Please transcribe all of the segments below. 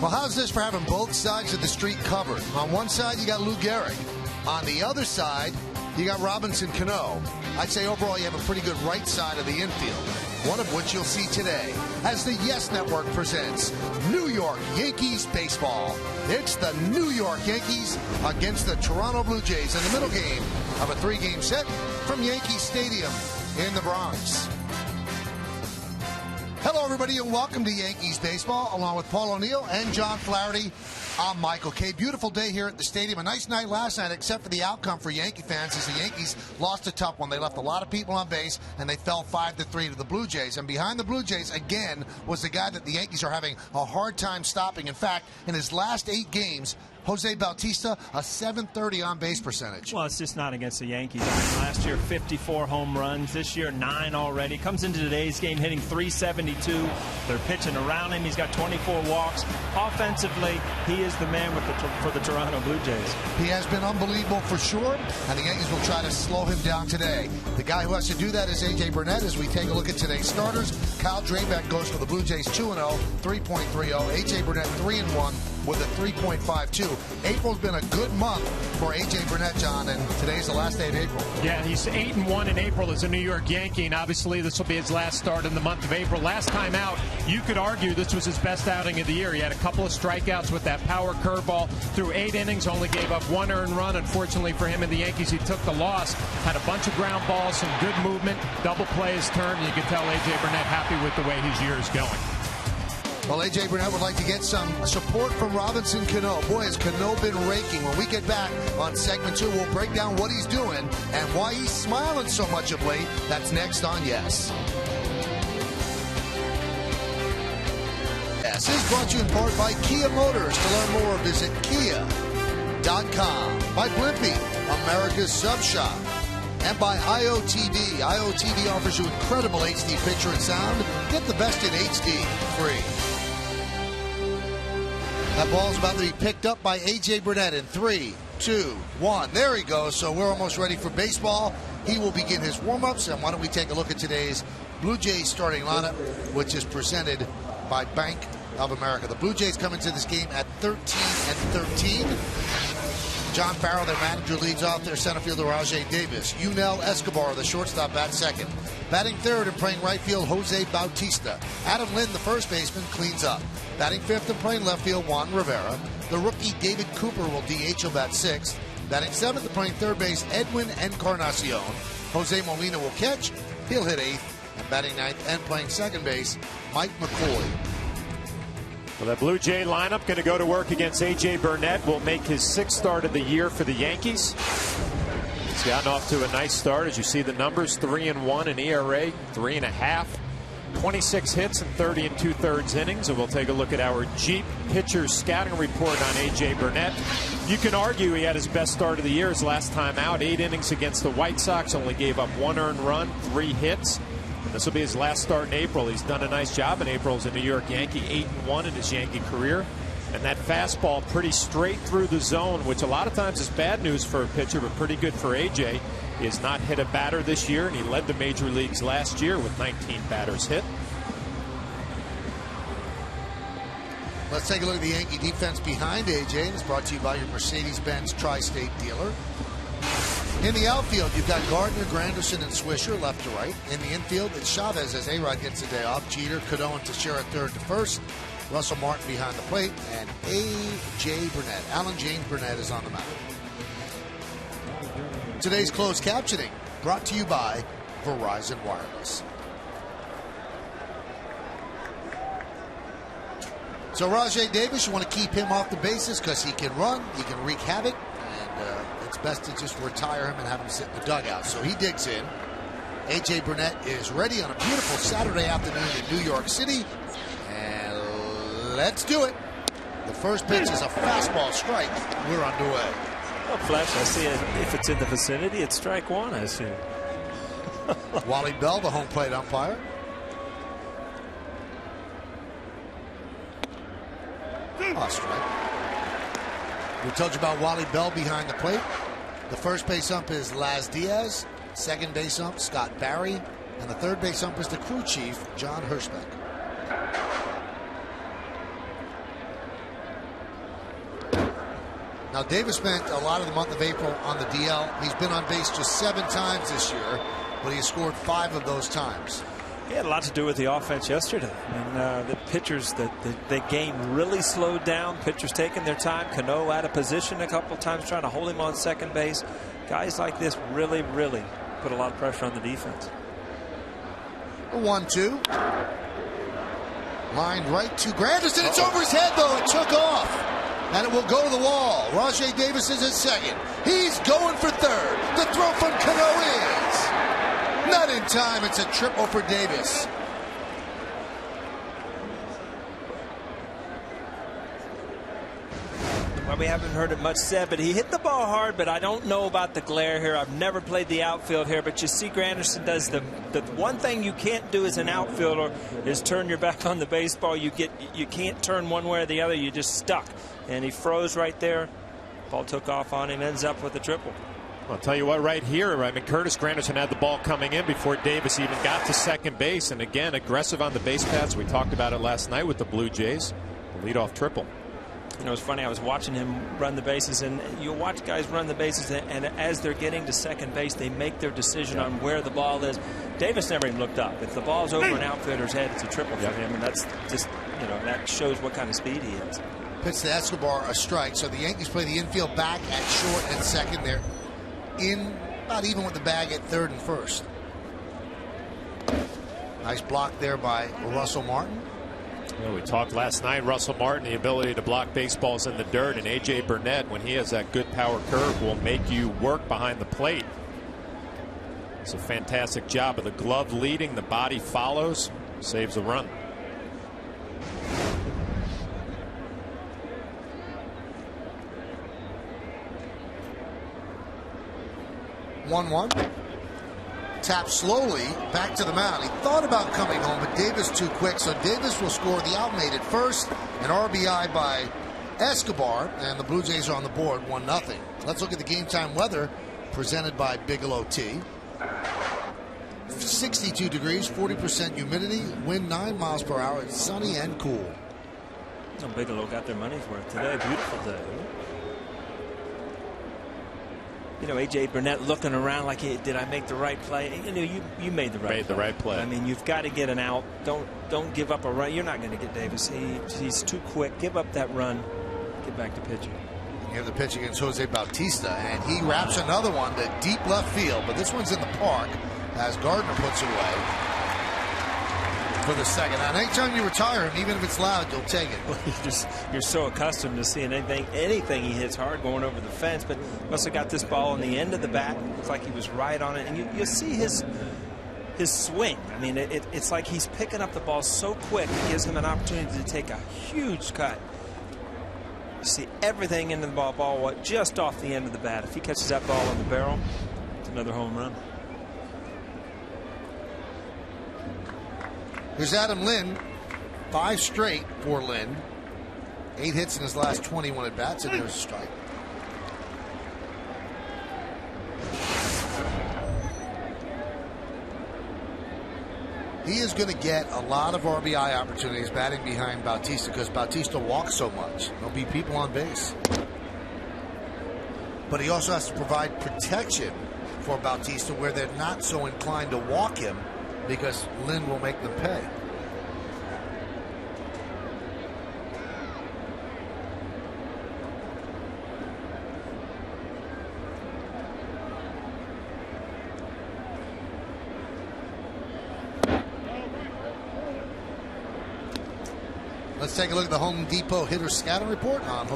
Well, how's this for having both sides of the street covered? On one side, you got Lou Gehrig. On the other side, you got Robinson Cano. I'd say overall you have a pretty good right side of the infield, one of which you'll see today as the Yes Network presents New York Yankees baseball. It's the New York Yankees against the Toronto Blue Jays in the middle game of a three-game set from Yankee Stadium in the Bronx. Hello, everybody, and welcome to Yankees baseball, along with Paul O'Neill and John Flaherty. I'm Michael Kay. Beautiful day here at the stadium. A nice night last night, except for the outcome for Yankee fans, as the Yankees lost a tough one. They left a lot of people on base, and they fell 5-3 to the Blue Jays. And behind the Blue Jays, again, was the guy that the Yankees are having a hard time stopping. In fact, in his last 8 games, Jose Bautista, a .730 on-base percentage. Well, it's just not against the Yankees. Last year, 54 home runs. This year, 9 already. Comes into today's game hitting .372. They're pitching around him. He's got 24 walks. Offensively, he is the man for the Toronto Blue Jays. He has been unbelievable for sure, and the Yankees will try to slow him down today. The guy who has to do that is A.J. Burnett. As we take a look at today's starters, Kyle Drabeck goes for the Blue Jays 2-0, 3.30. A.J. Burnett 3-1 with a 3.52. April's been a good month for A.J. Burnett, John, and today's the last day of April. Yeah, he's 8-1 in April as a New York Yankee, and obviously this will be his last start in the month of April. Last time out, you could argue this was his best outing of the year. He had a couple of strikeouts with that power curveball. Through 8 innings, only gave up 1 earned run. Unfortunately for him and the Yankees, he took the loss. Had a bunch of ground balls, some good movement. Double play his turn, and you can tell A.J. Burnett happy with the way his year is going. Well, A.J. Burnett would like to get some support from Robinson Cano. Boy, has Cano been raking. When we get back on segment 2, we'll break down what he's doing and why he's smiling so much of late. That's next on Yes. Yes is brought to you in part by Kia Motors. To learn more, visit kia.com. By Blimpie, America's Sub Shop. And by IOTV. IOTV offers you incredible HD picture and sound. Get the best in HD free. That ball's about to be picked up by A.J. Burnett in 3, 2, 1. There he goes. So we're almost ready for baseball. He will begin his warm-ups. And why don't we take a look at today's Blue Jays starting lineup, which is presented by Bank of America. The Blue Jays come into this game at 13-13. John Farrell, their manager, leads off. Their center fielder, Rajay Davis. Yunel Escobar, the shortstop, bats second. Batting third and playing right field, Jose Bautista. Adam Lynn, the first baseman, cleans up. Batting fifth and playing left field, Juan Rivera. The rookie, David Cooper, will DH. He'll bat sixth. Batting seventh and playing third base, Edwin Encarnacion. Jose Molina will catch. He'll hit eighth. And batting ninth and playing second base, Mike McCoy. Well, that Blue Jay lineup going to go to work against A.J. Burnett. Will make his 6th start of the year for the Yankees. He's gotten off to a nice start. As you see the numbers, 3-1 in ERA, 3.5, 26 hits and 30 2/3 innings. And we'll take a look at our Jeep pitchers scouting report on A.J. Burnett. You can argue he had his best start of the year his last time out. 8 innings against the White Sox, only gave up 1 earned run, 3 hits. This will be his last start in April. He's done a nice job in April as a New York Yankee, 8-1 in his Yankee career. And that fastball pretty straight through the zone, which a lot of times is bad news for a pitcher, but pretty good for A.J. He has not hit a batter this year, and he led the major leagues last year with 19 batters hit. Let's take a look at the Yankee defense behind A.J. It's brought to you by your Mercedes-Benz Tri-State dealer. In the outfield, you've got Gardner, Granderson, and Swisher left to right. In the infield, it's Chavez as A-Rod gets the day off. Jeter, Cano, and Teixeira third to first. Russell Martin behind the plate. And A.J. Burnett. Alan James Burnett is on the mound. Today's closed captioning brought to you by Verizon Wireless. So Rajay Davis, you want to keep him off the bases because he can run, he can wreak havoc. It's best to just retire him and have him sit in the dugout. So he digs in. A.J. Burnett is ready on a beautiful Saturday afternoon in New York City. And let's do it. The first pitch is a fastball strike. We're underway. Well, Flash, I see it. If it's in the vicinity, it's strike 1, I assume. Wally Bell, the home plate umpire. Oh, strike. We told you about Wally Bell behind the plate. The first base ump is Laz Diaz. Second base ump, Scott Barry. And the third base ump is the crew chief, John Hirschbeck. Now, Davis spent a lot of the month of April on the DL. He's been on base just 7 times this year, but he scored 5 of those times. He had a lot to do with the offense yesterday. And the pitchers, the game really slowed down. Pitchers taking their time. Cano out of position a couple times trying to hold him on second base. Guys like this really, really put a lot of pressure on the defense. 1-2. Lined right to Granderson. It's over his head, though. It took off. And it will go to the wall. Rajai Davis is at second. He's going for third. The throw from Cano is not in time. It's a triple for Davis. Well, we haven't heard it much said, but he hit the ball hard, but I don't know about the glare here. I've never played the outfield here, but you see Granderson does the one thing you can't do as an outfielder is turn your back on the baseball. You can't turn one way or the other. You're just stuck. And he froze right there. Ball took off on him, ends up with a triple. I'll tell you what, right here, I mean, Curtis Granderson had the ball coming in before Davis even got to second base. And again, aggressive on the base paths. We talked about it last night with the Blue Jays. The leadoff triple. You know, it's funny, I was watching him run the bases, and you'll watch guys run the bases, and as they're getting to second base, they make their decision on where the ball is. Davis never even looked up. If the ball's over an outfielder's head, it's a triple for him, and that's just, you know, that shows what kind of speed he has. Pitch to Escobar, a strike. So the Yankees play the infield back at short and second. They're in about even with the bag at third and first. Nice block there by Russell Martin. Well, we talked last night, Russell Martin, the ability to block baseballs in the dirt, and A.J. Burnett, when he has that good power curve, will make you work behind the plate. It's a fantastic job of the glove leading, the body follows, saves the run. One. Tap slowly back to the mound. He thought about coming home, but Davis too quick, so Davis will score the out made at first. An RBI by Escobar, and the Blue Jays are on the board 1-0. Let's look at the game time weather presented by Bigelow Tea. 62 degrees, 40% humidity, wind 9 miles per hour. It's sunny and cool. So Bigelow got their money's worth today. Beautiful day. You know, A.J. Burnett looking around like, hey, did I make the right play? You know, you made the right play. I mean, you've got to get an out. Don't give up a run. You're not going to get Davis. He's too quick. Give up that run. Get back to pitching. You have the pitch against Jose Bautista, and he wraps another one to deep left field, but this one's in the park as Gardner puts away for the second. And anytime you retire him, even if it's loud, you'll take it. Well, you're so accustomed to seeing anything he hits hard going over the fence, but must have got this ball on the end of the bat. Looks like he was right on it, and you see his swing. I mean, it's like he's picking up the ball so quick, it gives him an opportunity to take a huge cut. You see everything into the ball just off the end of the bat. If he catches that ball in the barrel, it's another home run. Here's Adam Lynn, 5 straight for Lynn. 8 hits in his last 21 at bats, and there's a strike. He is going to get a lot of RBI opportunities batting behind Bautista because Bautista walks so much. There'll be people on base. But he also has to provide protection for Bautista where they're not so inclined to walk him, because Lynn will make them pay. Let's take a look at the Home Depot hitter scouting report on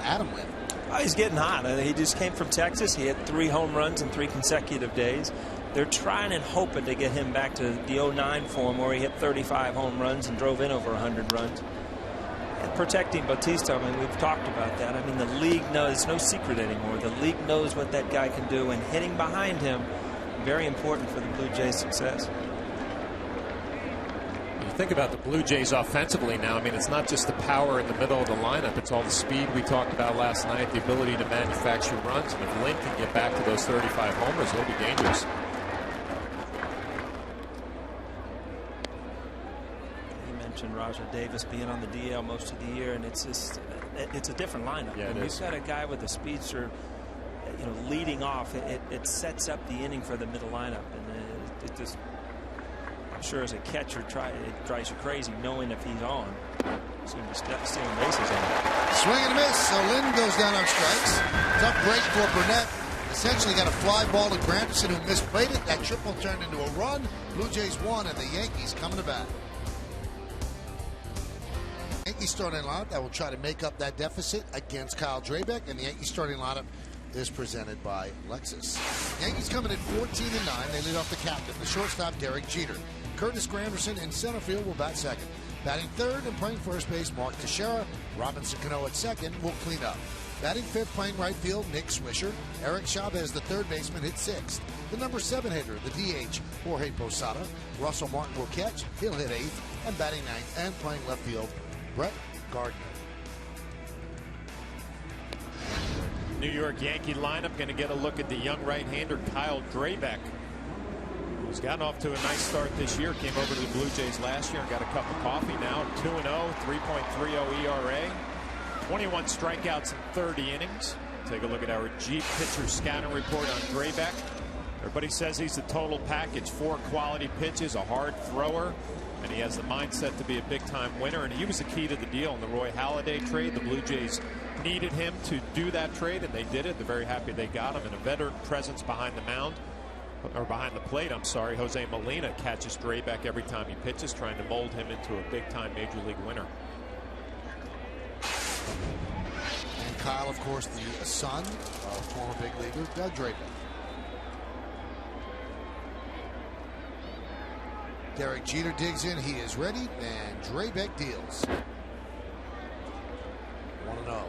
Adam Lynn. Oh, he's getting hot. He just came from Texas. He had 3 home runs in 3 consecutive days. They're trying and hoping to get him back to the 09 form where he hit 35 home runs and drove in over 100 runs. And protecting Bautista, I mean, we've talked about that. I mean, the league knows, it's no secret anymore. The league knows what that guy can do, and hitting behind him, very important for the Blue Jays' success. You think about the Blue Jays offensively now. I mean, it's not just the power in the middle of the lineup. It's all the speed we talked about last night, the ability to manufacture runs. And if Lynn can get back to those 35 homers, he'll be dangerous. mentioned Roger Davis being on the DL most of the year, and it's just it's a different lineup. Yeah, when you've got a guy with a speedster, leading off, it sets up the inning for the middle lineup, and it just, I'm sure as a catcher, it drives you crazy knowing if he's on. Seem to stealing bases on. Swing and a miss. So Lynn goes down on strikes. Tough break for Burnett. Essentially got a fly ball to Granderson, who misplayed it. That triple turned into a run. Blue Jays won, and the Yankees coming to bat. Yankees starting lineup that will try to make up that deficit against Kyle Drabek, and the Yankees starting lineup is presented by Lexus. Yankees coming in 14-9. They lead off the captain, the shortstop Derek Jeter. Curtis Granderson in center field will bat second. Batting third and playing first base, Mark Teixeira. Robinson Cano at second will clean up. Batting fifth, playing right field, Nick Swisher. Eric Chavez, the third baseman, hit sixth. The number 7 hitter, the DH, Jorge Posada. Russell Martin will catch. He'll hit eighth. And batting ninth and playing left field, Brett Gardner. New York Yankee lineup going to get a look at the young right-hander Kyle Drabek, who's gotten off to a nice start this year. Came over to the Blue Jays last year and got a cup of coffee. Now 2-0, 3.30 ERA, 21 strikeouts in 30 innings. Take a look at our Jeep pitcher scouting report on Drabek. Everybody says he's the total package. 4 quality pitches, a hard thrower, and he has the mindset to be a big-time winner. And he was the key to the deal in the Roy Halladay trade. The Blue Jays needed him to do that trade, and they did it. They're very happy they got him. And a veteran presence behind the mound, or behind the plate, I'm sorry. Jose Molina catches Drabek every time he pitches, trying to mold him into a big-time Major League winner. And Kyle, of course, the son of former big leaguer Doug Drabek. Derek Jeter digs in. He is ready, and Drabek deals. 1-0.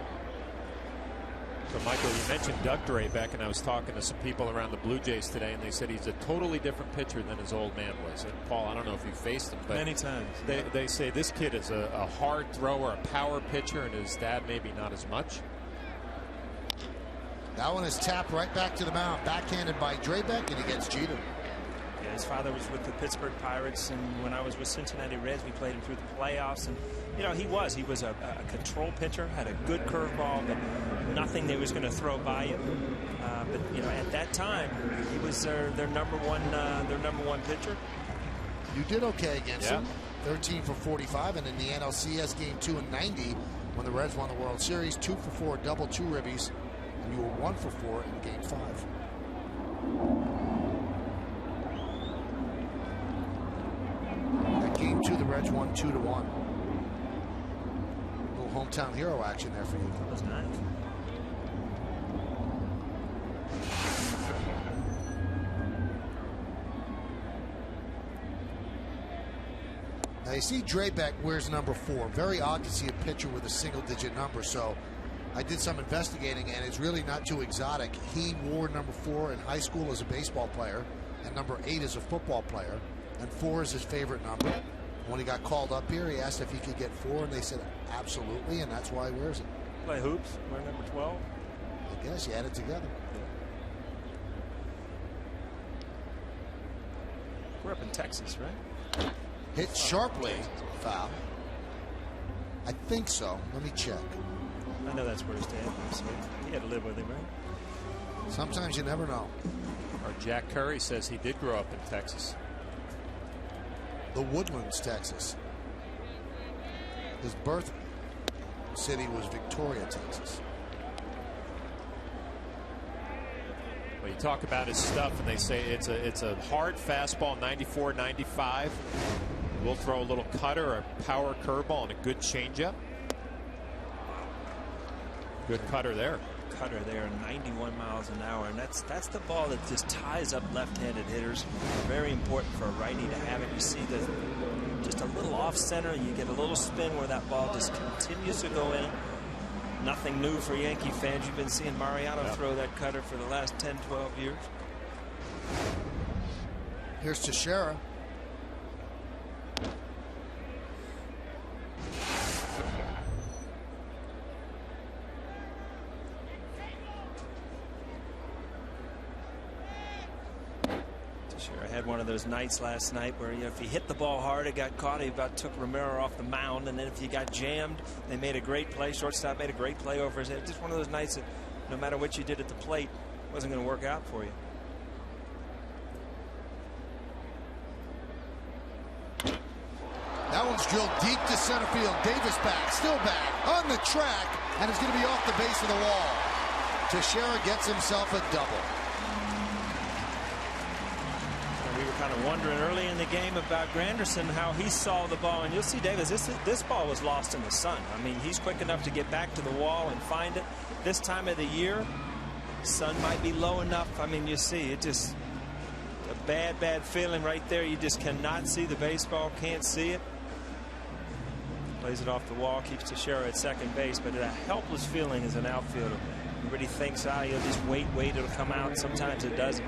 So, Michael, you mentioned Doug Drabek, and I was talking to some people around the Blue Jays today, and they said he's a totally different pitcher than his old man was. And, Paul, I don't know if you faced him, but many times. They say this kid is a hard thrower, a power pitcher, and his dad maybe not as much. That one is tapped right back to the mound. Backhanded by Drabek, and he gets Jeter. Yeah, his father was with the Pittsburgh Pirates, and when I was with Cincinnati Reds, we played him through the playoffs. And he was a control pitcher, had a good curveball, but nothing that was going to throw by him. But at that time, he was their number one pitcher. You did okay against him. 13 for 45, and in the NLCS game 2 in '90, when the Reds won the World Series, 2 for 4, double 2 ribbies, and you were 1 for 4 in game 5. Game 2, the Reds won 2-1. Little hometown hero action there for you. That was nice. Now you see Drabek wears number 4. Very odd to see a pitcher with a single-digit number. So I did some investigating, and it's really not too exotic. He wore number 4 in high school as a baseball player, and number 8 as a football player. And 4 is his favorite number. When he got called up here, he asked if he could get 4, and they said absolutely, and that's why he wears it. Play hoops, wear number 12. I guess you add it together. We're up in Texas, right? Hit sharply, foul. I think so. Let me check. I know that's where his dad lives, so he had to live with him, right? Sometimes you never know. Or Jack Curry says he did grow up in Texas. The Woodlands, Texas. His birth city was Victoria, Texas. Well, you talk about his stuff, and they say it's a hard fastball, 94, 95. We'll throw a little cutter, a power curveball, and a good changeup. Good cutter there. Cutter there, 91 miles an hour, and that's the ball that just ties up left-handed hitters. Very important for a righty to have it. You see just a little off center, you get a little spin where that ball just continues to go in. Nothing new for Yankee fans. You've been seeing Mariano throw that cutter for the last 10, 12 years. Here's Teixeira. had one of those nights last night where, you know, if he hit the ball hard, it got caught. He about took Romero off the mound, and then if you got jammed, they made a great play. Shortstop made a great play over his head. Just one of those nights that no matter what you did at the plate, it wasn't going to work out for you. That one's drilled deep to center field. Davis back, still back, on the track, and it's going to be off the base of the wall. Teixeira gets himself a double. We were kind of wondering early in the game about Granderson, how he saw the ball. And you'll see, Davis, this ball was lost in the sun. I mean, he's quick enough to get back to the wall and find it. This time of the year, sun might be low enough. I mean, you see, it just a bad feeling right there. You just cannot see the baseball, can't see it. Plays it off the wall, keeps Teixeira at second base, but a helpless feeling as an outfielder. Everybody thinks, you'll just wait, it'll come out. Sometimes it doesn't.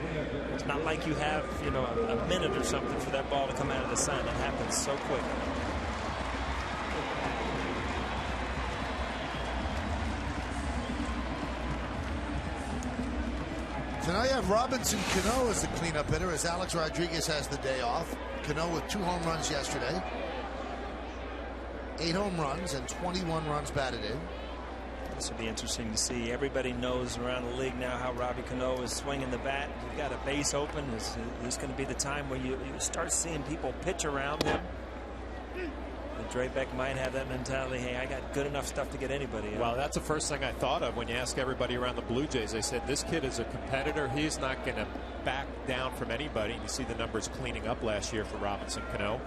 It's not like you have, you know, a minute or something for that ball to come out of the sun. It happens so quick. Tonight you have Robinson Cano as the cleanup hitter, as Alex Rodriguez has the day off. Cano with 2 home runs yesterday. 8 home runs and 21 runs batted in. This will be interesting to see. Everybody knows around the league now how Robbie Cano is swinging the bat. You've got a base open. This is going to be the time where you start seeing people pitch around him. And Draybeck might have that mentality, hey, I got good enough stuff to get anybody out. Well, that's the first thing I thought of when you ask everybody around the Blue Jays. They said, this kid is a competitor. He's not going to back down from anybody. And you see the numbers cleaning up last year for Robinson Cano.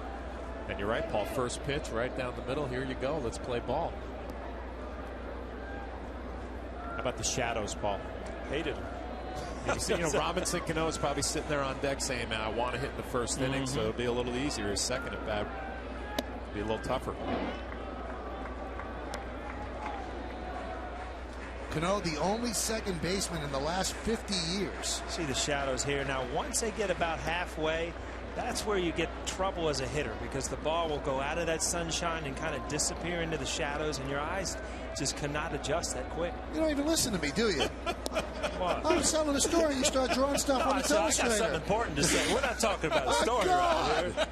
And you're right, Paul. First pitch right down the middle. Here you go. Let's play ball. How about the shadows, Paul? Hated him. You see, Robinson Cano is probably sitting there on deck saying, man, I want to hit in the first inning, so it'll be a little easier. His second at bat will be a little tougher. Cano, the only second baseman in the last 50 years. See the shadows here. Now, once they get about halfway, that's where you get trouble as a hitter, because the ball will go out of that sunshine and kind of disappear into the shadows, and your eyes just cannot adjust that quick. You don't even listen to me, do you? What? I'm telling a story. You start drawing stuff on the telestrator. I got something important to say. We're not talking about a story right here.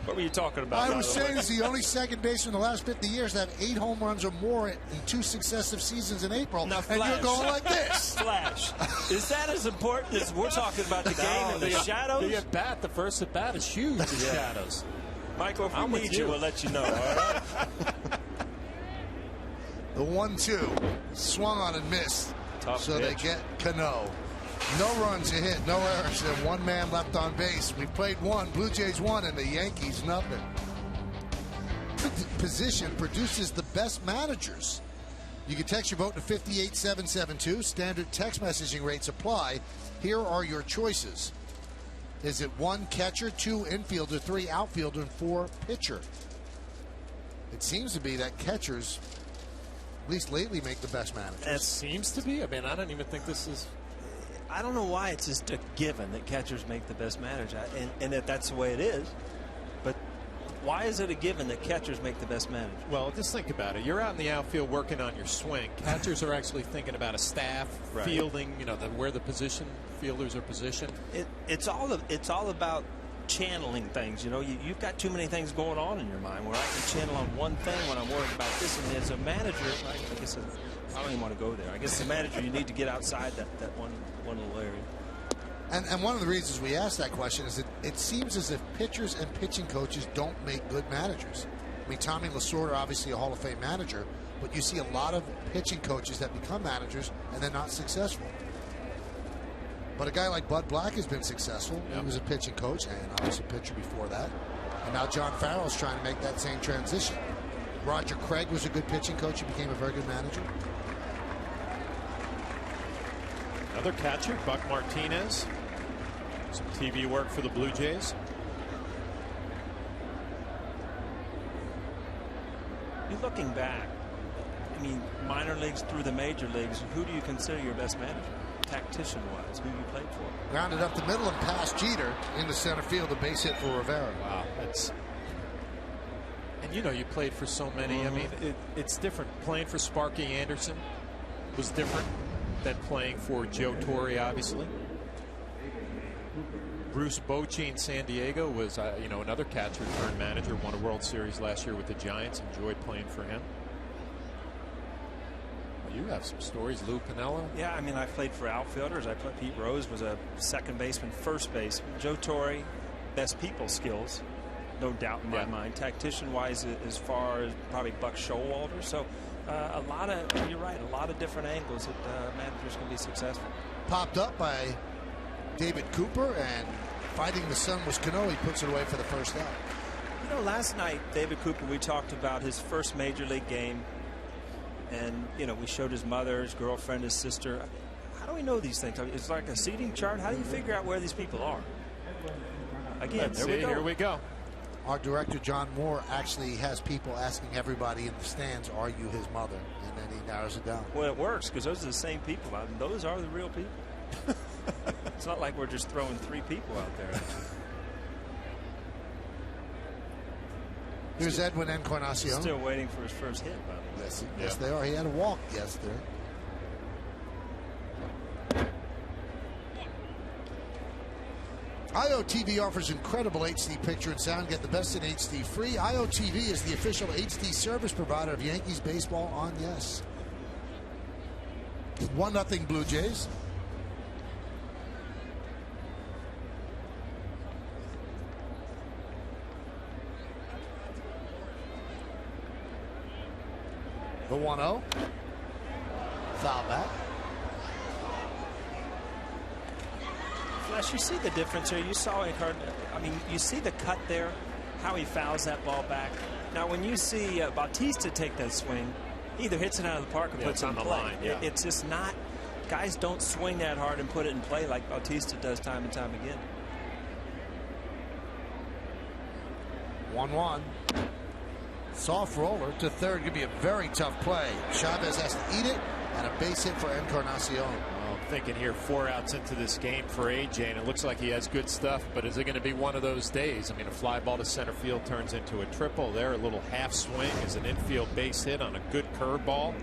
What were you talking about? I was saying he's the only second baseman in the last 50 years that had 8 home runs or more in 2 successive seasons in April. Now, and you're going like this. Flash. Is that as important as we're talking about the game and the shadows? The at-bat, the first at-bat is huge, the shadows. Michael, if we need you, we'll let you know, all right? The 1-2 swung on and missed. Tough so pitch. They get Cano. No runs a hit, no errors, and 1 man left on base. We played 1, Blue Jays 1, and the Yankees nothing. Position produces the best managers. You can text your vote to 58772. Standard text messaging rates apply. Here are your choices. Is it 1 catcher, 2 infielder, 3 outfielder, and 4 pitcher? It seems to be that catchers, at least lately, make the best managers. It seems to be. I mean, I don't even think this is. I don't know why it's just a given that catchers make the best manager, and that that's the way it is. But why is it a given that catchers make the best manager? Well, just think about it. You're out in the outfield working on your swing. Catchers are actually thinking about a staff, right. Fielding, where the fielders are positioned. It's all about channeling things. You've got too many things going on in your mind where I can channel on one thing when I'm worried about this. And as a manager, I guess I don't even want to go there. I guess as a manager, you need to get outside that one little area. And one of the reasons we asked that question is that it seems as if pitchers and pitching coaches don't make good managers. I mean, Tommy Lasorda, obviously a Hall of Fame manager, but you see a lot of pitching coaches that become managers and they're not successful. But a guy like Bud Black has been successful. Yep. He was a pitching coach and obviously a pitcher before that. And now John Farrell's trying to make that same transition. Roger Craig was a good pitching coach. He became a very good manager. Another catcher, Buck Martinez. Some TV work for the Blue Jays. You're looking back. I mean, minor leagues through the major leagues. Who do you consider your best manager? Tactician-wise, who you played for? Grounded up the middle and past Jeter into center field, a base hit for Rivera. Wow, and you played for so many. I mean, it's different. Playing for Sparky Anderson was different than playing for Joe Torre, obviously. Bruce Bochy in San Diego was, another catcher turned manager. Won a World Series last year with the Giants. Enjoyed playing for him. Well, you have some stories, Lou Piniella. Yeah, I mean, I played for outfielders. Pete Rose was a second baseman, first base. Joe Torre, best people skills, no doubt in my mind. Tactician-wise, as far as probably Buck Showalter. So you're right, a lot of different angles that managers can be successful. Popped up by David Cooper, and fighting the sun was Cano. He puts it away for the first out. You know, last night, David Cooper, we talked about his first major league game. And, we showed his mother, his girlfriend, his sister. How do we know these things? It's like a seating chart. How do you figure out where these people are? Again, Here we go. Our director, John Moore, actually has people asking everybody in the stands, are you his mother? And then he narrows it down. Well, it works because those are the same people. I mean, those are the real people. It's not like we're just throwing 3 people out there. Here's Edwin Encarnacion. Still waiting for his first hit, by the way. Yes, they are. He had a walk yesterday. IOTV offers incredible HD picture and sound. Get the best in HD free. IOTV is the official HD service provider of Yankees baseball on Yes. 1-0 Blue Jays. The 1-0. Foul back. Flash, you see the difference here. You saw it. You see the cut there, how he fouls that ball back. Now, when you see Bautista take that swing, he either hits it out of the park or puts it on the line. It's just not. Guys don't swing that hard and put it in play like Bautista does time and time again. 1-1. Soft roller to third. Going to be a very tough play. Chavez has to eat it, and a base hit for Encarnacion. Well, I'm thinking here 4 outs into this game for AJ, and it looks like he has good stuff, but is it going to be one of those days? I mean, a fly ball to center field turns into a triple there. A little half swing is an infield base hit on a good curveball.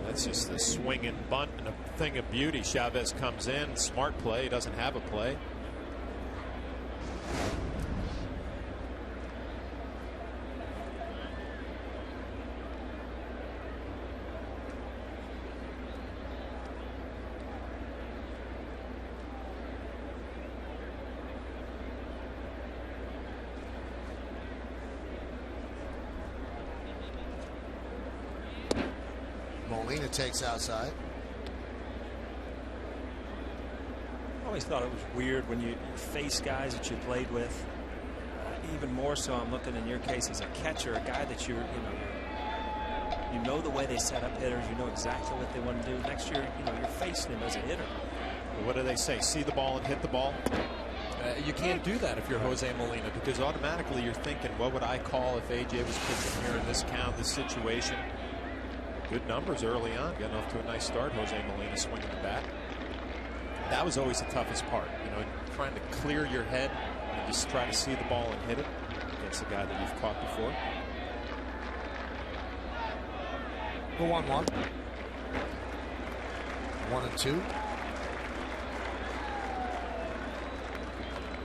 That's just a swing and bunt and a thing of beauty. Chavez comes in. Smart play. Doesn't have a play. Molina takes outside. I always thought it was weird when you face guys that you played with. Even more so, I'm looking in your case as a catcher, a guy that you know the way they set up hitters. You know exactly what they want to do. Next year, you're facing him as a hitter. What do they say? See the ball and hit the ball. You can't do that if you're Jose Molina, because automatically you're thinking, what would I call if AJ was pitching here in this count, this situation? Good numbers early on. Getting off to a nice start. Jose Molina swinging the bat. That was always the toughest part. Trying to clear your head and just try to see the ball and hit it against a guy that you've caught before. The 1-1. 1-2.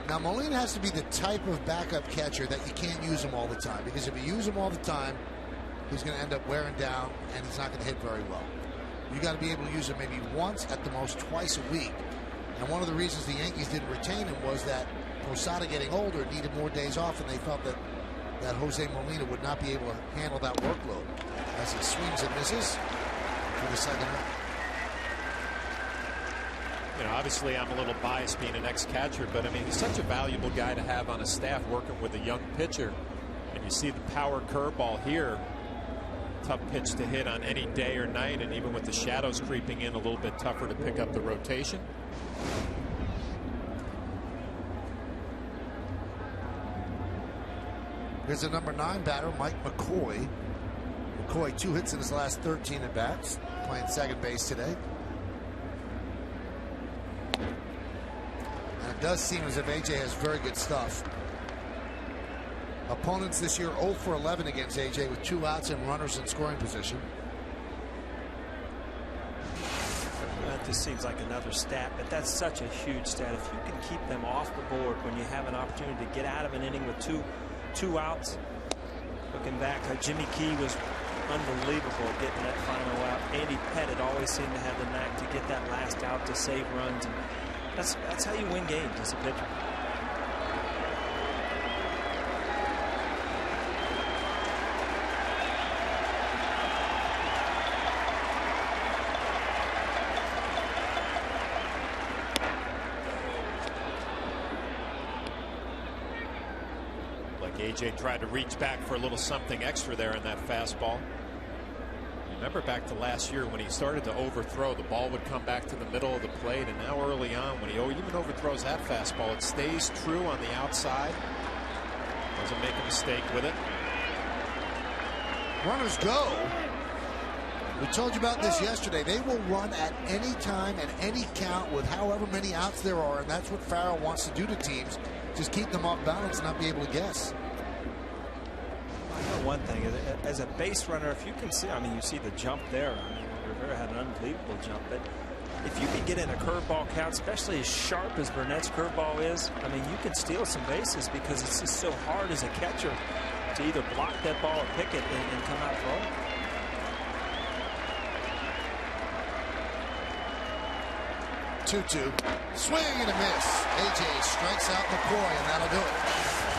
Now, Molina has to be the type of backup catcher that you can't use him all the time, because if you use him all the time, he's going to end up wearing down, and he's not going to hit very well. You got to be able to use him maybe once, at the most twice a week. And one of the reasons the Yankees didn't retain him was that Posada, getting older, needed more days off, and they felt that Jose Molina would not be able to handle that workload. As he swings and misses for the second out. Obviously I'm a little biased being an ex-catcher, but I mean, he's such a valuable guy to have on a staff working with a young pitcher. And you see the power curveball here. Tough pitch to hit on any day or night, and even with the shadows creeping in, a little bit tougher to pick up the rotation. Here's the number 9 batter, Mike McCoy. McCoy 2 hits in his last 13 at bats, playing second base today. And it does seem as if AJ has very good stuff. Opponents this year 0 for 11 against AJ with 2 outs and runners in scoring position. It just seems like another stat, but that's such a huge stat. If you can keep them off the board when you have an opportunity to get out of an inning with two outs. Looking back, Jimmy Key was unbelievable getting that final out. Andy Pettit always seemed to have the knack to get that last out to save runs, and that's how you win games as a pitcher. AJ tried to reach back for a little something extra there in that fastball. Remember back to last year when he started to overthrow, the ball would come back to the middle of the plate, and now early on when he even overthrows that fastball, it stays true on the outside. Doesn't make a mistake with it. Runners go. We told you about this yesterday. They will run at any time and any count with however many outs there are, and that's what Farrell wants to do to teams. Just keep them off balance and not be able to guess. One thing, as a base runner, if you can see, I mean, you see the jump there. I mean, Rivera had an unbelievable jump, but if you can get in a curveball count, especially as sharp as Burnett's curveball is, I mean, you can steal some bases because it's just so hard as a catcher to either block that ball or pick it and come out throwing. 2-2. Swing and a miss. AJ strikes out McCoy, and that'll do it.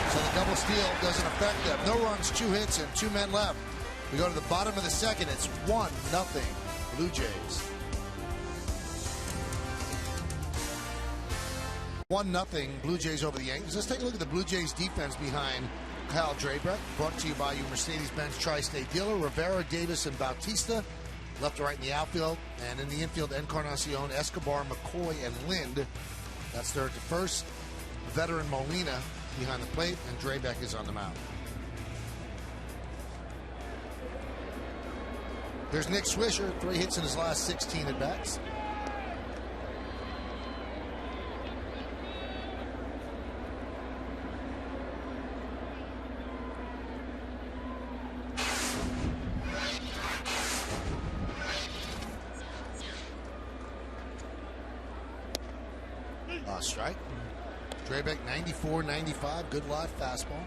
So the double steal doesn't affect them. No runs, 2 hits, and 2 men left. We go to the bottom of the second. It's 1-0 Blue Jays. 1-0 Blue Jays over the Yankees. Let's take a look at the Blue Jays defense behind Kyle Drabek. Brought to you by your Mercedes-Benz Tri-State dealer. Rivera, Davis, and Bautista. Left to right in the outfield. And in the infield, Encarnacion, Escobar, McCoy, and Lind. That's third to first. Veteran Molina behind the plate, and Drabek is on the mound. There's Nick Swisher, 3 hits in his last 16 at-bats. Strike. Drabek 94-95, good live fastball.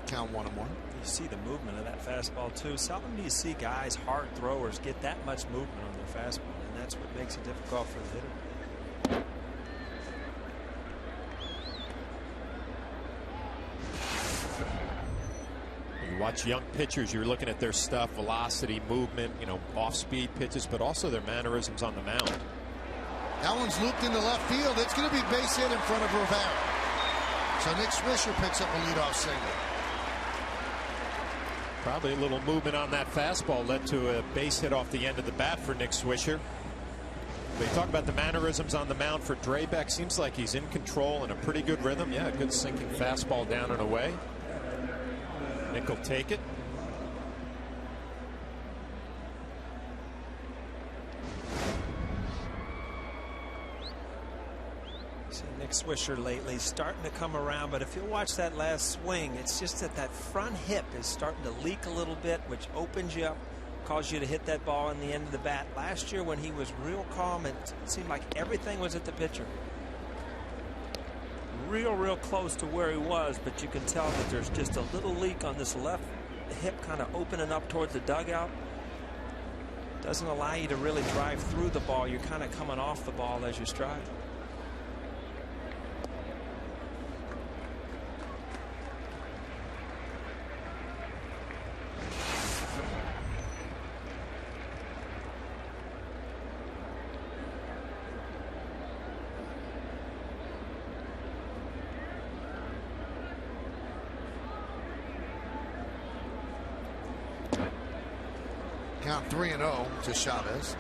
Count 1-1. You see the movement of that fastball too. Seldom do you see guys, hard throwers, get that much movement on their fastball, and that's what makes it difficult for the hitter. Watch young pitchers, you're looking at their stuff, velocity, movement, off-speed pitches, but also their mannerisms on the mound. That one's looped into left field. It's going to be base hit in front of Rivera. So Nick Swisher picks up a leadoff single. Probably a little movement on that fastball led to a base hit off the end of the bat for Nick Swisher. They talk about the mannerisms on the mound for Drabek. Seems like he's in control and a pretty good rhythm. Yeah, a good sinking fastball down and away. Nick will take it. See Nick Swisher lately starting to come around, but if you watch that last swing, it's just that front hip is starting to leak a little bit, which opens you up, causes you to hit that ball in the end of the bat. Last year when he was real calm, it seemed like everything was at the pitcher. Real close to where he was, but you can tell that there's just a little leak on this left hip, kind of opening up towards the dugout. Doesn't allow you to really drive through the ball. You're kind of coming off the ball as you stride. Count 3-0 to Chavez.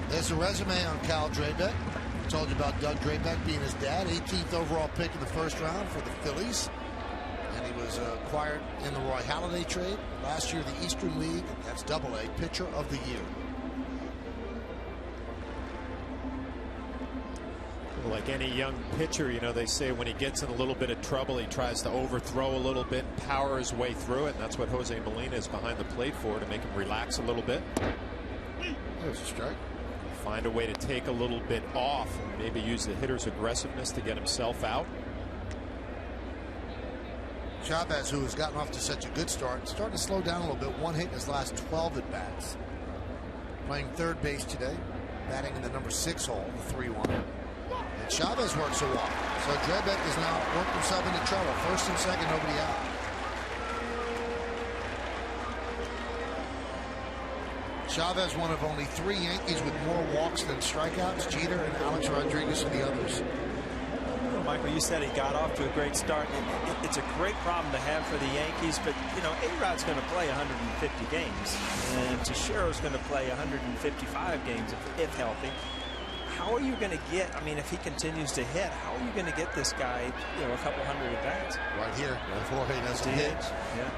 There's a resume on Kyle Drabek. Told you about Doug Drabek being his dad. 18th overall pick in the first round for the Phillies. And he was acquired in the Roy Halladay trade. Last year, the Eastern League, that's Double-A, Pitcher of the Year. Like any young pitcher, you know, they say when he gets in a little bit of trouble, he tries to overthrow a little bit, power his way through it, and that's what Jose Molina is behind the plate for, to make him relax a little bit. There's a strike. Find a way to take a little bit off and maybe use the hitter's aggressiveness to get himself out. Chavez, who has gotten off to such a good start, starting to slow down a little bit. One hit in his last 12 at bats. Playing third base today, batting in the number 6 hole, the 3-1. And Chavez works a walk. So Drebeck has now worked himself into trouble. First and second, nobody out. Chavez, one of only 3 Yankees with more walks than strikeouts. Jeter and Alex Rodriguez are the others. Well, Michael, you said he got off to a great start. It's a great problem to have for the Yankees, but you know, A-Rod's going to play 150 games, and Teshiro's going to play 155 games if healthy. How are you going to get, I mean, if he continues to hit, how are you going to get this guy, you know, a couple hundred at bats? Right here, if Jorge doesn't hit. Yeah.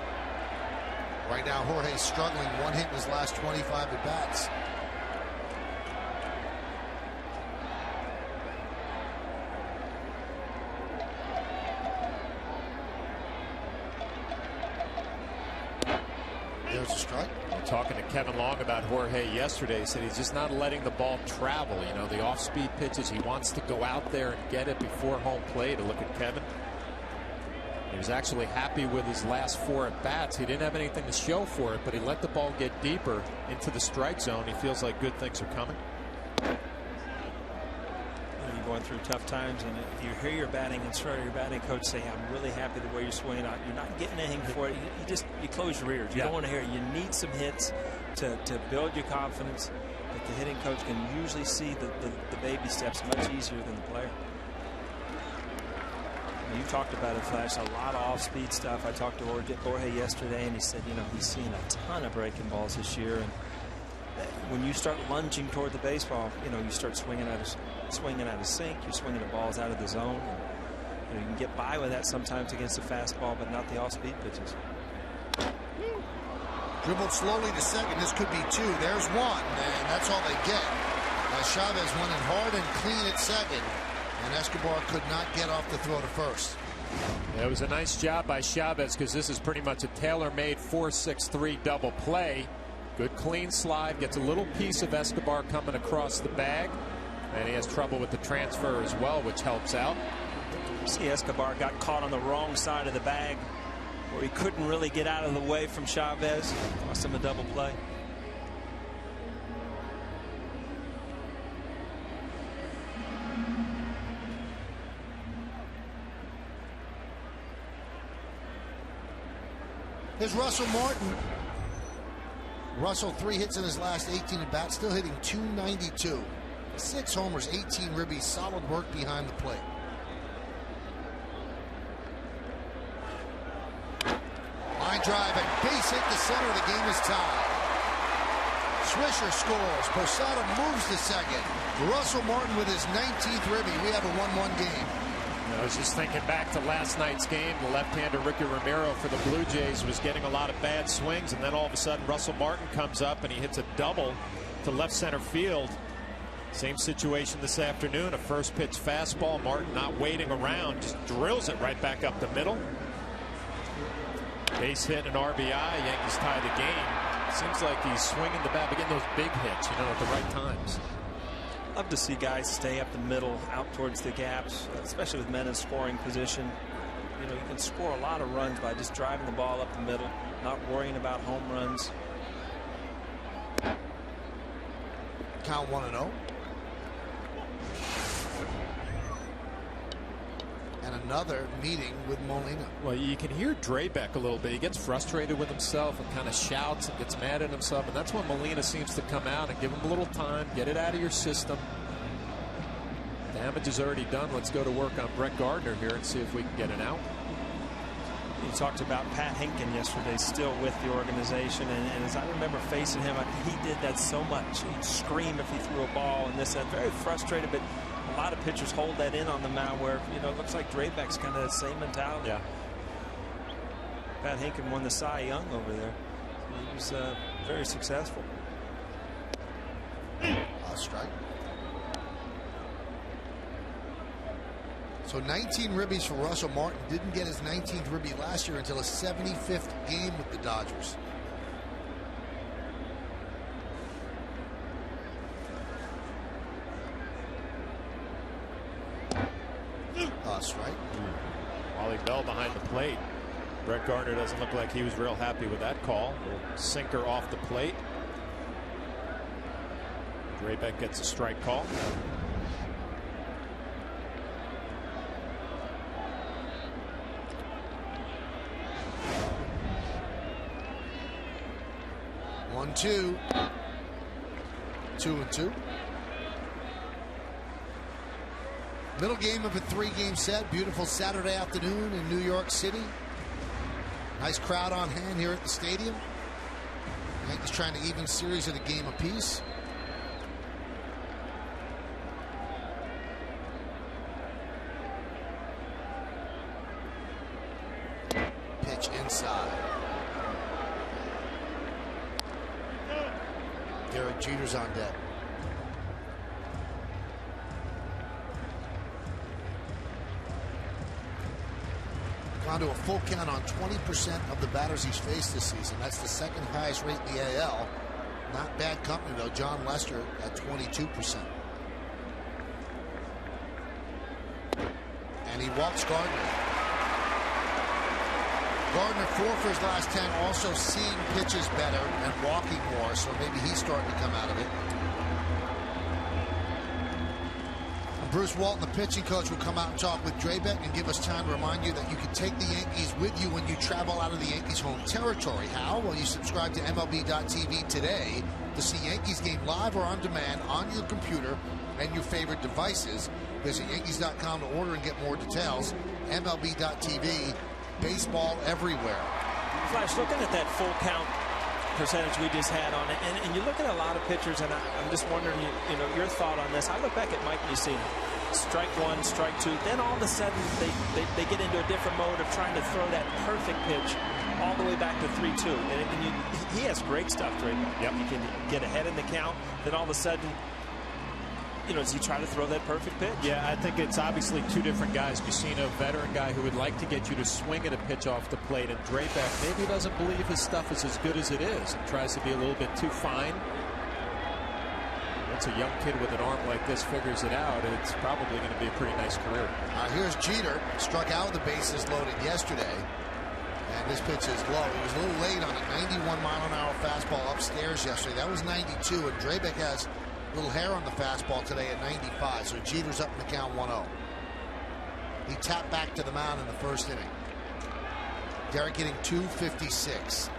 Right now, Jorge's struggling. One hit in his last 25 at bats. There's a strike. Talking to Kevin Long about Jorge yesterday, he said he's just not letting the ball travel. You know, the off-speed pitches, he wants to go out there and get it before home plate. To look at Kevin, he was actually happy with his last 4 at bats. He didn't have anything to show for it, but he let the ball get deeper into the strike zone. He feels like good things are coming. You're going through tough times, and if you hear your batting instructor, your batting coach say, "I'm really happy the way you're swinging out," you're not getting anything for it. You close your ears. You don't want to hear it. You need some hits to build your confidence. But the hitting coach can usually see the baby steps much easier than the player. You talked about it, Flash, a lot of off-speed stuff. I talked to Jorge yesterday, and he said, you know, he's seen a ton of breaking balls this year. And when you start lunging toward the baseball, you know, you start swinging out of sync. You're swinging the balls out of the zone. And, you know, you can get by with that sometimes against the fastball, but not the off-speed pitches. Dribbled slowly to second. This could be 2. There's 1, and that's all they get. Chavez went in hard and clean at second, and Escobar could not get off the throw to first. It was a nice job by Chavez, because this is pretty much a tailor-made 4-6-3 double play. Good clean slide, gets a little piece of Escobar coming across the bag, and he has trouble with the transfer as well, which helps out. See, Escobar got caught on the wrong side of the bag, where he couldn't really get out of the way from Chavez. Cost him a double play. Here's Russell Martin. Russell, 3 hits in his last 18 at bats, still hitting .292. 6 homers, 18 ribbies, solid work behind the plate. Line drive and base hit to center. The game is tied. Swisher scores. Posada moves to second. Russell Martin with his 19th ribby. We have a 1-1 game. I was just thinking back to last night's game. The left-hander Ricky Romero for the Blue Jays was getting a lot of bad swings, and then all of a sudden Russell Martin comes up and he hits a double to left center field. Same situation this afternoon. A first pitch fastball. Martin not waiting around, just drills it right back up the middle. Base hit and RBI. Yankees tie the game. Seems like he's swinging the bat, but getting those big hits, you know, at the right times. Love to see guys stay up the middle, out towards the gaps, especially with men in scoring position. You know, you can score a lot of runs by just driving the ball up the middle, not worrying about home runs. Count 1-0. And another meeting with Molina. Well, you can hear Drebeck a little bit. He gets frustrated with himself and kind of shouts and gets mad at himself. And that's when Molina seems to come out and give him a little time, get it out of your system. Damage is already done. Let's go to work on Brett Gardner here and see if we can get an out. You talked about Pat Hinkin yesterday, still with the organization, and as I remember facing him, he did that so much. He'd scream if he threw a ball, and this, very frustrated, but a lot of pitchers hold that in on the mound where, you know, it looks like Drebeck's kind of the same mentality. Yeah. Pat Hinkin won the Cy Young over there. He was very successful. Strike. So 19 ribbies for Russell Martin. Didn't get his 19th ribby last year until his 75th game with the Dodgers. Strike. Wally Bell behind the plate. Brett Gardner doesn't look like he was real happy with that call. Sinker off the plate. Draybeck gets a strike call. One, two. 2-2. Middle game of a 3-game set. Beautiful Saturday afternoon in New York City. Nice crowd on hand here at the stadium. Yankees trying to even series at a game apiece. Pitch inside. Derek Jeter's on deck. On to a full count on 20% of the batters he's faced this season. That's the second highest rate in the AL. Not bad company, though. John Lester at 22%. And he walks Gardner. Gardner 4 for his last 10, also seeing pitches better and walking more, so maybe he's starting to come out of it. Bruce Walton, the pitching coach, will come out and talk with Draybeck and give us time to remind you that you can take the Yankees with you when you travel out of the Yankees' home territory. How? Well, you subscribe to MLB.tv today to see Yankees game live or on demand on your computer and your favorite devices. Visit Yankees.com to order and get more details. MLB.tv, baseball everywhere. Flash, looking at that full count percentage we just had on it, and you look at a lot of pitchers, and I'm just wondering, you know, your thought on this. I look back at Mike Mussina, strike one, strike two, then all of a sudden they get into a different mode of trying to throw that perfect pitch all the way back to 3-2, and he has great stuff, Drake. Yep. He can get ahead in the count, then all of a sudden, you know, does he try to throw that perfect pitch? Yeah, I think it's obviously two different guys. Mussina, a veteran guy who would like to get you to swing at a pitch off the plate, and Draybeck maybe doesn't believe his stuff is as good as it is and tries to be a little bit too fine. Once a young kid with an arm like this figures it out, it's probably going to be a pretty nice career. Here's Jeter, struck out with the bases loaded yesterday, and this pitch is low. He was a little late on a 91-mile-an-hour fastball upstairs yesterday. That was 92, and Draybeck has little hair on the fastball today at 95, so Jeter's up in the count 1-0. He tapped back to the mound in the first inning. Derek hitting .256.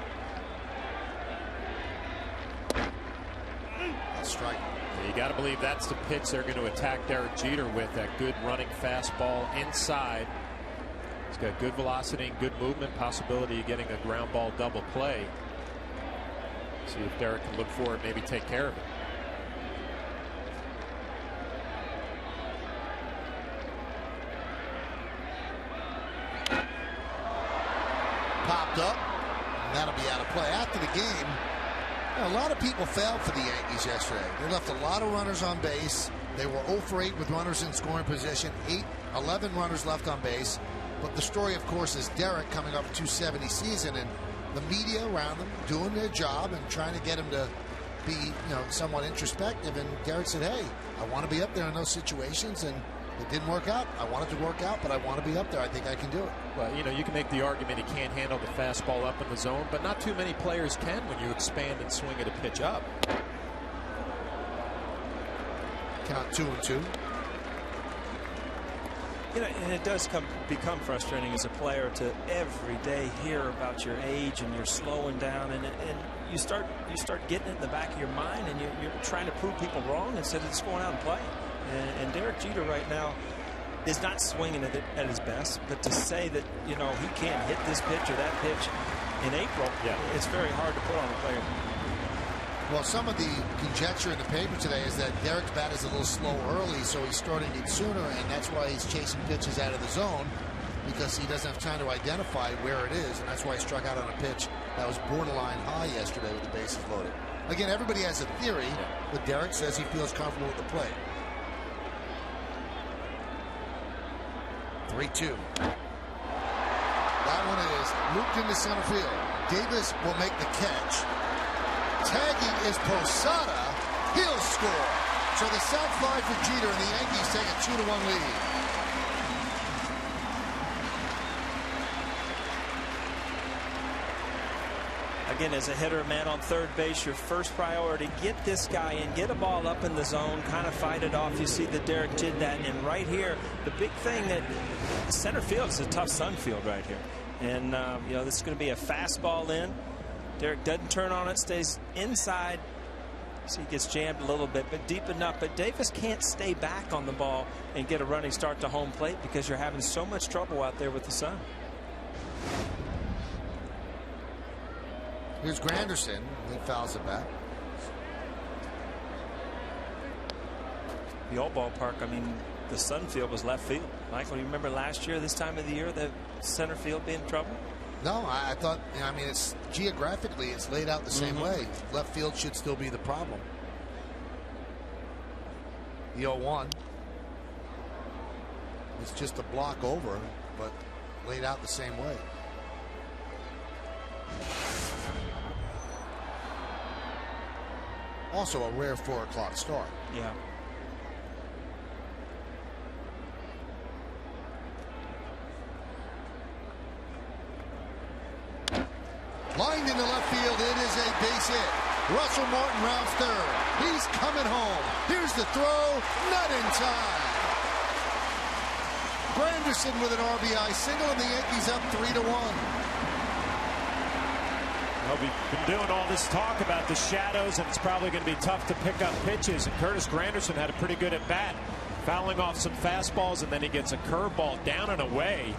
A strike. You got to believe that's the pitch they're going to attack Derek Jeter with, that good running fastball inside. He's got good velocity and good movement, possibility of getting a ground ball double play. See if Derek can look for it, maybe take care of it. Popped up, and that'll be out of play. After the game, a lot of people failed for the Yankees yesterday. They left a lot of runners on base. They were 0 for 8 with runners in scoring position. 11 runners left on base. But the story, of course, is Derek coming up a .270 season, and the media around them doing their job and trying to get him to be, you know, somewhat introspective. And Derek said, hey, I want to be up there in those situations, and it didn't work out. I want it to work out, but I want to be up there. I think I can do it. Well, you know, you can make the argument he can't handle the fastball up in the zone, but not too many players can when you expand and swing at a pitch up. Count 2-2. You know, and it does become frustrating as a player to every day hear about your age and you're slowing down, and you start getting it in the back of your mind, and you're trying to prove people wrong instead of just going out and playing. And Derek Jeter right now is not swinging at his best, but to say that, you know, he can't hit this pitch or that pitch in April, it's very hard to put on a player. Well, some of the conjecture in the paper today is that Derek's bat is a little slow early, so he's starting it sooner, and that's why he's chasing pitches out of the zone, because he doesn't have time to identify where it is, and that's why he struck out on a pitch that was borderline high yesterday with the bases loaded. Again, everybody has a theory, but Derek says he feels comfortable with the play. 3-2. That one is looped into center field. Davis will make the catch. Tagging is Posada. He'll score. So the sac fly for Jeter, and the Yankees take a 2-1 lead. Again, as a hitter, man on third base, your first priority, get this guy in, get a ball up in the zone, kind of fight it off. You see that Derek did that. And right here, the big thing that center field is a tough sun field right here. And, you know, this is going to be a fastball in. Derek doesn't turn on it, stays inside. So he gets jammed a little bit, but deep enough. But Davis can't stay back on the ball and get a running start to home plate because you're having so much trouble out there with the sun. Here's Granderson. He fouls it back. The old ballpark, I mean, the sun field was left field. Michael, you remember last year, this time of the year, the center field being in trouble? No, I thought, you know, I mean, it's geographically, it's laid out the same way. Left field should still be the problem. The 0-1. It's just a block over, but laid out the same way. Also a rare 4 o'clock start. Yeah. Lined into left field, it is a base hit. Russell Martin rounds third. He's coming home. Here's the throw, not in time. Granderson with an RBI single, and the Yankees up 3-1. Well, we've been doing all this talk about the shadows, and it's probably going to be tough to pick up pitches. And Curtis Granderson had a pretty good at bat, fouling off some fastballs, and then he gets a curveball down and away.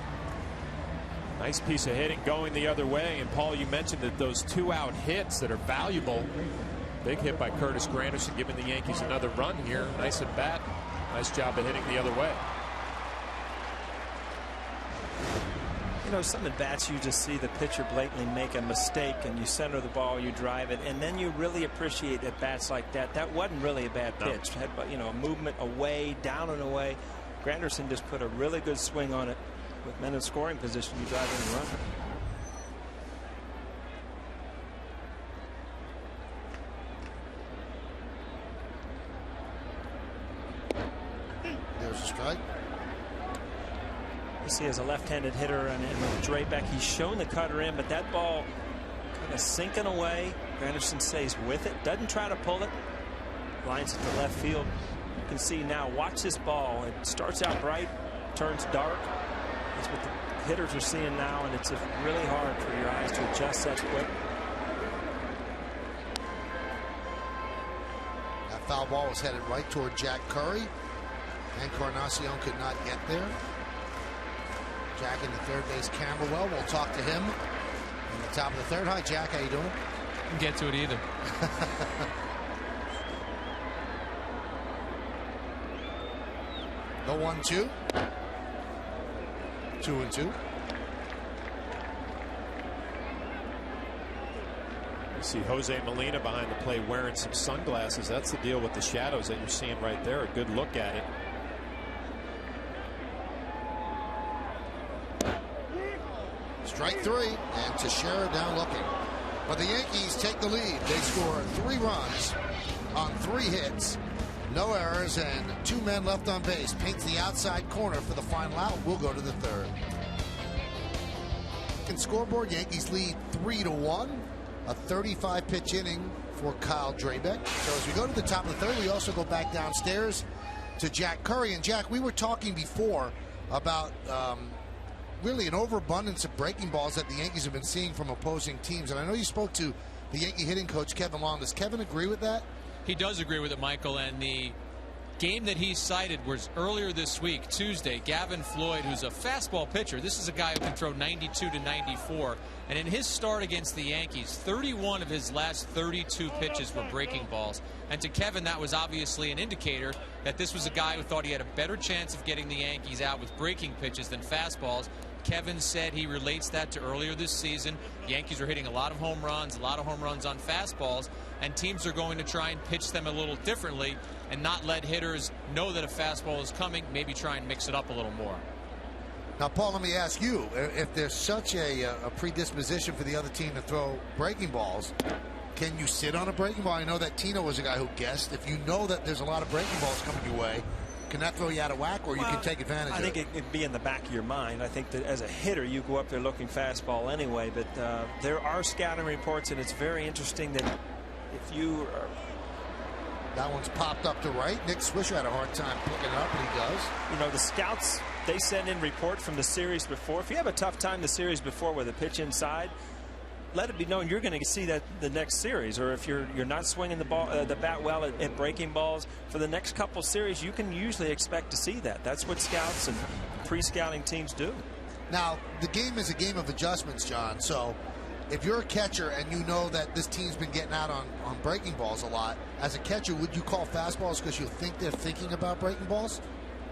Nice piece of hitting going the other way. And Paul, you mentioned that those 2-out hits that are valuable. Big hit by Curtis Granderson, giving the Yankees another run here. Nice at bat. Nice job of hitting the other way. You know, some at bats you just see the pitcher blatantly make a mistake and you center the ball, you drive it, and then you really appreciate at bats like that. That wasn't really a bad pitch. Had, you know, a movement away, down and away. Granderson just put a really good swing on it. With men in scoring position, you drive in and run. There's a strike. You see, as a left-handed hitter, and with Draybeck, he's shown the cutter in, but that ball kind of sinking away. Granderson stays with it, doesn't try to pull it, lines it to left field. You can see now, watch this ball. It starts out bright, turns dark. That's what the hitters are seeing now, and it's really hard for your eyes to adjust that quick. That foul ball was headed right toward Jack Curry. Encarnacion could not get there. Jack in the third base camera well. We'll talk to him in the top of the third. Hi, Jack. How you doing? Didn't get to it either. The 1-2. 2-2. You see Jose Molina behind the plate wearing some sunglasses. That's the deal with the shadows that you're seeing right there. A good look at it. Strike 3, and Teixeira down looking. But the Yankees take the lead. They score 3 runs on 3 hits. No errors, and 2 men left on base. Paints the outside corner for the final out. We'll go to the third. And scoreboard, Yankees lead 3-1. A 35-pitch inning for Kyle Draybeck. So as we go to the top of the third, we also go back downstairs to Jack Curry. And Jack, we were talking before about really an overabundance of breaking balls that the Yankees have been seeing from opposing teams. And I know you spoke to the Yankee hitting coach, Kevin Long. Does Kevin agree with that? He does agree with it, Michael. And the game that he cited was earlier this week, Tuesday. Gavin Floyd, who's a fastball pitcher. This is a guy who can throw 92 to 94. And in his start against the Yankees, 31 of his last 32 pitches were breaking balls. And to Kevin, that was obviously an indicator that this was a guy who thought he had a better chance of getting the Yankees out with breaking pitches than fastballs. Kevin said he relates that to earlier this season. Yankees are hitting a lot of home runs on fastballs, and teams are going to try and pitch them a little differently and not let hitters know that a fastball is coming, maybe try and mix it up a little more. Now, Paul, let me ask you, if there's such a predisposition for the other team to throw breaking balls, can you sit on a breaking ball? I know that Tino was a guy who guessed. If you know that there's a lot of breaking balls coming your way, can that throw you out of whack, or you can take advantage of it? I think it could be in the back of your mind. I think that as a hitter, you go up there looking fastball anyway, but there are scouting reports, and it's very interesting that if you are... That one's popped up to right. Nick Swisher had a hard time picking it up, and he does. You know, the scouts, they send in reports from the series before. If you have a tough time the series before with a pitch inside, let it be known you're going to see that the next series. Or if you're not swinging the ball, the bat well at breaking balls for the next couple series, you can usually expect to see that. That's what scouts and pre-scouting teams do. Now, the game is a game of adjustments, John. So if you're a catcher and you know that this team's been getting out on breaking balls a lot, as a catcher, would you call fastballs because you think they're thinking about breaking balls?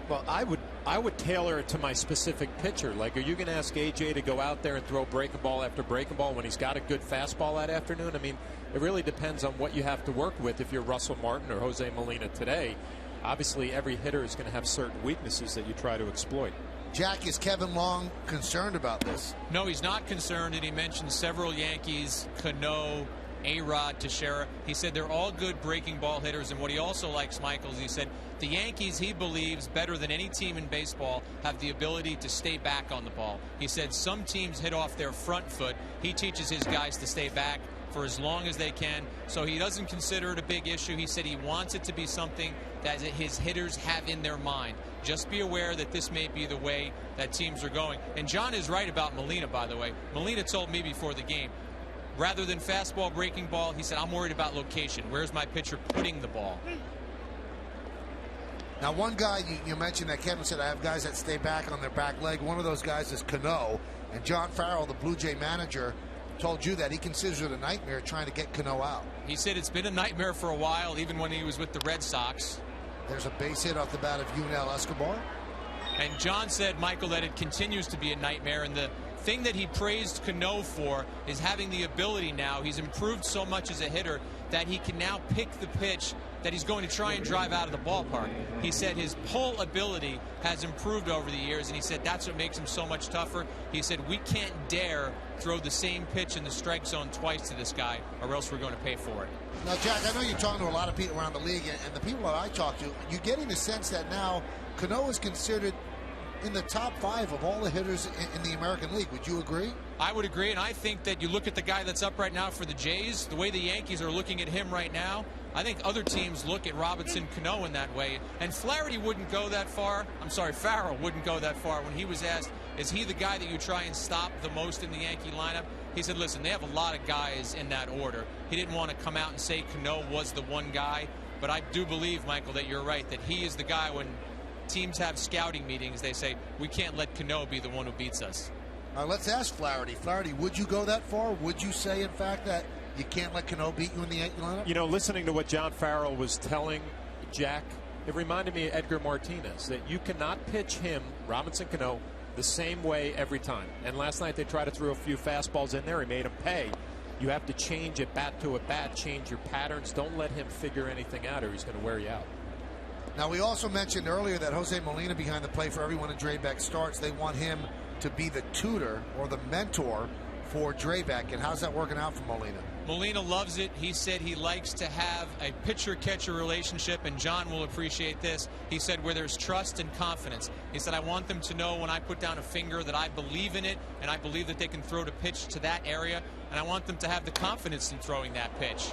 Well, I would tailor it to my specific pitcher. Like, are you going to ask AJ to go out there and throw breaking ball after breaking ball when he's got a good fastball that afternoon? I mean, it really depends on what you have to work with. If you're Russell Martin or Jose Molina today, obviously every hitter is going to have certain weaknesses that you try to exploit. Jack, is Kevin Long concerned about this? No, he's not concerned, and he mentioned several Yankees, Cano, A-Rod, Teixeira. He said they're all good breaking ball hitters, and what he also likes, Michael, is he said the Yankees, he believes, better than any team in baseball, have the ability to stay back on the ball. He said some teams hit off their front foot. He teaches his guys to stay back for as long as they can, so he doesn't consider it a big issue. He said he wants it to be something that his hitters have in their mind. Just be aware that this may be the way that teams are going. And John is right about Molina, by the way. Molina told me before the game, rather than fastball, breaking ball, he said, I'm worried about location. Where's my pitcher putting the ball? Now, one guy you mentioned that Kevin said, I have guys that stay back on their back leg. One of those guys is Cano. And John Farrell, the Blue Jay manager, told you that he considers it a nightmare trying to get Cano out. He said it's been a nightmare for a while, even when he was with the Red Sox. There's a base hit off the bat of Yunel Escobar. And John said, Michael, that it continues to be a nightmare. And the thing that he praised Cano for is having the ability now. He's improved so much as a hitter that he can now pick the pitch that he's going to try and drive out of the ballpark. He said his pull ability has improved over the years, and he said that's what makes him so much tougher. He said we can't dare throw the same pitch in the strike zone twice to this guy, or else we're going to pay for it. Now, Jack, I know you're talking to a lot of people around the league, and the people that I talk to, you're getting the sense that now Cano is considered in the top 5 of all the hitters in the American League. Would you agree? I would agree, and I think that you look at the guy that's up right now for the Jays, the way the Yankees are looking at him right now, I think other teams look at Robinson Cano in that way. And Flaherty wouldn't go that far. I'm sorry, Farrell wouldn't go that far. When he was asked, is he the guy that you try and stop the most in the Yankee lineup? He said, listen, they have a lot of guys in that order. He didn't want to come out and say Cano was the one guy. But I do believe, Michael, that you're right, that he is the guy when teams have scouting meetings, they say, we can't let Cano be the one who beats us. Let's ask Flaherty. Flaherty, would you go that far? Would you say, in fact, that you can't let Cano beat you in the Yankee lineup? You know, listening to what John Farrell was telling Jack, it reminded me of Edgar Martinez, that you cannot pitch him, Robinson Cano, the same way every time. And last night they tried to throw a few fastballs in there. He made him pay. You have to change at bat to at bat, change your patterns. Don't let him figure anything out or he's going to wear you out. Now, we also mentioned earlier that Jose Molina behind the plate for everyone in Drabek starts. They want him to be the tutor or the mentor for Drabek. And how's that working out for Molina? Molina loves it. He said he likes to have a pitcher-catcher relationship, and John will appreciate this. He said where there's trust and confidence. He said, I want them to know when I put down a finger that I believe in it, and I believe that they can throw the pitch to that area, and I want them to have the confidence in throwing that pitch.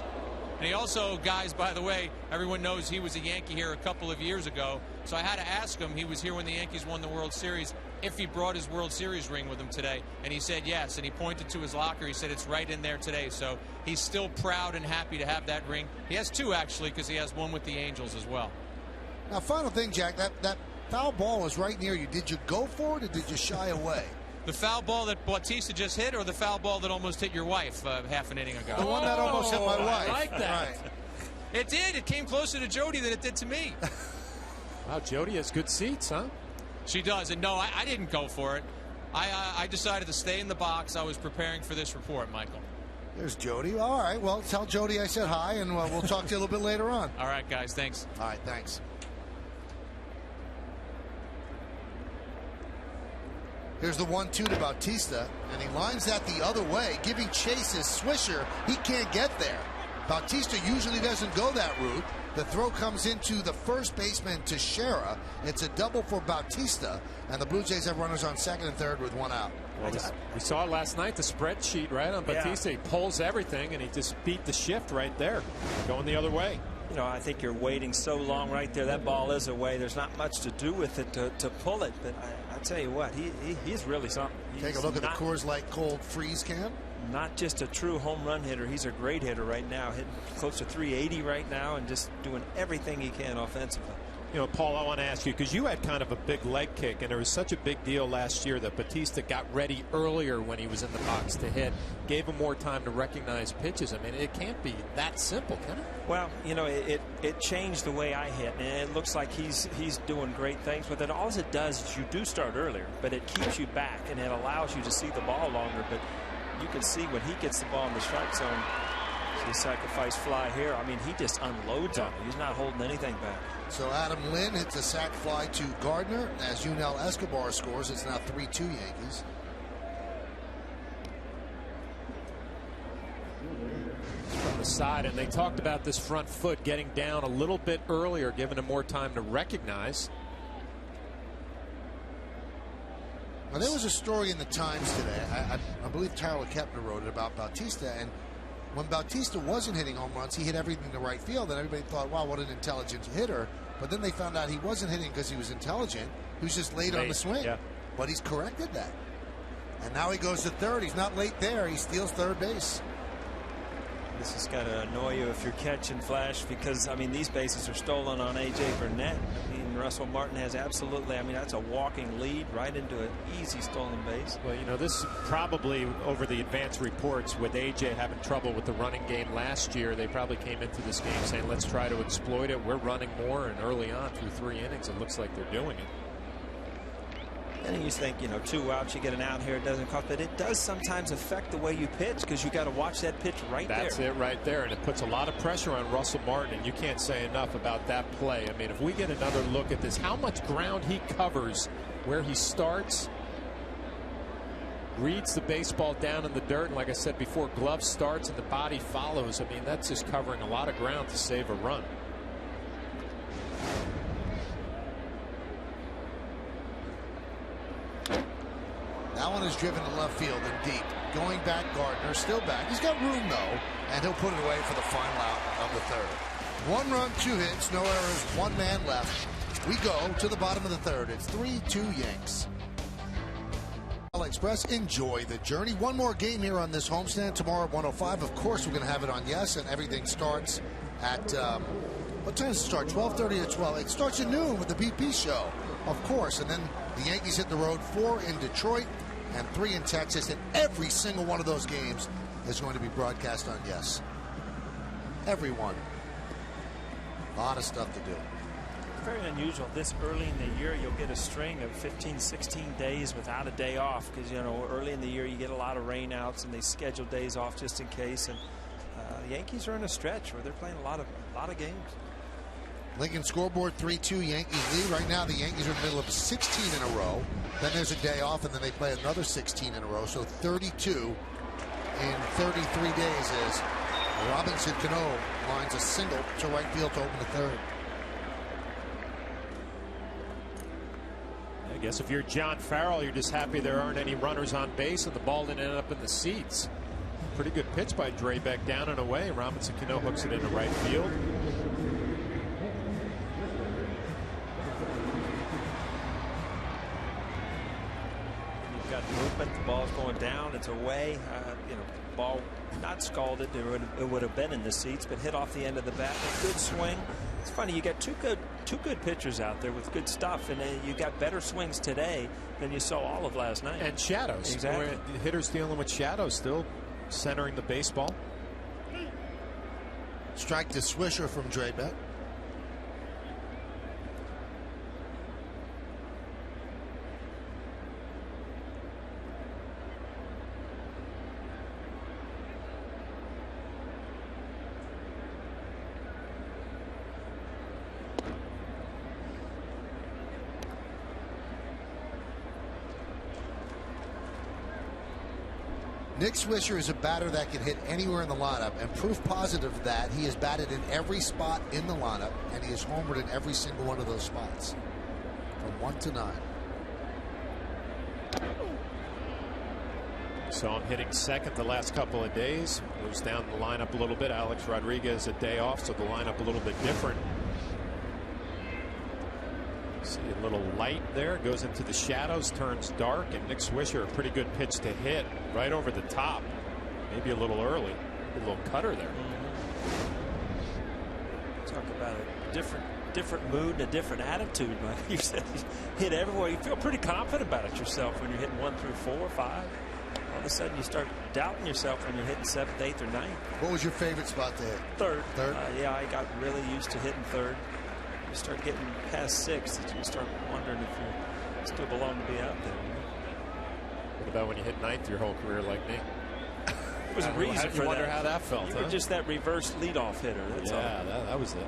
And he also, guys, by the way, everyone knows he was a Yankee here a couple of years ago, so I had to ask him, he was here when the Yankees won the World Series, if he brought his World Series ring with him today. And he said yes, and he pointed to his locker. He said it's right in there today. So he's still proud and happy to have that ring. He has 2, actually, because he has one with the Angels as well. Now, final thing, Jack, that foul ball was right near you. Did you go for it or did you shy away? The foul ball that Bautista just hit, or the foul ball that almost hit your wife half an inning ago? The one that almost hit my wife. I like that. Right. It did. It came closer to Jody than it did to me. Wow, Jody has good seats, huh? She does. And no, I didn't go for it. I decided to stay in the box. I was preparing for this report, Michael. There's Jody. All right. Well, tell Jody I said hi, and we'll talk to you a little bit later on. All right, guys. Thanks. All right. Thanks. Here's the 1-2 to Bautista, and he lines that the other way, giving Chase his swisher. He can't get there. Bautista usually doesn't go that route. The throw comes into the first baseman, Teixeira. It's a double for Bautista, and the Blue Jays have runners on second and third with one out. Well, we saw last night the spreadsheet right on Bautista. He pulls everything, and he just beat the shift right there, going the other way. You know, I think you're waiting so long right there. That ball is away. There's not much to do with it to pull it. But I tell you what, he's really something. Take a look at the Coors Light cold freeze can. Not just a true home run hitter. He's a great hitter right now, hitting close to 380 right now and just doing everything he can offensively. You know, Paul, I want to ask you, because you had kind of a big leg kick, and there was such a big deal last year that Bautista got ready earlier when he was in the box to hit, gave him more time to recognize pitches. I mean, it can't be that simple, can it? Well, you know, it changed the way I hit, and it looks like he's doing great things with it. All it does is you do start earlier, but it keeps you back, and it allows you to see the ball longer. But you can see when he gets the ball in the strike zone, the sacrifice fly here, I mean, he just unloads on it. He's not holding anything back. So Adam Lynn hits a sac fly to Gardner. As Yunel Escobar scores, it's now 3-2 Yankees. From the side, and they talked about this front foot getting down a little bit earlier, giving him more time to recognize. Now, there was a story in the Times today. I believe Tyler Kepner wrote it about Bautista, and when Bautista wasn't hitting home runs, he hit everything to right field, and everybody thought, wow, what an intelligent hitter. But then they found out he wasn't hitting because he was intelligent. He was just late on the swing. Yeah. But he's corrected that. And now he goes to third. He's not late there. He steals third base. This is going to annoy you if you're catching Flash because, I mean, these bases are stolen on A.J. Burnett. I mean, Russell Martin has absolutely, I mean, that's a walking lead right into an easy stolen base. Well, you know, this probably over the advanced reports with A.J. having trouble with the running game last year, they probably came into this game saying, let's try to exploit it. We're running more, and early on through 3 innings, it looks like they're doing it. And you think, you know, 2 outs, you get an out here, it doesn't cost, but it does sometimes affect the way you pitch because you got to watch that pitch right there. That's it right there, and it puts a lot of pressure on Russell Martin, and you can't say enough about that play. I mean, if we get another look at this, how much ground he covers where he starts, reads the baseball down in the dirt, and like I said before, glove starts and the body follows. I mean, that's just covering a lot of ground to save a run. That one is driven to left field and deep. Going back, Gardner still back. He's got room, though, and he'll put it away for the final out of the third. 1 run, 2 hits, no errors, 1 man left. We go to the bottom of the third. It's 3-2 Yanks. Express, enjoy the journey. One more game here on this homestand tomorrow at 1:05. Of course, we're going to have it on Yes, and everything starts at what time does it start? 12:30 to 12. It starts at noon with the BP show, of course, and then the Yankees hit the road 4 in Detroit and 3 in Texas, and every single one of those games is going to be broadcast on Yes. Every one. A lot of stuff to do. Very unusual. This early in the year, you'll get a string of 15, 16 days without a day off because, you know, early in the year you get a lot of rainouts and they schedule days off just in case. And the Yankees are in a stretch where they're playing a lot of games. Lincoln scoreboard 3-2 Yankees lead. Right now the Yankees are in the middle of 16 in a row. Then there's a day off and then they play another 16 in a row. So 32 in 33 days as Robinson Cano lines a single to right field to open the third. I guess if you're John Farrell, you're just happy there aren't any runners on base and the ball didn't end up in the seats. Pretty good pitch by Drabek down and away. Robinson Cano hooks it into right field. You've got movement. The ball's going down. It's away. You know, ball not scalded. It would have been in the seats, but hit off the end of the bat. A good swing. It's funny. You got two good pitchers out there with good stuff, and you got better swings today than you saw all of last night. And shadows. Exactly. Hitters dealing with shadows still. Centering the baseball. Strike to Swisher from Drabek. Nick Swisher is a batter that can hit anywhere in the lineup, and proof positive of that he has batted in every spot in the lineup, and he has homered in every single one of those spots from 1 to 9. Saw him hitting second the last couple of days. Moves down the lineup a little bit. Alex Rodriguez a day off, so the lineup a little bit different. See a little light there. Goes into the shadows, turns dark, and Nick Swisher, a pretty good pitch to hit right over the top. Maybe a little early. A little cutter there. Talk about a different mood and a different attitude. Like you said, you hit everywhere. You feel pretty confident about it yourself when you're hitting 1 through 4 or 5. All of a sudden you start doubting yourself when you're hitting 7th, 8th, or 9th. What was your favorite spot to hit? Third. Third? Yeah, I got really used to hitting third. You start getting past 6th, you start wondering if you still belong to be out there. What about when you hit 9th your whole career like me? There was a reason for that. You wonder how that felt, You huh? were just that reverse leadoff hitter. That's all. That was it.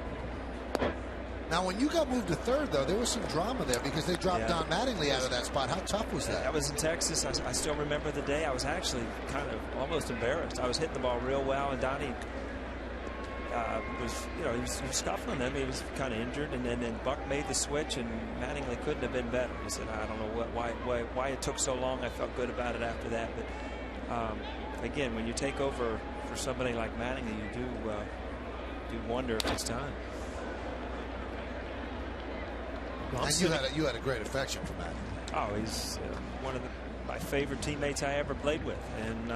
Now, when you got moved to third, though, there was some drama there because they dropped Don Mattingly out of that spot. How tough was that? That was in Texas. I still remember the day. I was actually kind of almost embarrassed. I was hitting the ball real well, and Donnie was, he was scuffling them. He was kind of injured, and then Buck made the switch, and Mattingly couldn't have been better. He said, I don't know why it took so long. I felt good about it after that. But again, when you take over for somebody like Mattingly, you do wonder if it's time. And you had a great affection for Matt. Oh, he's one of my favorite teammates I ever played with. And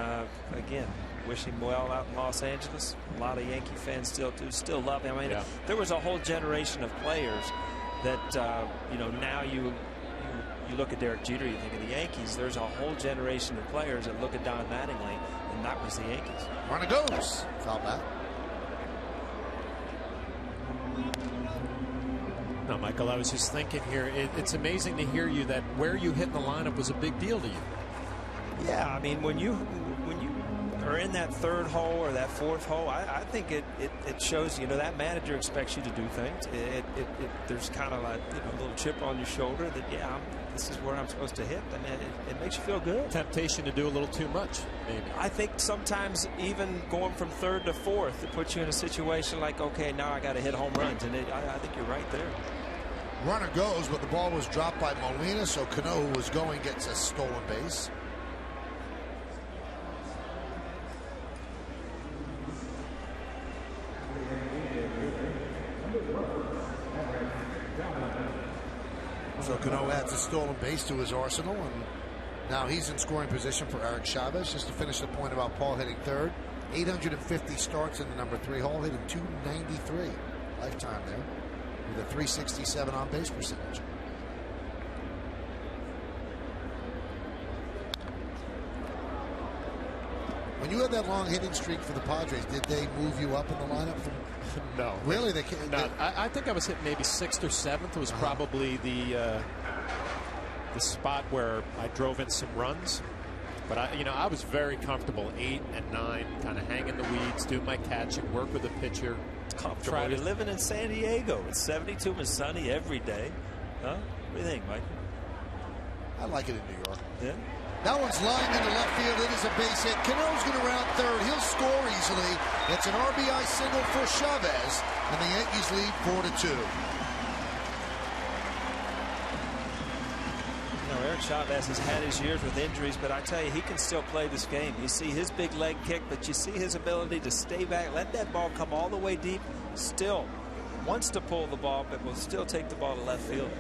again, wish him well out in Los Angeles. A lot of Yankee fans still love him. I mean, there was a whole generation of players that now you look at Derek Jeter, you think of the Yankees. There's a whole generation of players that look at Don Mattingly, and that was the Yankees. Runner goes. Foul back. No, Michael, I was just thinking here, it's amazing to hear you that where you hit in the lineup was a big deal to you. Yeah, I mean, when you are in that third hole or that fourth hole, I think it shows, that manager expects you to do things. There's kind of like a little chip on your shoulder that, this is where I'm supposed to hit. I mean, it makes you feel good. Temptation to do a little too much, maybe. I think sometimes even going from third to fourth, it puts you in a situation like, okay, now I got to hit home runs, and I think you're right there. Runner goes, but the ball was dropped by Molina, so Cano, who was going, gets a stolen base. So Cano adds a stolen base to his arsenal, and now he's in scoring position for Eric Chavez. Just to finish the point about Paul hitting third, 850 starts in the number 3 hole, hitting .293 lifetime there with a .367 on base percentage. When you had that long hitting streak for the Padres, did they move you up in the lineup? No. Really? I think I was hitting maybe 6th or 7th. It was probably the spot where I drove in some runs. But I was very comfortable 8 and 9, kind of hang in the weeds, do my catching, work with the pitcher. Comfortable. You're living in San Diego. It's 72 and sunny every day. Huh? What do you think, Mike? I like it in New York. Yeah. That one's lined into left field. It is a base hit. Cano's going to round third. He'll score easily. It's an RBI single for Chavez, and the Yankees lead 4-2. Eric Chavez has had his years with injuries, but I tell you, he can still play this game. You see his big leg kick, but you see his ability to stay back, let that ball come all the way deep. Still wants to pull the ball, but will still take the ball to left field.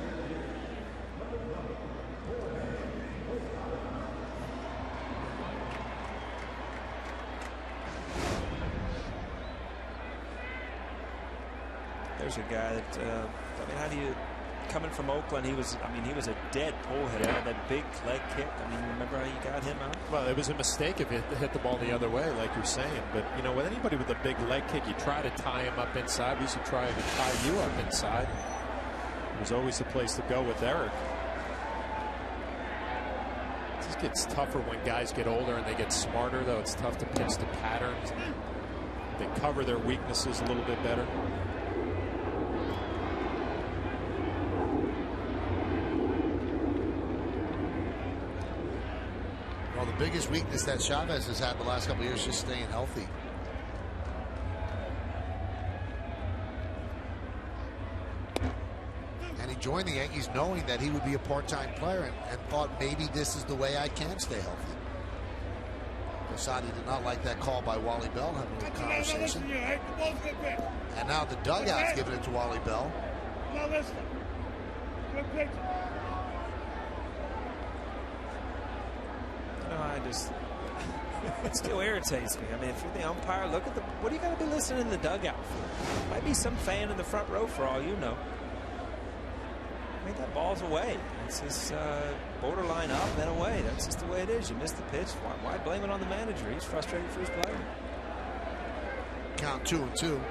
There's a guy that, I mean, how do you, coming from Oakland, he was a dead pull hitter. Yeah. That big leg kick. I mean, remember how you got him out? Well, it was a mistake if it hit the ball the other way, like you're saying. But, with anybody with a big leg kick, you try to tie him up inside. We used to try to tie you up inside. It was always the place to go with Eric. It just gets tougher when guys get older and they get smarter, though. It's tough to pitch the patterns. They cover their weaknesses a little bit better. Well, Well, the biggest weakness that Chavez has had the last couple of years is just staying healthy. And he joined the Yankees knowing that he would be a part-time player and thought maybe this is the way I can stay healthy. Posada did not like that call by Wally Bell, having a little conversation. And now the dugout's giving it to Wally Bell. Now listen. Good pitch. It still irritates me. I mean, if you're the umpire, look at what are you going to be listening in the dugout for? Might be some fan in the front row for all you know. I mean, that ball's away. It's just borderline up and away. That's just the way it is. You missed the pitch. Why blame it on the manager? He's frustrated for his player. Count 2-2.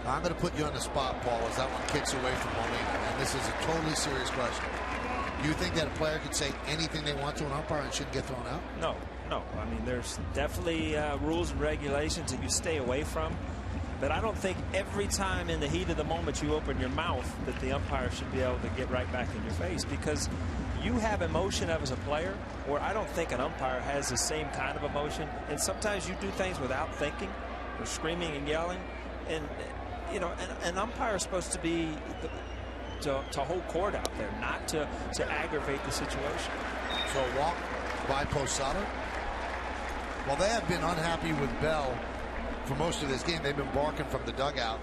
I'm going to put you on the spot, Paul, as that one kicks away from Molina. And this is a totally serious question. Do you think that a player could say anything they want to an umpire and shouldn't get thrown out? No. I mean, there's definitely rules and regulations that you stay away from. But I don't think every time in the heat of the moment you open your mouth that the umpire should be able to get right back in your face, because you have emotion as a player where I don't think an umpire has the same kind of emotion. And sometimes you do things without thinking or screaming and yelling. And you know, an umpire is supposed to be to hold court out there, not to aggravate the situation. So a walk by Posada. Well, they have been unhappy with Bell for most of this game. They've been barking from the dugout,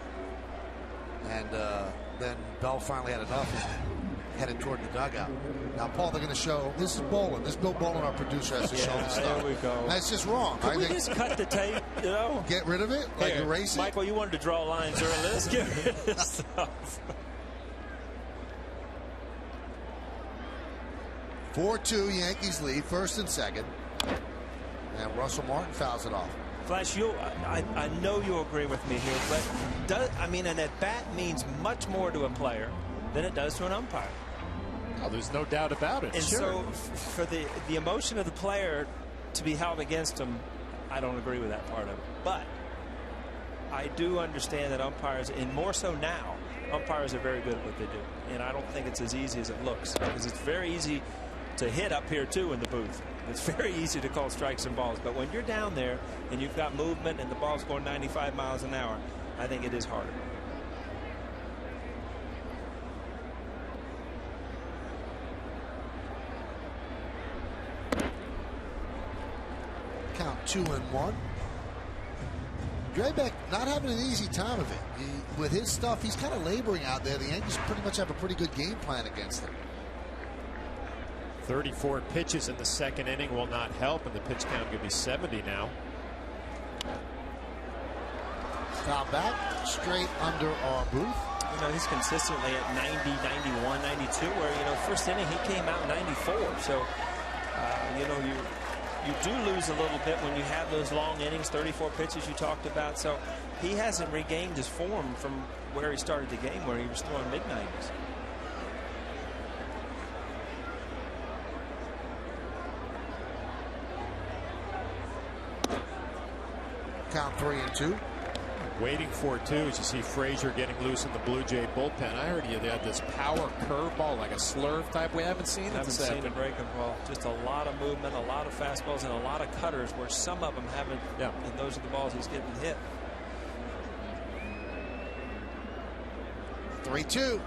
and then Bell finally had enough and headed toward the dugout. Now, Paul, they're going to show, this is Bolin. This Bill Bolin, our producer, has to show the stuff. There we go. That's just wrong. Can we just cut the tape, you know? Get rid of it? Like erase it? Michael, you wanted to draw lines earlier. Let's get rid of this stuff. 4-2, Yankees lead, first and second. And Russell Martin fouls it off. Flash, I know you'll agree with me here, but an at-bat means much more to a player than it does to an umpire. Oh, there's no doubt about it. And sure. so for the emotion of the player to be held against him, I don't agree with that part of it. But I do understand that umpires, and more so now, umpires are very good at what they do. And I don't think it's as easy as it looks, because it's very easy to hit up here too in the booth. It's very easy to call strikes and balls. But when you're down there and you've got movement and the ball's going 95 miles an hour, I think it is harder. Count 2-1. Draybeck not having an easy time of it. With his stuff, he's kind of laboring out there. The Yankees pretty much have a pretty good game plan against him. 34 pitches in the second inning will not help, and the pitch count could be 70 now. Foul back, straight under our booth. You know, he's consistently at 90, 91, 92, where, you know, first inning he came out 94. So, you know, you do lose a little bit when you have those long innings, 34 pitches you talked about. So he hasn't regained his form from where he started the game, where he was throwing mid-90s. Count 3-2. Waiting for it, too, as you see Frazier getting loose in the Blue Jay bullpen. I heard you had this power curveball, like a slurve type. We haven't seen it. Haven't seen a breaking ball. Just a lot of movement, a lot of fastballs, and a lot of cutters, where some of them haven't. Yeah. And those are the balls he's getting hit. 3-2.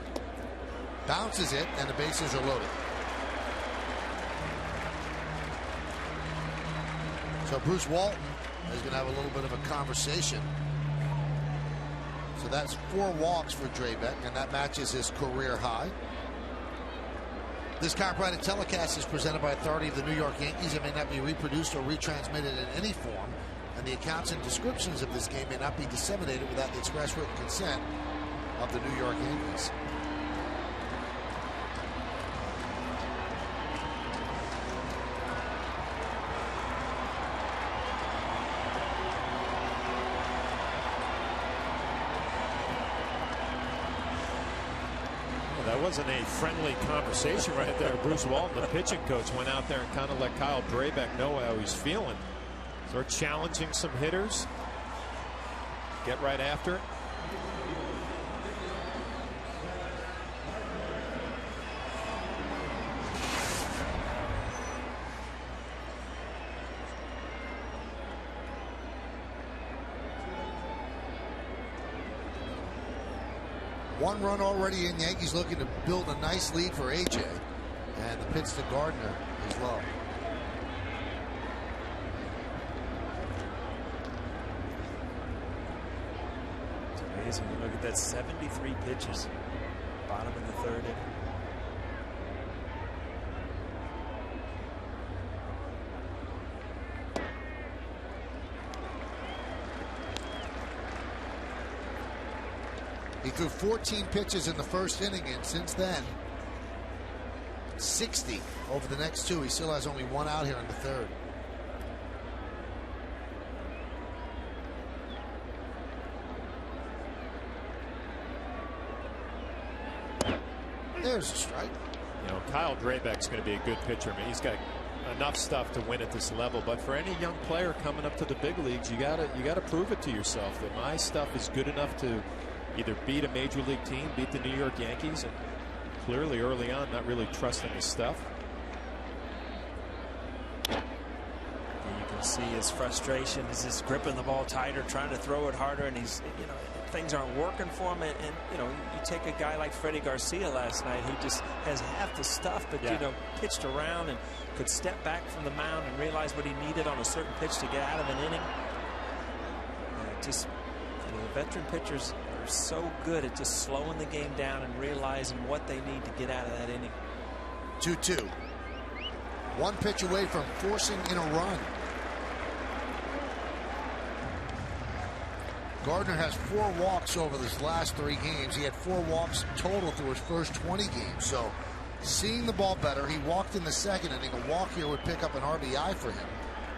Bounces it, and the bases are loaded. So Bruce Walton is going to have a little bit of a conversation. So that's 4 walks for Draybeck, and that matches his career high. This copyrighted telecast is presented by authority of the New York Yankees. It may not be reproduced or retransmitted in any form, and the accounts and descriptions of this game may not be disseminated without the express written consent of the New York Yankees. wasn't a friendly conversation right there. Bruce Walton, the pitching coach, went out there and kind of let Kyle Drabek know how he's feeling. Start challenging some hitters. Get right after it. One run already in. Yankees looking to build a nice lead for AJ. And the pitch to Gardner is low. It's amazing. Look at that, 73 pitches. Bottom of the third inning. He threw 14 pitches in the first inning, and since then, 60 over the next two. He still has only one out here in the third. There's a strike. You know, Kyle Drabek's going to be a good pitcher. I mean, he's got enough stuff to win at this level, but for any young player coming up to the big leagues, you gotta prove it to yourself that my stuff is good enough to either beat a major league team, beat the New York Yankees, and clearly early on not really trusting his stuff. And you can see his frustration. He's just gripping the ball tighter, trying to throw it harder, and he's, you know, things aren't working for him. And you know, you take a guy like Freddie Garcia last night, who just has half the stuff, but you know, pitched around and could step back from the mound and realize what he needed on a certain pitch to get out of an inning. Just, you know, the veteran pitchers are so good at just slowing the game down and realizing what they need to get out of that inning. 2-2. One pitch away from forcing in a run. Gardner has 4 walks over his last 3 games. He had 4 walks total through his first 20 games. So seeing the ball better, he walked in the second inning. A walk here would pick up an RBI for him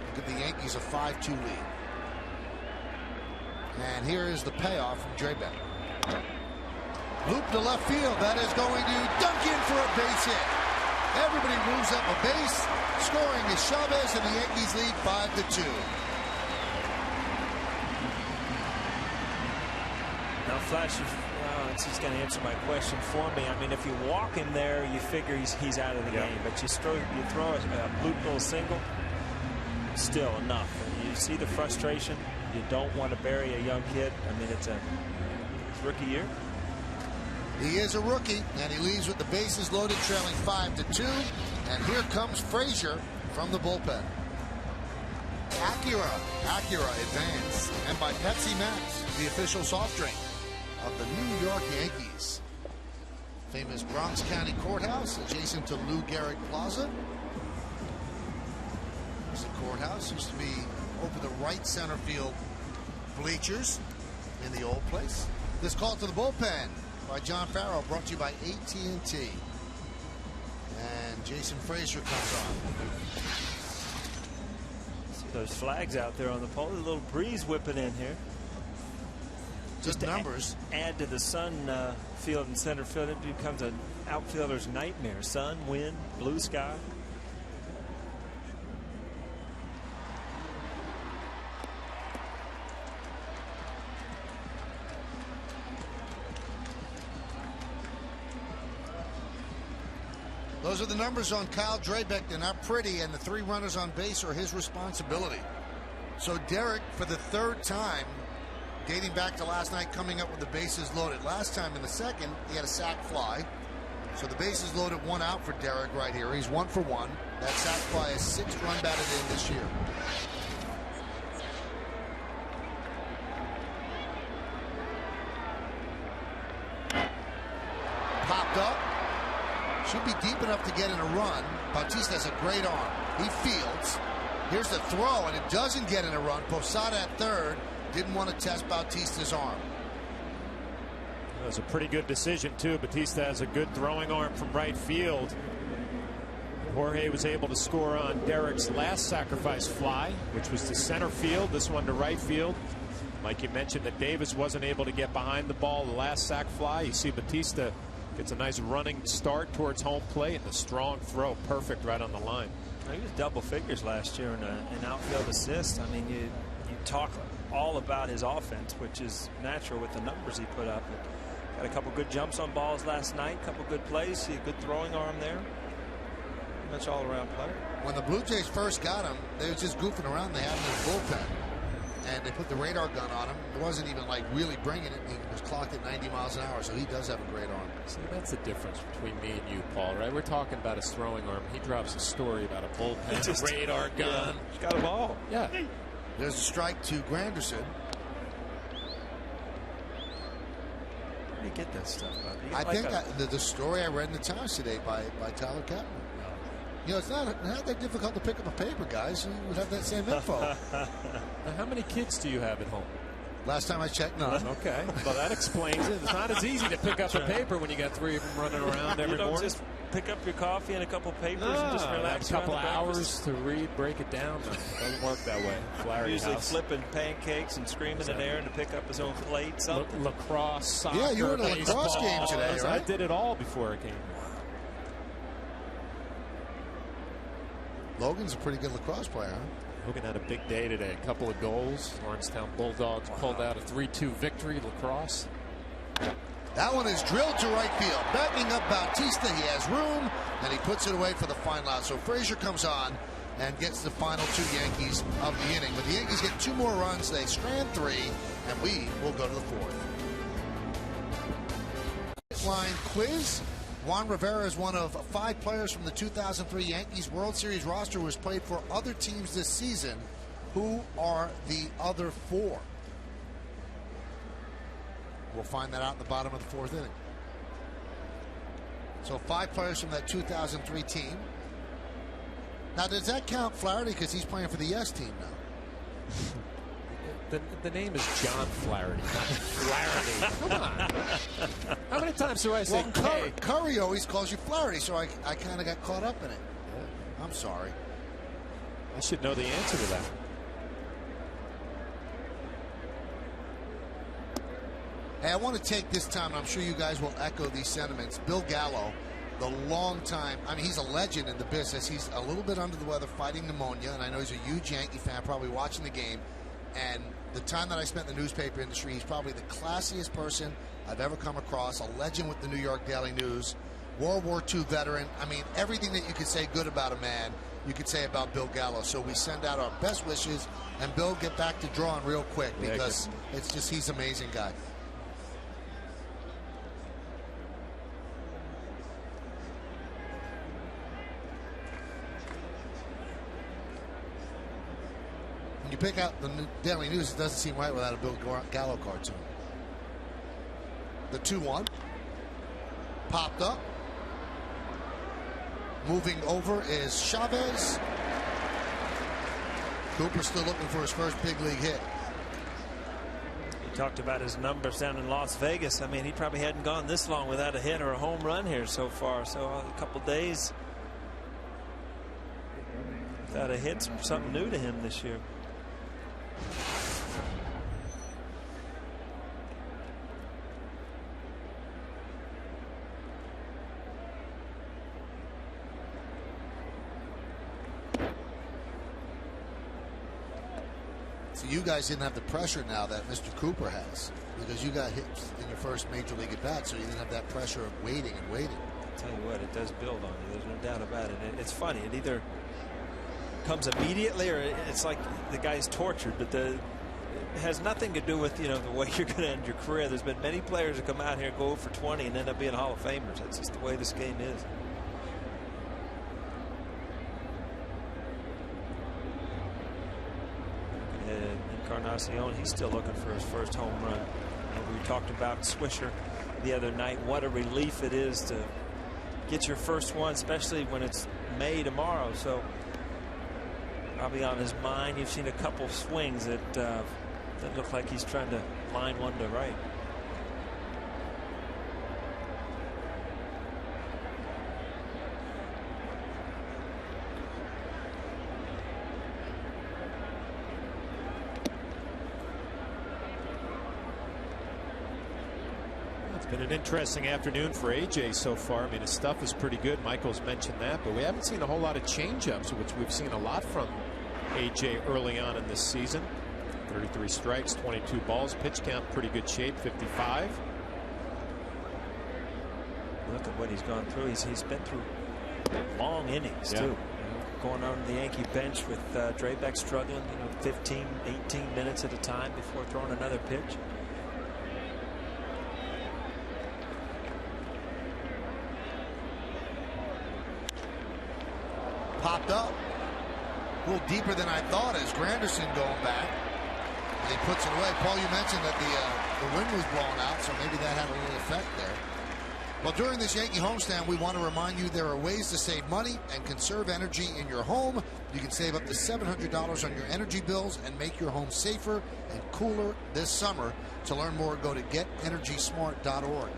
and give the Yankees a 5-2 lead. And here is the payoff from Drabek. Loop to left field. That is going to dunk in for a base hit. Everybody moves up a base. Scoring is Chavez, and the Yankees lead 5-2. Now, Flash, he's going to answer my question for me. I mean, if you walk him there, you figure he's out of the game. But you throw a loop little single, still enough. And you see the frustration. You don't want to bury a young kid. I mean, it's rookie year. He is a rookie, and he leaves with the bases loaded, trailing 5-2. And here comes Frazier from the bullpen. Acura Advance, and by Pepsi Max, the official soft drink of the New York Yankees. Famous Bronx County Courthouse, adjacent to Lou Gehrig Plaza. There's the courthouse. Used to be over the right center field bleachers in the old place. This call to the bullpen by John Farrell, brought to you by AT&T. And Jason Frazier comes on. See those flags out there on the pole. A little breeze whipping in here. Just numbers. Add to the sun field and center field, it becomes an outfielder's nightmare. Sun, wind, blue sky. Those are the numbers on Kyle Drabek. They're not pretty, and the 3 runners on base are his responsibility. So Derek, for the 3rd time, dating back to last night, coming up with the bases loaded. Last time in the second, he had a sac fly. So the bases loaded, 1 out for Derek right here. He's 1 for 1. That sac fly is 6th run batted in this year. Popped up. Should be deep enough to get in a run. Bautista has a great arm. He fields. Here's the throw, and it doesn't get in a run. Posada at third. Didn't want to test Bautista's arm. That was a pretty good decision, too. Bautista has a good throwing arm from right field. Jorge was able to score on Derek's last sacrifice fly, which was to center field. This one to right field. Like you mentioned, that Davis wasn't able to get behind the ball. The last sac fly, you see Bautista Gets a nice running start towards home plate and a strong throw. Perfect right on the line. He was double figures last year in outfield assists. I mean, you talk all about his offense, which is natural with the numbers he put up. Got a couple good jumps on balls last night, a couple good plays, see a good throwing arm there. Pretty much all around player. When the Blue Jays first got him, they were just goofing around. They had him in the bullpen. And they put the radar gun on him. It wasn't even like really bringing it. He was clocked at 90 miles an hour, so he does have a great arm. See, that's the difference between me and you, Paul, right? We're talking about his throwing arm. He drops a story about a bullpen, radar gun. He's got a ball. Yeah. There's a strike to Granderson. Where do you get that stuff, Bob? I think the story I read in the Times today by Tyler Kaplan. You know, it's not that difficult to pick up a paper, guys. You would have that same info. Now, how many kids do you have at home? Last time I checked, none. Okay. Well, that explains it. It's not as easy to pick up a paper when you got 3 of them running around every morning. Just pick up your coffee and a couple papers and just relax. A couple hours to read, break it down. No, it doesn't work that way. Flaherty usually house. flipping pancakes and screaming at Aaron to pick up his own plate. Something. Lacrosse, soccer, yeah, you were at a lacrosse baseball. game today, right? I did it all before it came. Logan's a pretty good lacrosse player, huh? Logan had a big day today. A couple of goals. Lawrencetown Bulldogs pulled out a 3-2 victory. Lacrosse. That one is drilled to right field. Backing up Bautista. He has room, and he puts it away for the final out. So Frazier comes on and gets the final 2 Yankees of the inning. But the Yankees get 2 more runs. They strand 3, and we will go to the 4th. Line quiz. Juan Rivera is one of 5 players from the 2003 Yankees World Series roster who has played for other teams this season. Who are the other 4? We'll find that out in the bottom of the 4th inning. So 5 players from that 2003 team. Now, does that count Flaherty because he's playing for the Yes team now? The name is John Flaherty, not Flaherty. Come on. How many times do I say Curry always calls you Flaherty, so I kind of got caught up in it. Yeah. I'm sorry. I should know the answer to that. Hey, I want to take this time, and I'm sure you guys will echo these sentiments. Bill Gallo, the long time, I mean, he's a legend in the business. He's a little bit under the weather fighting pneumonia, and I know he's a huge Yankee fan, probably watching the game. And the time that I spent in the newspaper industry, he's probably the classiest person I've ever come across, a legend with the New York Daily News, World War II veteran. I mean, everything that you could say good about a man, you could say about Bill Gallo. So we send out our best wishes, and Bill, get back to drawing real quick because it's just, he's an amazing guy. You pick out the Daily News, it doesn't seem right without a Bill Gallo cartoon. The 2-1 popped up. Moving over is Chavez. Cooper still looking for his first big league hit. He talked about his numbers down in Las Vegas. I mean, he probably hadn't gone this long without a hit or a home run here so far. So a couple days without a hit, something new to him this year. So you guys didn't have the pressure now that Mr. Cooper has, because you got hits in your first major league at bat, so you didn't have that pressure of waiting and waiting. I'll tell you what, it does build on you. There's no doubt about it. It's funny. It either comes immediately or it's like the guy's tortured, but it has nothing to do with, you know, the way you're going to end your career. There's been many players that come out here, go for 20 and end up being Hall of Famers. That's just the way this game is. Encarnacion, he's still looking for his first home run. And we talked about Swisher the other night. What a relief it is to get your first one, especially when it's May tomorrow. So probably on his mind. You've seen a couple swings that look like he's trying to line one to right. Been an interesting afternoon for AJ so far. I mean, his stuff is pretty good. Michael's mentioned that, but we haven't seen a whole lot of changeups, which we've seen a lot from AJ early on in this season. 33 strikes, 22 balls, pitch count, pretty good shape, 55. Look at what he's gone through. He's been through long innings, too. You know, going on the Yankee bench with Draybeck struggling, 15, 18 minutes at a time before throwing another pitch. Popped up. A little deeper than I thought as Granderson going back. And he puts it away. Paul, you mentioned that the wind was blowing out, so maybe that had a little effect there. Well, during this Yankee homestand, we want to remind you there are ways to save money and conserve energy in your home. You can save up to $700 on your energy bills and make your home safer and cooler this summer. To learn more, go to getenergysmart.org.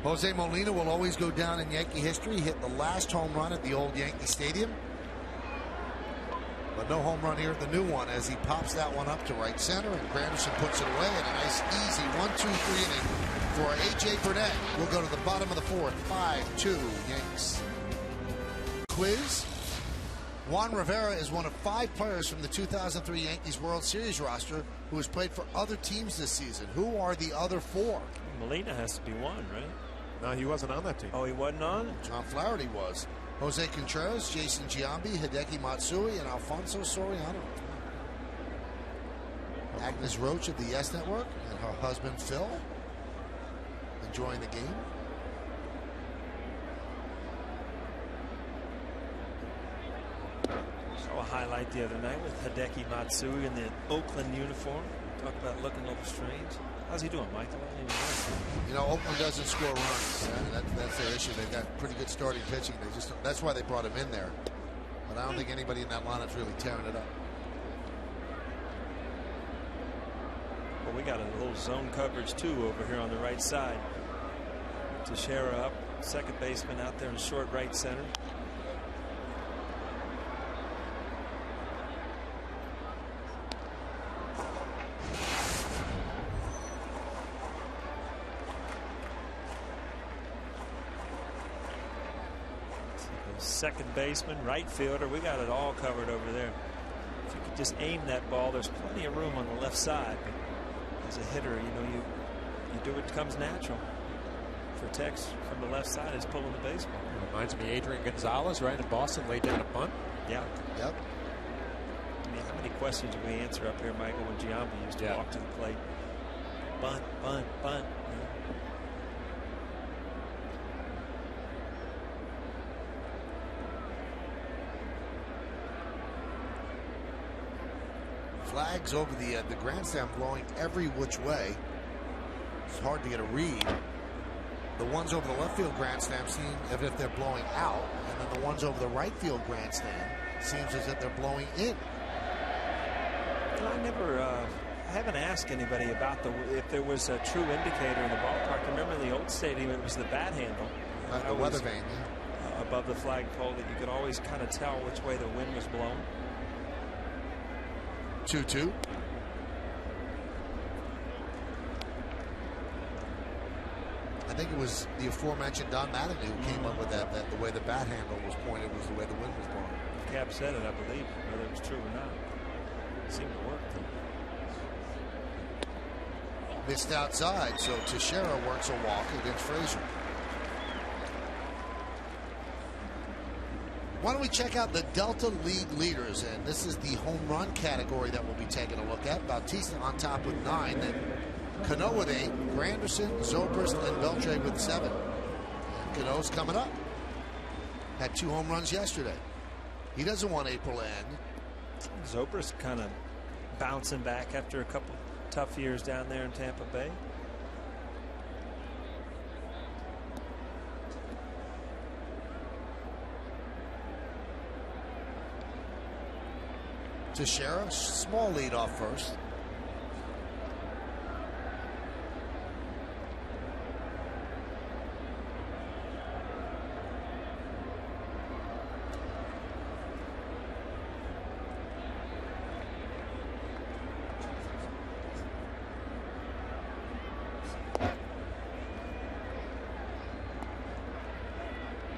Jose Molina will always go down in Yankee history. Hit the last home run at the old Yankee Stadium. But no home run here at the new one as he pops that one up to right center, and Granderson puts it away. And a nice, easy 1-2-3 inning for A.J. Burnett. We'll go to the bottom of the fourth. 5-2 Yanks. Quiz. Juan Rivera is one of 5 players from the 2003 Yankees World Series roster who has played for other teams this season. Who are the other 4? Molina has to be one, right? No, he wasn't on that team. Oh, he wasn't on? John Flaherty was. Jose Contreras, Jason Giambi, Hideki Matsui, and Alfonso Soriano. Agnes Roach of the Yes Network and her husband Phil enjoying the game. Saw a highlight the other night with Hideki Matsui in the Oakland uniform. Talk about looking a little strange. How's he doing, Michael? I don't even know. You know, Oakland doesn't score runs. That's their issue. They've got pretty good starting pitching. That's why they brought him in there. But I don't think anybody in that lineup's really tearing it up. Well, we got a little zone coverage too over here on the right side. Teixeira up, second baseman out there in short right center. Second baseman, right fielder. We got it all covered over there. If you could just aim that ball, there's plenty of room on the left side. But as a hitter, you do what comes natural. For Tex from the left side is pulling the baseball. Reminds me of Adrian Gonzalez, right, in Boston, laid down a bunt. Yeah. Yep. I mean, how many questions did we answer up here, Michael, when Giambi used to walk to the plate? Bunt, bunt, bunt. Flags over the grandstand blowing every which way. It's hard to get a read. The ones over the left field grandstand seem as if they're blowing out, and then the ones over the right field grandstand seems as if they're blowing in. I haven't asked anybody about if there was a true indicator in the ballpark. I remember in the old stadium it was the bat handle. The weather vane, above the flagpole that you could always kind of tell which way the wind was blowing. 2-2. I think it was the aforementioned Don Mattingly who came up with that the way the bat handle was pointed was the way the wind was blowing. Cap said it, I believe, whether it was true or not. It seemed to work, though. Missed outside, so Teixeira works a walk against Frazier. Why don't we check out the Delta League leaders? And this is the home run category that we'll be taking a look at. Bautista on top with 9. Then Cano with 8. Granderson, Zobrist, and Beltre with 7. And Cano's coming up. Had 2 home runs yesterday. He doesn't want April to end. Zobrist kind of bouncing back after a couple tough years down there in Tampa Bay. Teixeira, small lead off first.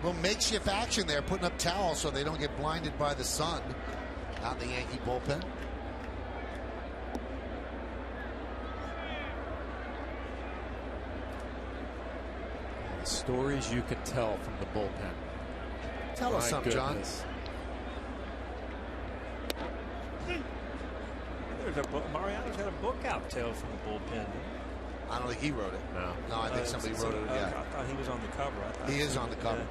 little makeshift action there, putting up towels so they don't get blinded by the sun out in the Yankee bullpen. The stories you could tell from the bullpen. Tell us something, goodness. John. Mariano's got a book out, Tales from the Bullpen. I don't think he wrote it. No, I think somebody wrote it. Yeah, I thought he was on the cover. He is on the cover.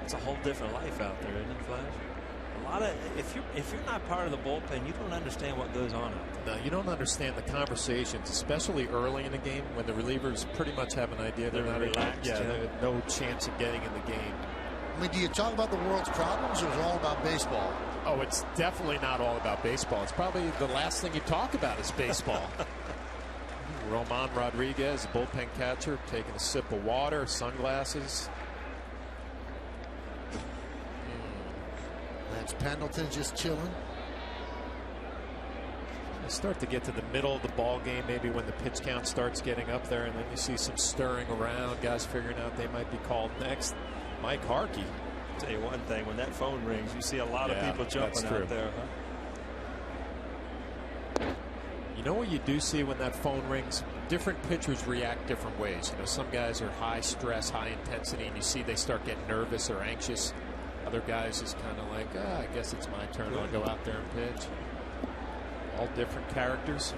It's a whole different life out there, isn't it, Flash? A lot of if you're not part of the bullpen, you don't understand what goes on out there. No, you don't understand the conversations, especially early in the game when the relievers pretty much have an idea they're not relaxed. Yeah, they have no chance of getting in the game. I mean, do you talk about the world's problems, or is it all about baseball? Oh, it's definitely not all about baseball. It's probably the last thing you talk about is baseball. Roman Rodriguez, bullpen catcher, taking a sip of water, sunglasses. That's Pendleton just chilling. You start to get to the middle of the ball game, maybe when the pitch count starts getting up there, and then you see some stirring around, guys figuring out they might be called next. Mike Harkey. I'll tell you one thing, when that phone rings, you see a lot of people jumping out there. Huh? You know what you do see when that phone rings? Different pitchers react different ways. You know, some guys are high stress, high intensity, and you see they start getting nervous or anxious. Other guys is kind of like, I guess it's my turn. I'll go out there and pitch. All different characters.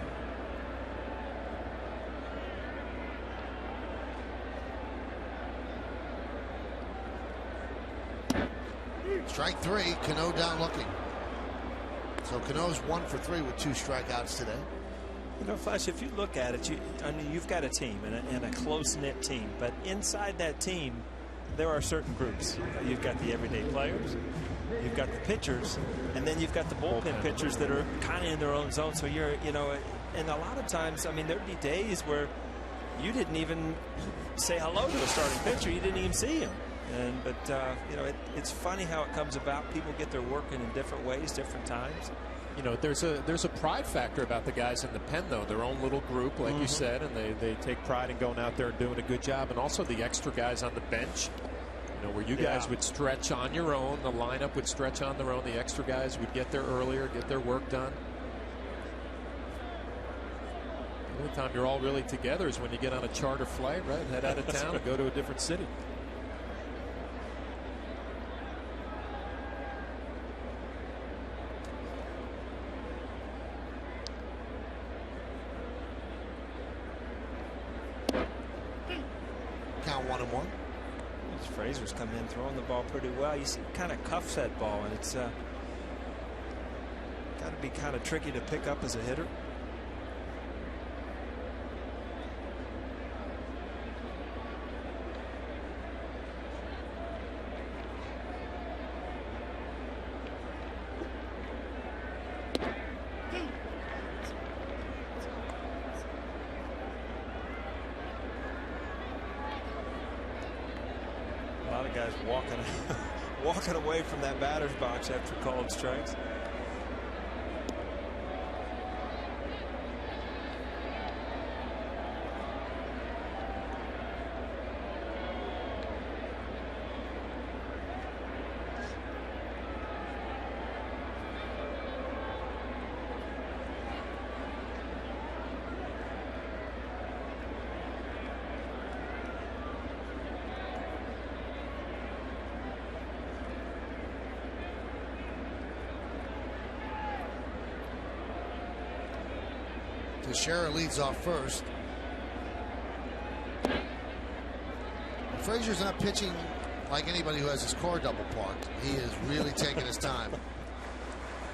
Strike three, Cano down looking. So Cano's 1 for 3 with 2 strikeouts today. You know, Flash, if you look at it, I mean, you've got a team and a close-knit team, but inside that team, there are certain groups. You've got the everyday players, you've got the pitchers, and then you've got the bullpen pitchers that are kind of in their own zone. So you're, you know, and a lot of times, I mean, there'd be days where you didn't even say hello to the starting pitcher. You didn't even see him. But you know, it's funny how it comes about. People get their work in different ways, different times. You know, there's a pride factor about the guys in the pen, though. Their own little group, like you said, and they take pride in going out there and doing a good job. And also the extra guys on the bench, you know, where you guys would stretch on your own, the lineup would stretch on their own. The extra guys would get there earlier, get their work done. The only time you're all really together is when you get on a charter flight, right, and head out of town and go to a different city. Count 1-1. Fraser's come in throwing the ball pretty well. You see, kind of cuffs that ball, and it's got to be kind of tricky to pick up as a hitter. A lot of guys walking away from that batter's box after called strikes. Teixeira leads off first. Frazier's not pitching like anybody who has his car double parked. He is really taking his time.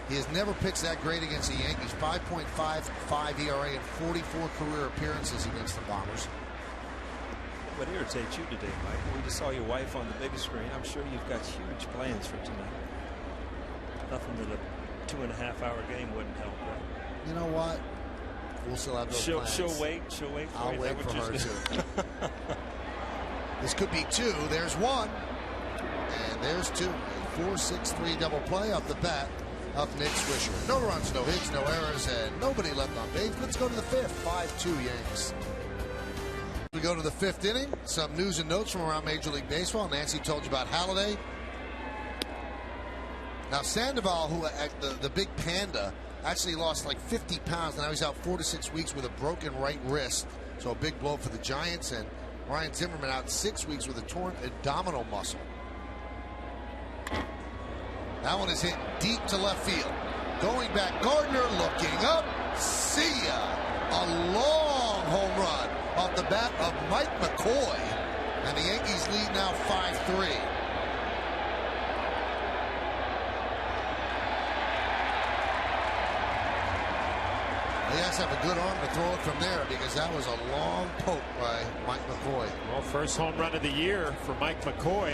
He has never pitched that great against the Yankees. 5.55 ERA and 44 career appearances against the Bombers. What irritates you today, Mike? We just saw your wife on the big screen. I'm sure you've got huge plans for tonight. Nothing that a 2.5-hour game wouldn't help, right? You know what? We'll still have those plans. She'll wait. I'll wait for her too. This could be 2. There's 1. And there's 2. A 4-6-3 double play off the bat of Nick Swisher. No runs, no hits, no errors, and nobody left on base. Let's go to the fifth. 5-2 Yanks. We go to the fifth inning. Some news and notes from around Major League Baseball. Nancy told you about Halladay. Now Sandoval, who the big panda, actually lost like 50 pounds. Now he's out 4 to 6 weeks with a broken right wrist. So a big blow for the Giants. And Ryan Zimmerman out 6 weeks with a torn abdominal muscle. That one is hit deep to left field. Going back, Gardner looking up. See ya. A long home run off the bat of Mike McCoy. And the Yankees lead now 5-3. He has to have a good arm to throw it from there, because that was a long poke by Mike McCoy. Well, first home run of the year for Mike McCoy.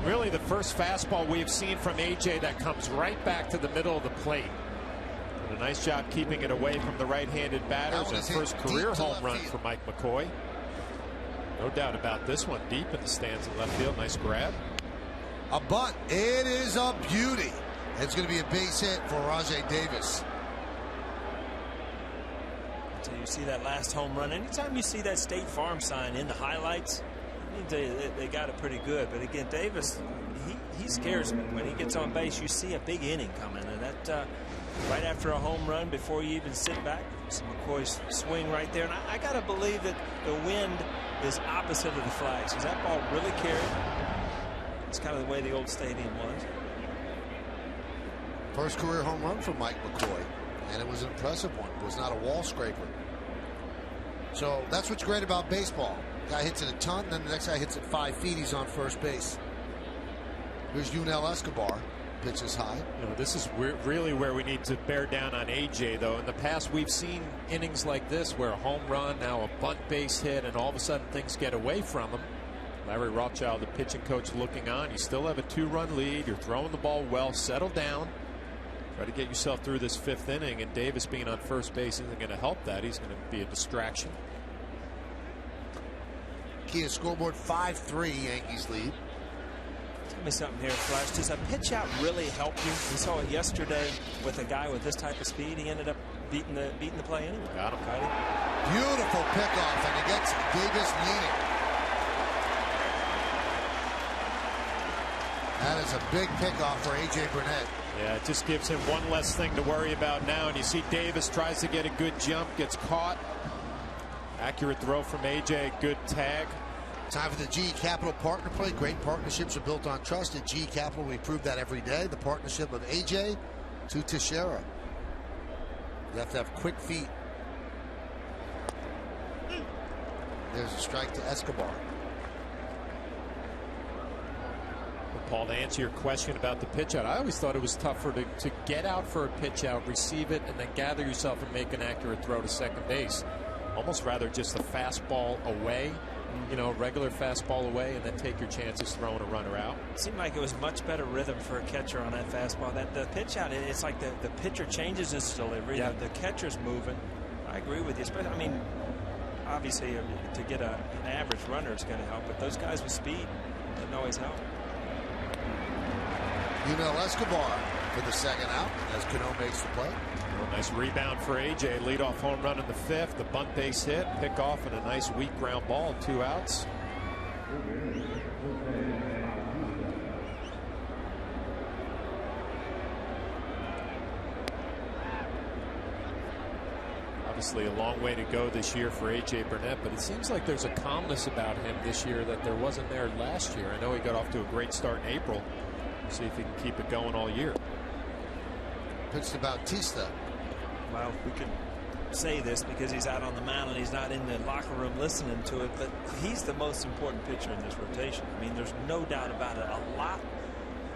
Really the first fastball we've seen from A.J. that comes right back to the middle of the plate. And a nice job keeping it away from the right-handed batters. And first career home run for Mike McCoy. No doubt about this one. Deep in the stands in left field. Nice grab. A bunt. It is a beauty. It's going to be a base hit for Rajay Davis. So you see that last home run. Anytime you see that State Farm sign in the highlights, they got it pretty good. But again, Davis, he scares me. When he gets on base, you see a big inning coming. And that right after a home run, before you even sit back, McCoy's swing right there. And I got to believe that the wind is opposite of the flags, because that ball really carried. It's kind of the way the old stadium was. First career home run for Mike McCoy. And it was an impressive one. It was not a wall scraper. So that's what's great about baseball. Guy hits it a ton, then the next guy hits it 5 feet. He's on first base. Here's Yunel Escobar. Pitches high. You know, this is really where we need to bear down on AJ, though. In the past, we've seen innings like this where a home run, now a bunt base hit, and all of a sudden things get away from him. Larry Rothschild, the pitching coach, looking on. You still have a 2-run lead. You're throwing the ball well. Settle down. Try to get yourself through this 5th inning, and Davis being on first base isn't going to help that. He's going to be a distraction. Kia scoreboard 5-3 Yankees lead. Tell me something here, Flash. Does a pitch out really help you? We saw it yesterday with a guy with this type of speed. He ended up beating the play anyway. Got him. Beautiful pickoff, and it gets Davis leaning. That is a big pickoff for A.J. Burnett. Yeah, it just gives him one less thing to worry about now. And you see Davis tries to get a good jump, gets caught. Accurate throw from A.J., good tag. Time for the GE Capital partner play. Great partnerships are built on trust. At GE Capital, we prove that every day. The partnership of A.J. to Teixeira. You have to have quick feet. There's a strike to Escobar. Paul, to answer your question about the pitch out, I always thought it was tougher to get out for a pitch out, receive it, and then gather yourself and make an accurate throw to second base. Almost rather just a fastball away, you know, regular fastball away, and then take your chances throwing a runner out. It seemed like it was much better rhythm for a catcher on that fastball. That the pitch out, it's like the pitcher changes his delivery. Yeah. The catcher's moving. I agree with you. Especially, I mean, obviously to get an average runner is going to help, but those guys with speed doesn't always help. Yunel Escobar for the second out as Cano makes the play. Well, nice rebound for A.J. Leadoff home run in the 5th. The bunt base hit, pick off, and a nice weak ground ball, 2 outs. Obviously a long way to go this year for A.J. Burnett, but it seems like there's a calmness about him this year that there wasn't there last year. I know he got off to a great start in April. See if he can keep it going all year. Pitch to Bautista. Well, we can say this because he's out on the mound and he's not in the locker room listening to it, but he's the most important pitcher in this rotation. I mean, there's no doubt about it. A lot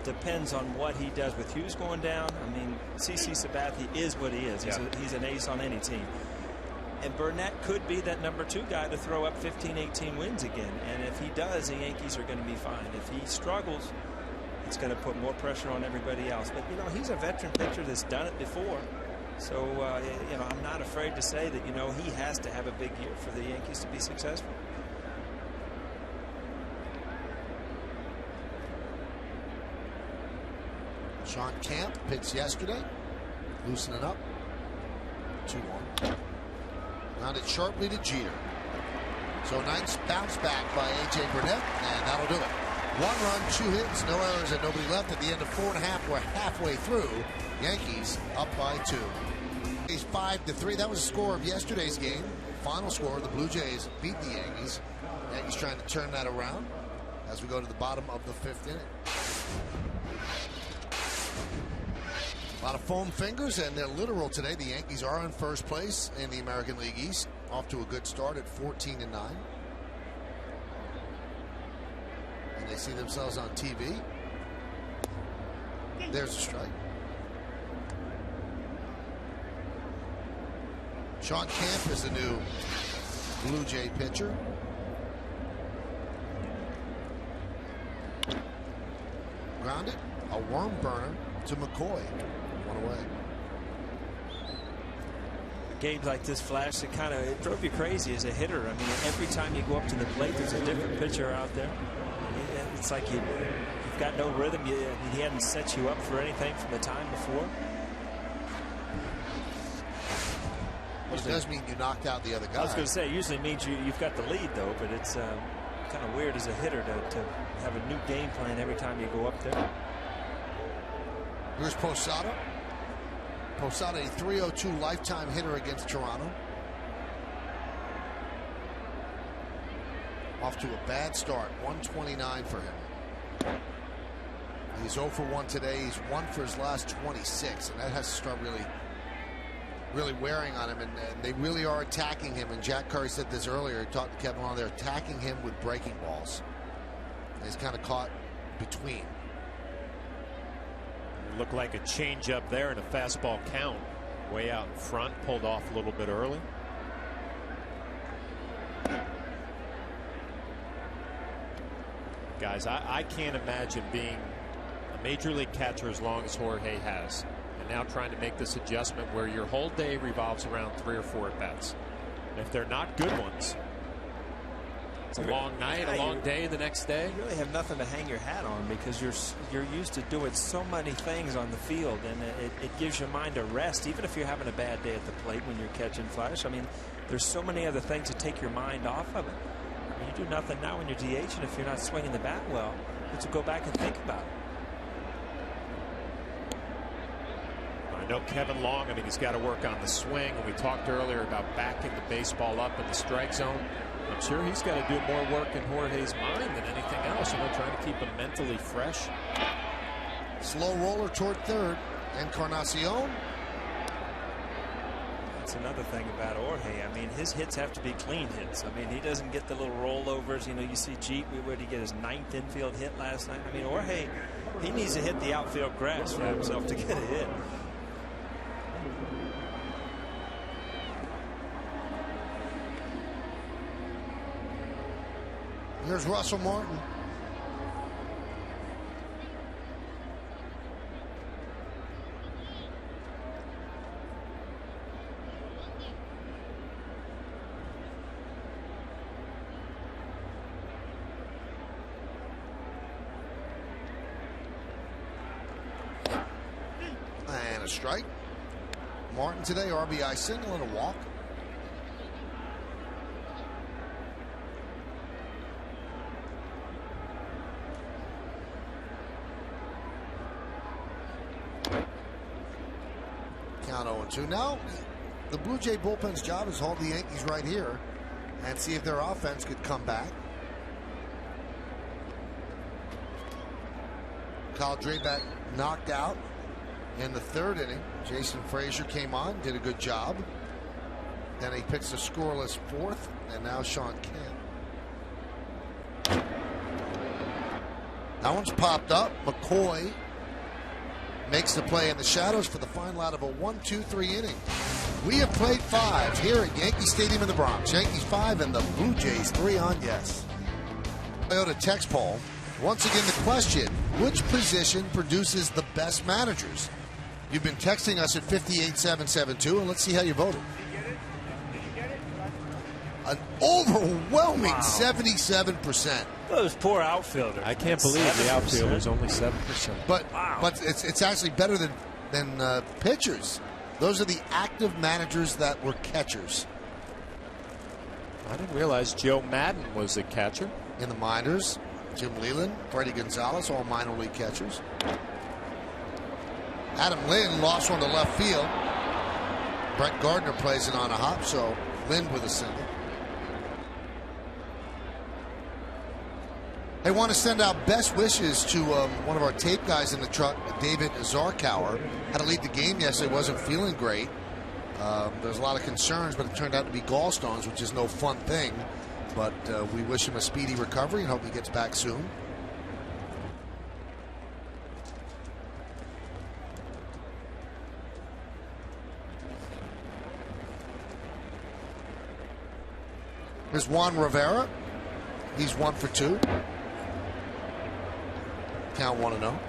depends on what he does with Hughes going down. I mean, CC Sabathia is what he is. He's an ace on any team. And Burnett could be that number 2 guy to throw up 15, 18 wins again. And if he does, the Yankees are going to be fine. If he struggles, it's going to put more pressure on everybody else. But, you know, he's a veteran pitcher that's done it before. So, you know, I'm not afraid to say that, you know, he has to have a big year for the Yankees to be successful. Sean Camp pitched yesterday. Loosening up. 2-1. Rounded sharply to Jeter. So nice bounce back by A.J. Burnett, and that'll do it. 1 run, 2 hits, no errors, and nobody left. At the end of 4.5, we're halfway through. Yankees up by 2. It's 5-3. That was the score of yesterday's game. Final score, the Blue Jays beat the Yankees. Yankees trying to turn that around as we go to the bottom of the 5th inning. A lot of foam fingers, and they're literal today. The Yankees are in first place in the American League East. Off to a good start at 14-9. And they see themselves on TV. There's a strike. Sean Camp is the new Blue Jay pitcher. Grounded. A worm burner to McCoy. 1 away. Games like this, Flash, it drove you crazy as a hitter. I mean, every time you go up to the plate, there's a different pitcher out there. It's like you've got no rhythm. He hadn't set you up for anything from the time before. Which does mean you knocked out the other guy. I was going to say, it usually means you've got the lead, though, but it's kind of weird as a hitter to have a new game plan every time you go up there. Here's Posada. Posada, a .302 lifetime hitter against Toronto. Off to a bad start. 129 for him. He's 0 for 1 today. He's 1 for his last 26, and that has to start really wearing on him. And they really are attacking him. And Jack Curry said this earlier. He talked to Kevin Long. They're attacking him with breaking balls. And he's kind of caught between. Looked like a changeup there and a fastball count. Way out in front, pulled off a little bit early. Guys, I can't imagine being a major league catcher as long as Jorge has, and now trying to make this adjustment where your whole day revolves around 3 or 4 at bats. And if they're not good ones, it's a long night, a long day the next day. You really have nothing to hang your hat on because you're used to doing so many things on the field, and it gives your mind a rest, even if you're having a bad day at the plate when you're catching Flash. I mean, there's so many other things to take your mind off of it. I mean, you do nothing now when you're DH, and if you're not swinging the bat well, you have to go back and think about it. I know Kevin Long, I mean, he's got to work on the swing, and we talked earlier about backing the baseball up in the strike zone. I'm sure he's got to do more work in Jorge's mind than anything else, trying to keep him mentally fresh. Slow roller toward third. Encarnacion. That's another thing about Jorge. I mean, his hits have to be clean hits. I mean, he doesn't get the little rollovers. You see Jeep, where did he get his 9th infield hit last night? I mean, Jorge, he needs to hit the outfield grass for himself to get a hit. Here's Russell Martin. And a strike. Martin today, RBI single and a walk. Count 0-2. Now, the Blue Jay bullpen's job is hold the Yankees right here and see if their offense could come back. Kyle Drabek knocked out in the 3rd inning. Jason Frazier came on, did a good job. Then he pitched a scoreless 4th, and now Sean Camp. That one's popped up. McCoy makes the play in the shadows for the final out of a 1-2-3 inning. We have played 5 here at Yankee Stadium in the Bronx. Yankees 5 and the Blue Jays 3 on yes. Toyota text poll. Once again, the question, which position produces the best managers? You've been texting us at 58772, and let's see how you voted. An overwhelming 77%. Those poor outfielders. I can't believe 7%. The outfielder is only 7%. But it's actually better than pitchers. Those are the active managers that were catchers. I didn't realize Joe Madden was a catcher in the minors. Jim Leland, Freddie Gonzalez, all minor league catchers. Adam Lynn lost one to left field. Brett Gardner plays it on a hop, so Lynn with a single. I want to send out best wishes to one of our tape guys in the truck, David Zarkauer. Had to leave the game yesterday, wasn't feeling great. There's a lot of concerns, but it turned out to be gallstones, which is no fun thing. But we wish him a speedy recovery and hope he gets back soon. Here's Juan Rivera. He's 1 for 2. Count 1-0. Now,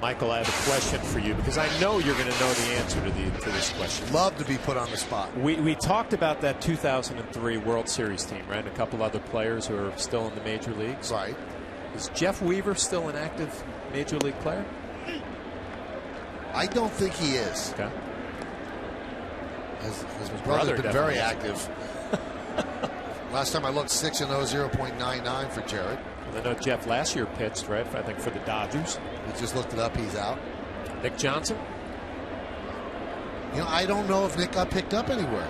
Michael, I have a question for you because I know you're going to know the answer to this question. Love to be put on the spot. We talked about that 2003 World Series team, right? And a couple other players who are still in the major leagues. Right. Is Jeff Weaver still an active major league player? I don't think he is. Okay. His brother's been very active. Last time I looked, 6-0, 0.99 for Jared. Well, I know Jeff last year pitched, right? I think for the Dodgers. We just looked it up. He's out. Nick Johnson? You know, I don't know if Nick got picked up anywhere.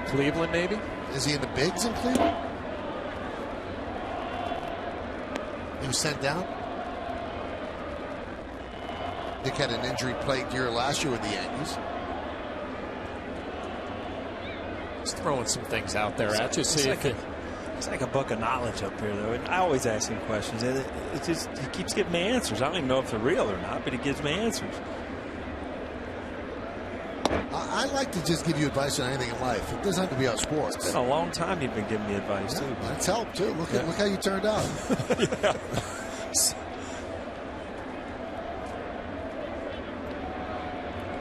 Cleveland, maybe? Is he in the bigs in Cleveland? He was sent down? Nick had an injury-plagued year last year with the Yankees. Just throwing some things out there at you. It's like a book of knowledge up here, though. And I always ask him questions. And it's just, he keeps giving me answers. I don't even know if they're real or not, but he gives me answers. I like to just give you advice on anything in life. It doesn't have to be on sports. It's been a long time you've been giving me advice, too. That's helped, too. Look how you turned out. Yeah.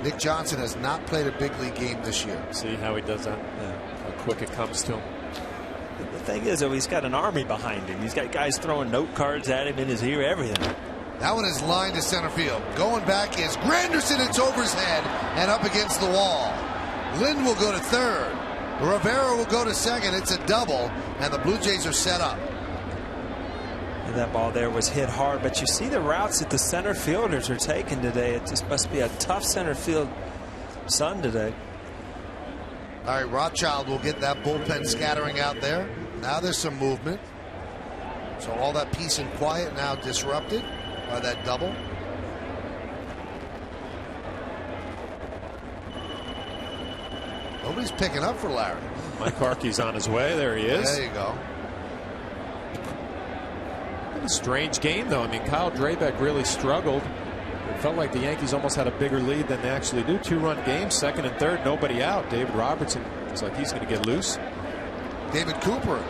Nick Johnson has not played a big league game this year. See how he does that? Yeah. How quick it comes to him. The thing is, though, he's got an army behind him. He's got guys throwing note cards at him in his ear, everything. That one is lined to center field. Going back is Granderson. It's over his head and up against the wall. Lind will go to third. Rivera will go to second. It's a double, and the Blue Jays are set up. And that ball there was hit hard, but you see the routes that the center fielders are taking today. It just must be a tough center field sun today. All right, Rothschild will get that bullpen scattering out there. Now there's some movement. So all that peace and quiet now disrupted by that double. Nobody's picking up for Larry. Mike Harkey's on his way. There he is. There you go. What a strange game, though. I mean, Kyle Drabek really struggled. It felt like the Yankees almost had a bigger lead than they actually do. 2-run game, second and third, nobody out. David Robertson looks like he's going to get loose. David Cooper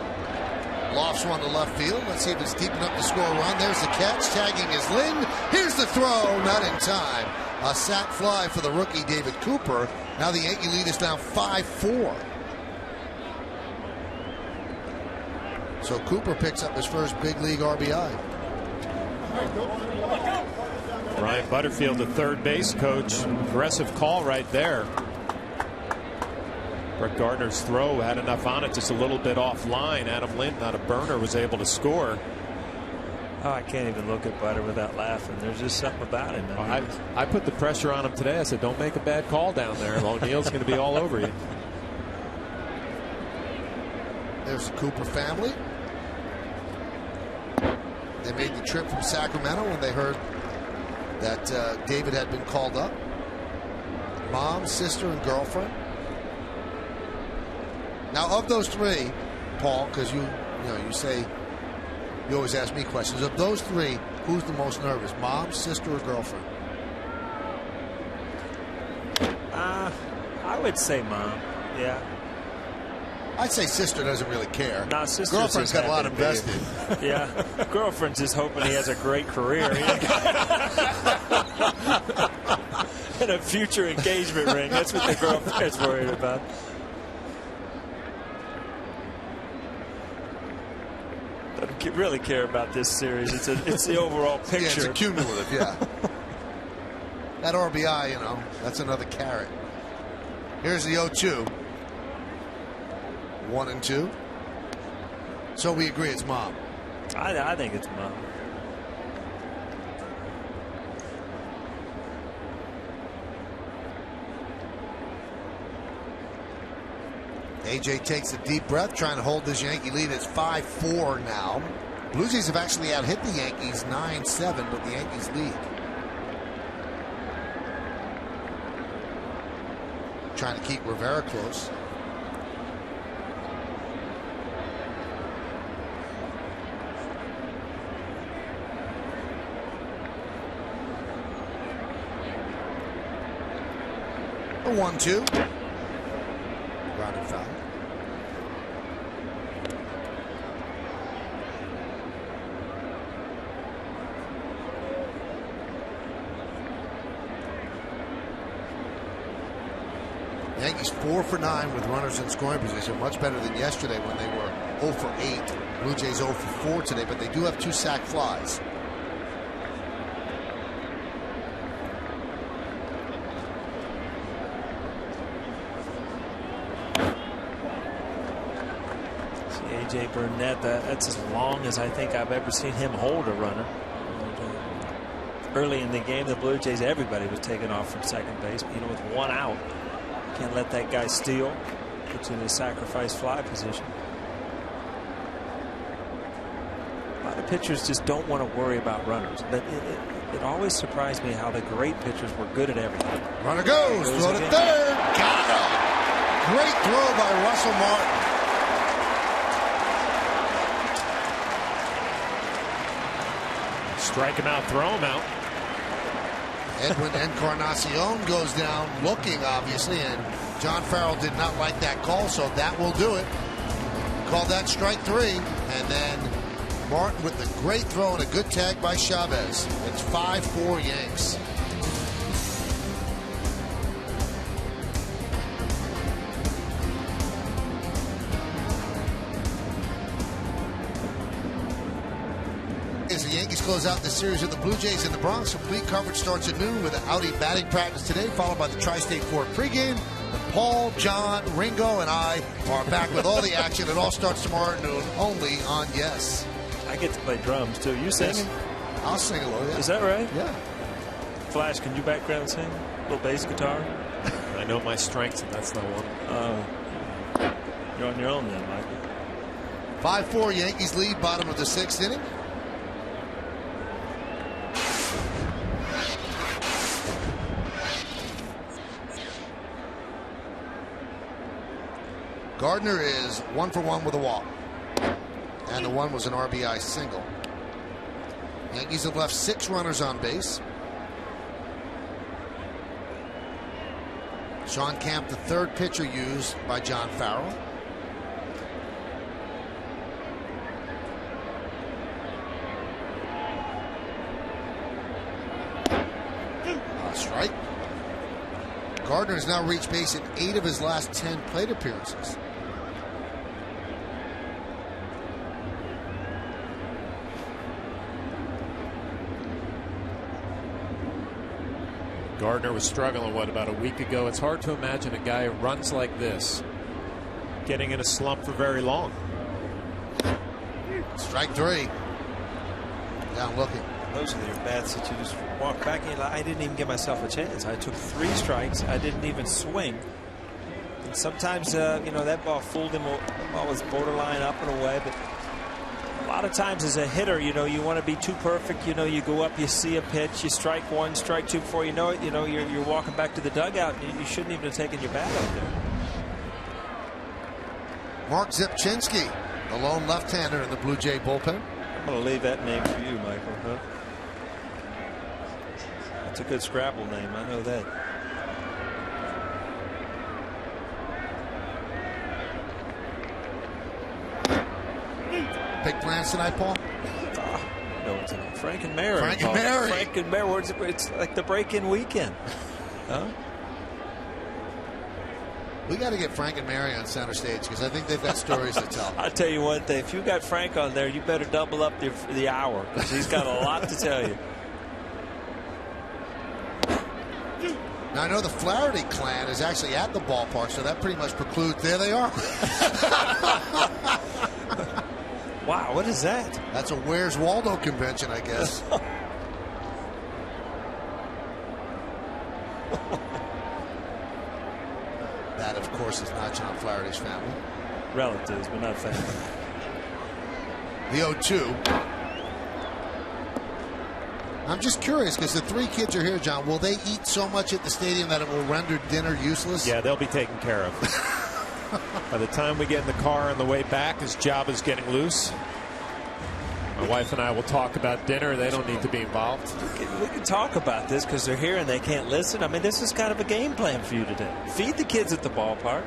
lofts one to left field. Let's see if it's deep enough to score a run. There's the catch. Tagging is Lind. Here's the throw. Not in time. A sac fly for the rookie David Cooper. Now the Yankee lead is now 5-4. So Cooper picks up his first big league RBI. Ryan Butterfield, the third base coach. Aggressive call right there. Brett Gardner's throw had enough on it, just a little bit offline. Adam Lind, not a burner, was able to score. Oh, I can't even look at Butter without laughing. There's just something about him. I put the pressure on him today. I said, don't make a bad call down there. O'Neill's going to be all over you. There's the Cooper family. They made the trip from Sacramento when they heard that David had been called up. Mom, sister, and girlfriend. Now, of those three, Paul, because you say you always ask me questions. Of those three, who's the most nervous? Mom, sister, or girlfriend? I would say mom. Yeah. I'd say sister doesn't really care. No, sister's girlfriend's got a lot invested. Yeah, girlfriend's just hoping he has a great career and a future engagement ring. That's what the girlfriend's worried about. really care about this series. It's the overall picture. Yeah, it's a cumulative. Yeah. That RBI, you know, that's another carrot. Here's the 0-2. 1-2. So we agree it's Mom. I think it's Mom. AJ takes a deep breath, trying to hold this Yankee lead. It's 5-4 now. Blue Jays have actually out-hit the Yankees 9-7, but the Yankees lead. Trying to keep Rivera close. A 1-2. Grounded foul. Yankees 4 for 9 with runners in scoring position. Much better than yesterday when they were 0 for 8. Blue Jays 0 for 4 today, but they do have 2 sac flies. AJ Burnett, that's as long as I think I've ever seen him hold a runner. Early in the game, the Blue Jays, everybody was taken off from second base. You know, with 1 out, can't let that guy steal. Puts you in a sacrifice fly position. A lot of pitchers just don't want to worry about runners. But it always surprised me how the great pitchers were good at everything. Runner goes throw to third. Got him. Great throw by Russell Martin. Strike him out, throw him out. Edwin Encarnacion goes down looking, obviously, and John Farrell did not like that call, so that will do it. Call that strike 3, and then Martin with the great throw and a good tag by Chavez. It's 5-4 Yanks. As the Yankees close out the series of the Blue Jays in the Bronx, complete coverage starts at noon with an Audi batting practice today, followed by the Tri-State Ford pregame. And Paul, John, Ringo, and I are back with all the action. It all starts tomorrow at noon, only on Yes. I get to play drums too. You singing? I'll sing a little. Yeah. Is that right? Yeah. Flash, can you background sing? A little bass guitar? I know my strengths, and that's not one. You're on your own then, Michael. 5-4 Yankees lead, bottom of the 6th inning. Gardner is 1 for 1 with a walk. And the one was an RBI single. Yankees have left 6 runners on base. Sean Camp, the third pitcher used by John Farrell. Strike. Gardner has now reached base in 8 of his last 10 plate appearances. Gardner was struggling, about a week ago? It's hard to imagine a guy who runs like this getting in a slump for very long. Strike 3. Down looking. Those are the bats that you just walk back in. I didn't even give myself a chance. I took 3 strikes. I didn't even swing. And sometimes, you know, that ball fooled him. Ball was borderline up and away. But a lot of times as a hitter, you know, you want to be too perfect. You know, you go up, you see a pitch, you strike 1, strike 2 before you know it. You know, you're walking back to the dugout. And you shouldn't even have taken your bat out there. Mark Zipchinski, the lone left-hander in the Blue Jay bullpen. I'm going to leave that name for you, Michael. Huh? That's a good Scrabble name. I know that. Big plans tonight, Paul? No, tonight. Frank and Mary. Frank and Mary. Frank and Mary. It's like the break-in weekend. Huh? We got to get Frank and Mary on center stage because I think they've got stories to tell. I'll tell you one thing. If you got Frank on there, you better double up the hour because he's got a lot to tell you. Now, I know the Flaherty clan is actually at the ballpark, so that pretty much precludes. There they are. Wow, what is that? That's a Where's Waldo convention, I guess. That, of course, is not John Flaherty's family. Relatives, but not family. The 0-2. I'm just curious because the 3 kids are here, John. Will they eat so much at the stadium that it will render dinner useless? Yeah, they'll be taken care of. By the time we get in the car on the way back, his job is getting loose. My wife and I will talk about dinner. They don't need to be involved. We can talk about this because they're here and they can't listen. I mean, this is kind of a game plan for you today. Feed the kids at the ballpark.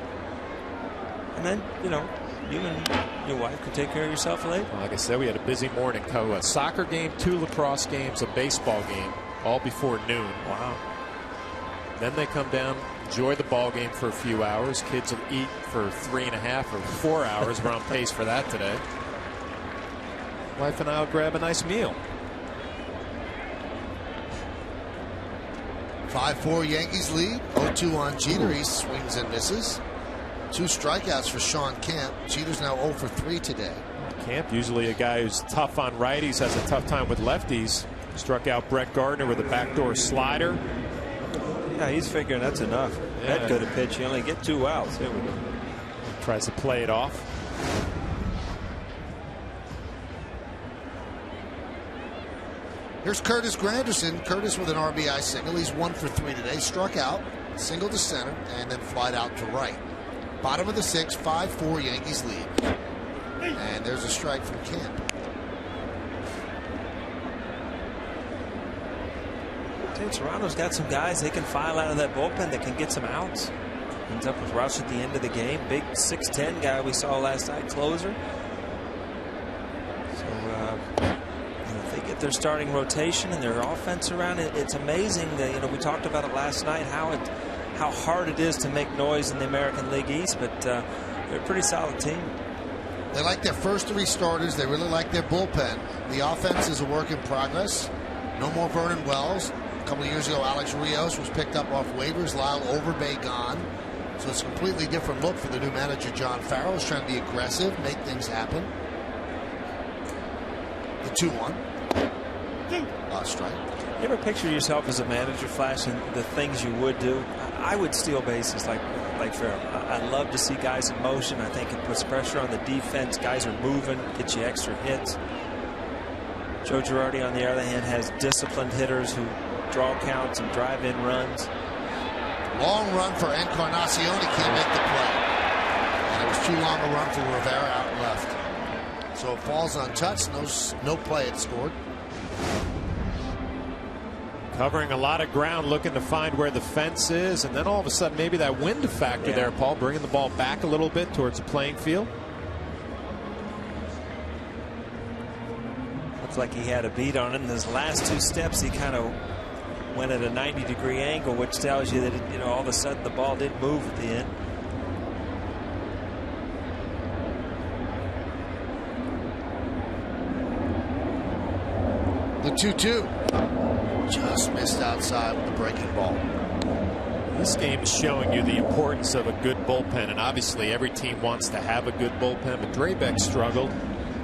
And then, you know, you and your wife can take care of yourself later. Well, like I said, we had a busy morning. A soccer game, 2 lacrosse games, a baseball game, all before noon. Wow. Then they come down, enjoy the ball game for a few hours. Kids will eat for 3.5 or 4 hours. We're on pace for that today. Wife and I will grab a nice meal. 5-4 Yankees lead. 0-2 on Jeter. He swings and misses. 2 strikeouts for Sean Kemp. Jeter's now 0 for 3 today. Kemp, usually a guy who's tough on righties, has a tough time with lefties. Struck out Brett Gardner with a backdoor slider. Yeah, he's figuring that's enough. Yeah. That good a pitch. You only get 2 outs. There we go. Tries to play it off. Here's Curtis Granderson. Curtis with an RBI single. He's 1 for 3 today. Struck out, single to center, and then flied out to right. Bottom of the 6th, 5-4 Yankees lead. And there's a strike from Kemp. Toronto's got some guys they can file out of that bullpen that can get some outs. Ends up with Rush at the end of the game. Big 6'10 guy we saw last night, closer. So if they get their starting rotation and their offense around it, it's amazing that we talked about it last night how hard it is to make noise in the American League East, but they're a pretty solid team. They like their first 3 starters. They really like their bullpen. The offense is a work in progress. No more Vernon Wells. A couple of years ago, Alex Rios was picked up off waivers. Lyle Overbay gone. So it's a completely different look for the new manager, John Farrell. He's trying to be aggressive, make things happen. The 2-1. Strike. You ever picture yourself as a manager, Flash, and the things you would do? I would steal bases like Farrell. I love to see guys in motion. I think it puts pressure on the defense. Guys are moving, get you extra hits. Joe Girardi, on the other hand, has disciplined hitters who draw counts and drive in runs. Long run for Encarnacion. He can't make the play. And it was too long a run for Rivera out left. So it falls untouched. No play. It scored. Covering a lot of ground, looking to find where the fence is, and then all of a sudden maybe that wind factor there, Paul, bringing the ball back a little bit towards the playing field. Looks like he had a beat on it. In his last 2 steps, he kind of went at a 90-degree angle, which tells you that all of a sudden the ball did move at the end. The 2-2. Just missed outside with the breaking ball. This game is showing you the importance of a good bullpen, and obviously every team wants to have a good bullpen, but Drabek struggled.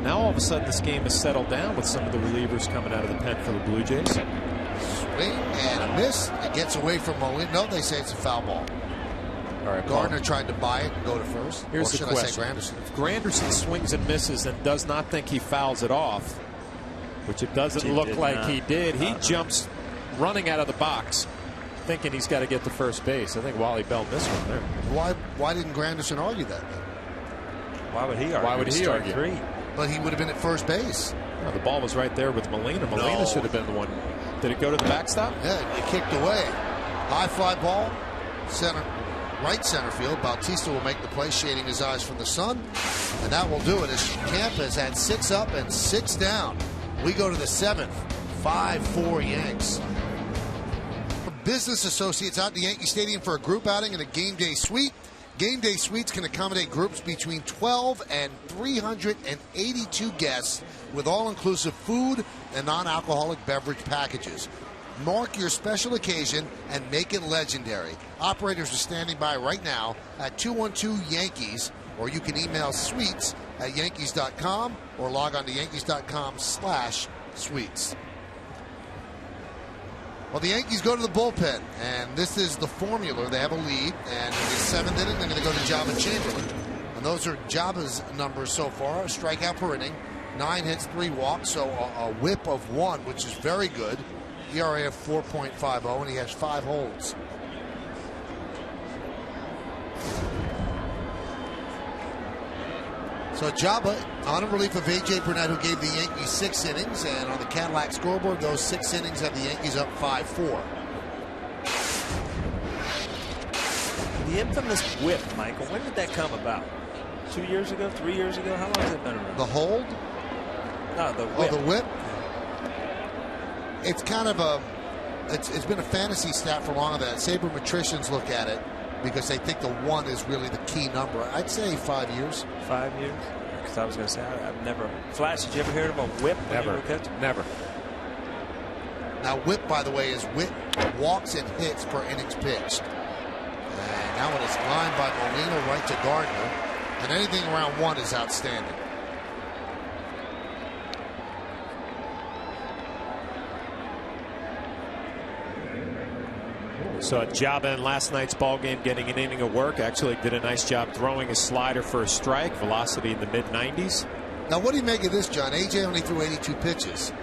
Now all of a sudden this game has settled down with some of the relievers coming out of the pen for the Blue Jays. Swing and a miss. It gets away from Molina. No, they say it's a foul ball. All right, Gardner tried to buy it and go to first. Here's the question. I say Granderson? If Granderson swings and misses and does not think he fouls it off, which it doesn't look like he did, he jumps running out of the box thinking he's got to get to first base. I think Wally Bell missed one there. Why didn't Granderson argue that then? Why would he argue? Why would he argue? 3. But he would have been at first base. No, the ball was right there with Molina. Molina should have been the one. Did it go to the backstop? Yeah, it kicked away. High fly ball, right center field. Bautista will make the play, shading his eyes from the sun. And that will do it as Kemp has had 6 up and 6 down. We go to the 7th. 5-4 Yanks. Business associates out to Yankee Stadium for a group outing and a game day suite. Game day suites can accommodate groups between 12 and 382 guests with all-inclusive food and non-alcoholic beverage packages. Mark your special occasion and make it legendary. Operators are standing by right now at 212-YANKEES, or you can email suites@yankees.com or log on to yankees.com/suites. Well, the Yankees go to the bullpen, and this is the formula. They have a lead, and in the 7th inning, they're going to go to Jabba Chamberlain. And those are Jabba's numbers so far. A strikeout per inning, 9 hits, 3 walks, so a whip of 1, which is very good. ERA of 4.50, and he has 5 holds. So Jabba on in relief of A.J. Burnett, who gave the Yankees 6 innings, and on the Cadillac scoreboard, those 6 innings have the Yankees up 5-4. The infamous whip, Michael, when did that come about? 2 years ago, 3 years ago? How long has it been around? The hold? No, the whip. Oh, the whip? It's kind of a, it's been a fantasy stat for longer than that. Sabermetricians look at it because they think the 1 is really the key number. I'd say 5 years. 5 years? Because I was going to say, I've never. Flash, did you ever hear of a whip? Never. Never. Now, whip, by the way, is walks and hits per innings pitched. And that one is lined by Molina right to Gardner. And anything around 1 is outstanding. So Jabba in last night's ball game getting an inning of work. Actually did a nice job throwing a slider for a strike. Velocity in the mid-90s. Now, what do you make of this, John? A.J. only threw 82 pitches.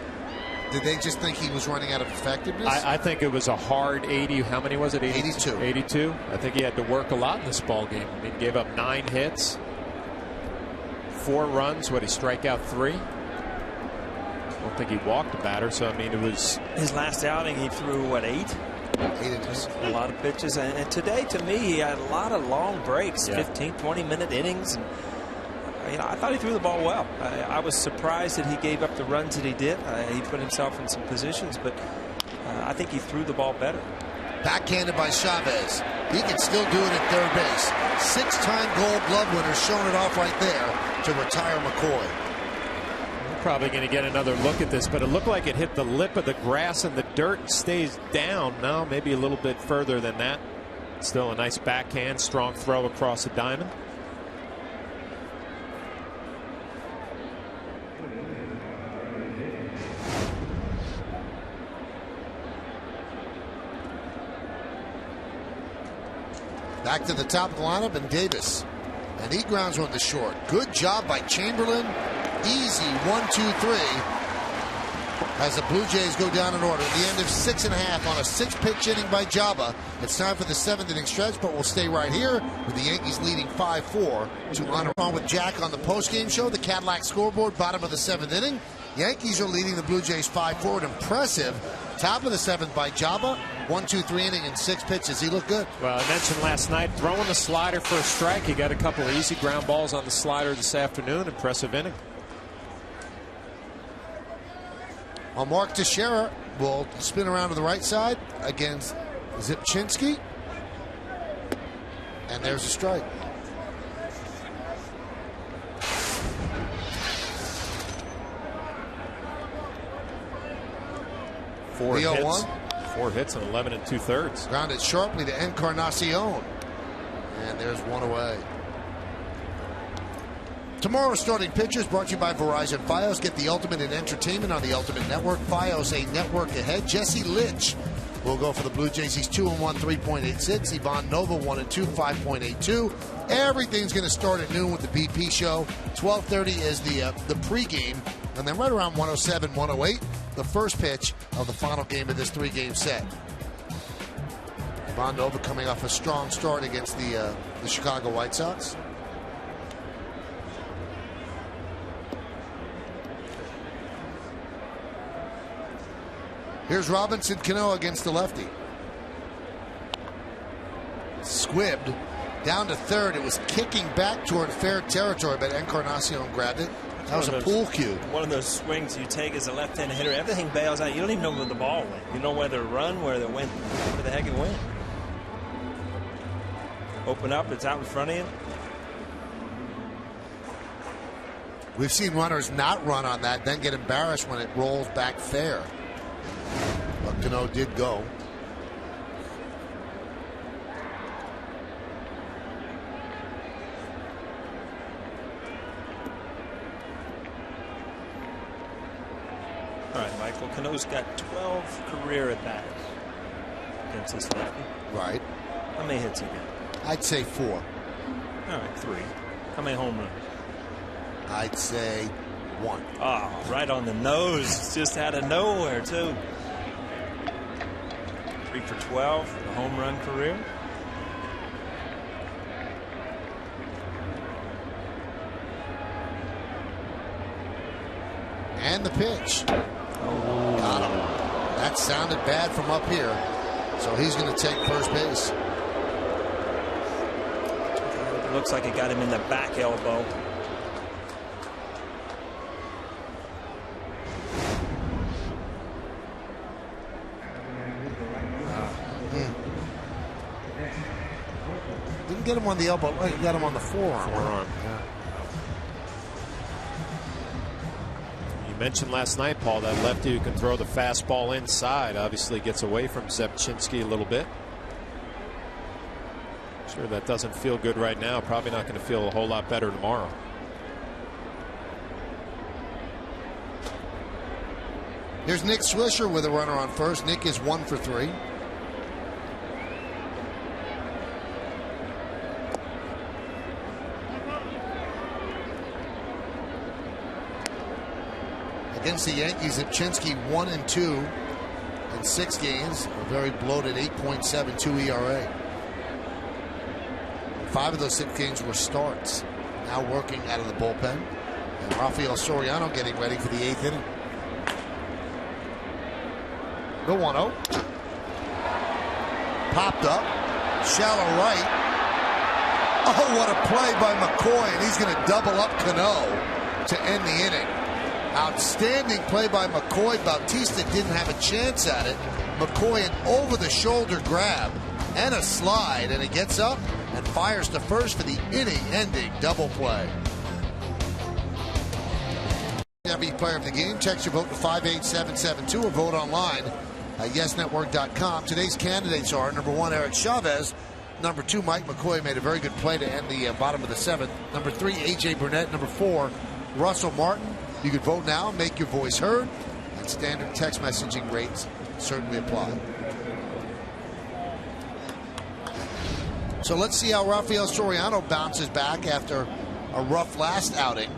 Did they just think he was running out of effectiveness? I think it was a hard 80. How many was it? 82. 82. I think he had to work a lot in this ball game. I mean, he gave up 9 hits, 4 runs. What, he strike out 3? I don't think he walked a batter. So, I mean, it was... His last outing, he threw, what, 8? 8 innings. A lot of pitches. And today, to me, he had a lot of long breaks, 15, 20-minute innings. And, I thought he threw the ball well. I was surprised that he gave up the runs that he did. He put himself in some positions, but I think he threw the ball better. Backhanded by Chavez. He can still do it at third base. 6-time Gold Glove winner, showing it off right there to retire McCoy. We're probably going to get another look at this, but it looked like it hit the lip of the grass and the dirt and stays down. No, maybe a little bit further than that. Still a nice backhand, strong throw across the diamond. Back to the top of the lineup, and Davis. And he grounds one to short. Good job by Chamberlain. Easy 1-2-3. As the Blue Jays go down in order. At the end of 6.5 on a 6-pitch inning by Jabba. It's time for the 7th inning stretch, but we'll stay right here with the Yankees leading 5-4 to honor on with Jack on the postgame show. The Cadillac scoreboard, bottom of the 7th inning. Yankees are leading the Blue Jays 5-4. An impressive top of the 7th by Jabba. 1-2-3 inning and 6 pitches. He looked good. Well, I mentioned last night throwing the slider for a strike. He got a couple of easy ground balls on the slider this afternoon. Impressive inning. Well, Mark Teixeira will spin around to the right side against Zipchinski. And there's a strike. Four hits and 11 2/3. Grounded sharply to Encarnacion. And there's one away. Tomorrow's starting pitchers brought to you by Verizon Fios. Get the ultimate in entertainment on the Ultimate Network. Fios, a network ahead. Jesse Litch will go for the Blue Jays. He's 2-1, 3.86. Ivan Nova 1-2, 5.82. Everything's going to start at noon with the BP show. 12:30 is the pregame. And then right around 107, 108, the first pitch of the final game of this 3-game set. Ivan Nova coming off a strong start against the Chicago White Sox. Here's Robinson Cano against the lefty. Squibbed down to third. It was kicking back toward fair territory, but Encarnacion grabbed it. That was a pool cue. One of those swings you take as a left-handed hitter. Everything bails out. You don't even know where the ball went. You know whether it run, where it went, where the heck it went. open up, it's out in front of you. We've seen runners not run on that, then get embarrassed when it rolls back fair. But Cano did go. All right, Michael. Cano's got 12 career at bats against this lefty. Right. How many hits he got? I'd say 4. All right, 3. How many home runs? I'd say 1. Oh, right on the nose. Just out of nowhere, too. 3 for 12, the home run career. And the pitch. Got him. That sounded bad from up here. So he's going to take first base. It looks like it got him in the back elbow. Didn't get him on the elbow. He got him on the forearm. Yeah. You mentioned last night, Paul, that lefty who can throw the fastball inside obviously gets away from Zepchinski a little bit. Sure, that doesn't feel good right now. Probably not going to feel a whole lot better tomorrow. Here's Nick Swisher with a runner on first. Nick is 1 for 3. Against the Yankees, Zepchinski 1-2 in 6 games. A very bloated 8.72 ERA. 5 of those 6 games were starts. Now working out of the bullpen. And Rafael Soriano getting ready for the 8th inning. The 1-0. Popped up. Shallow right. Oh, what a play by McCoy. And he's going to double up Cano to end the inning. Outstanding play by McCoy. Bautista didn't have a chance at it. McCoy an over-the-shoulder grab and a slide. And he gets up and fires to first for the inning-ending double play. MLB player of the game. Text your vote to 58772 or vote online at yesnetwork.com. Today's candidates are number 1, Eric Chavez. Number 2, Mike McCoy made a very good play to end the bottom of the 7th. Number 3, AJ Burnett. Number 4, Russell Martin. You can vote now, make your voice heard, and standard text messaging rates certainly apply. So let's see how Rafael Soriano bounces back after a rough last outing.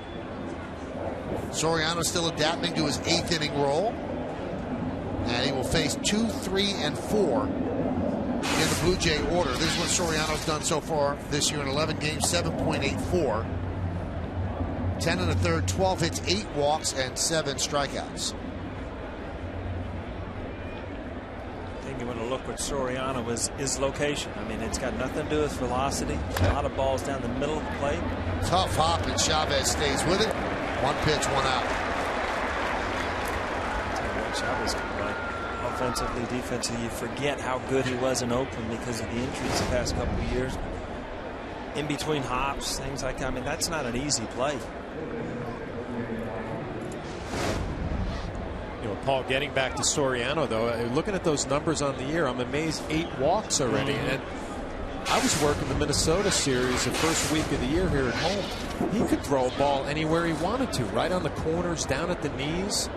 Soriano still adapting to his 8th inning role. And he will face 2, 3, and 4 in the Blue Jay order. This is what Soriano's done so far this year in 11 games, 7.84. 10 1/3, 12 hits, 8 walks, and 7 strikeouts. I think you want to look what Soriano was his location. I mean, it's got nothing to do with velocity. A lot of balls down the middle of the plate. Tough hop, and Chavez stays with it. 1 pitch, 1 out. Chavez can play offensively, defensively. You forget how good he was in Oakland because of the injuries the past couple of years. In between hops, things like that. I mean, that's not an easy play. You know, Paul, getting back to Soriano, though, looking at those numbers on the year, I'm amazed 8 walks already. And I was working the Minnesota series the first week of the year here at home. He could throw a ball anywhere he wanted to, right on the corners, down at the knees.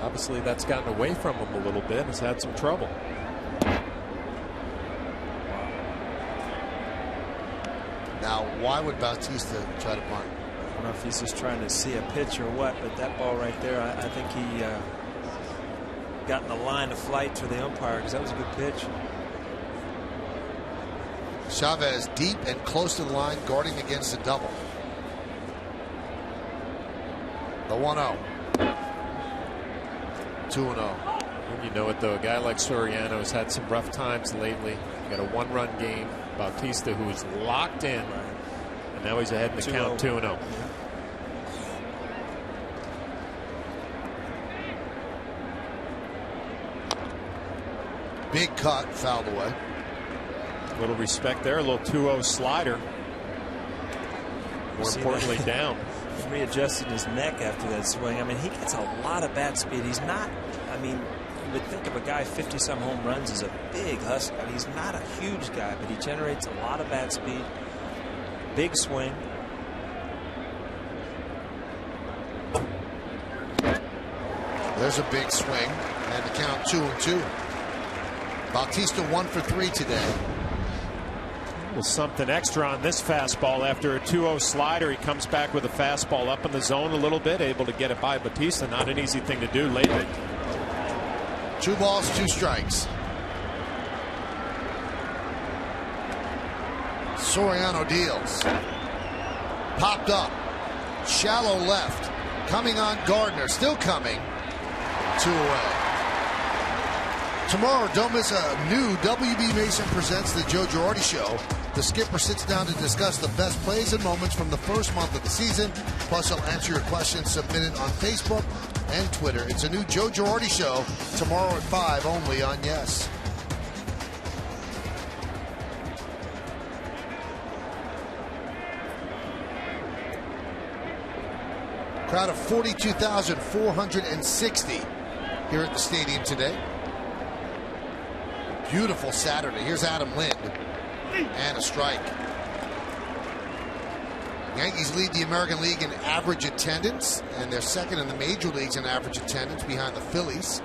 Obviously, that's gotten away from him a little bit. Has had some trouble. Now, why would Bautista try to bunt? I don't know if he's just trying to see a pitch or what, but that ball right there, I think he got in the line of flight for the umpire because that was a good pitch. Chavez deep and close to the line, guarding against the double. The 1-0. 2-0. You know it, though. A guy like Soriano has had some rough times lately. Got a 1-run game. Bautista, who's locked in, and now he's ahead in the count, 2-0. Big cut, fouled away. A little respect there. A little 2-0 slider. More importantly, down. Readjusting his neck after that swing. I mean, he gets a lot of bat speed. He's not, I mean, you would think of a guy 50-some home runs as a big hustler. I mean, he's not a huge guy, but he generates a lot of bat speed. Big swing. There's a big swing, and the count 2-2. Bautista 1 for 3 today. Well, something extra on this fastball. After a 2-0 slider, he comes back with a fastball up in the zone a little bit, able to get it by Bautista. Not an easy thing to do lately. 2 balls, 2 strikes. Soriano deals. Popped up. Shallow left. Coming on Gardner. Still coming. 2 away. Tomorrow, don't miss a new WB Mason Presents the Joe Girardi Show. The skipper sits down to discuss the best plays and moments from the first month of the season. Plus, he'll answer your questions submitted on Facebook and Twitter. It's a new Joe Girardi Show tomorrow at 5 only on Yes. Crowd of 42,460 here at the stadium today. Beautiful Saturday. Here's Adam Lind. And a strike. Yankees lead the American League in average attendance, and they're second in the major leagues in average attendance behind the Phillies.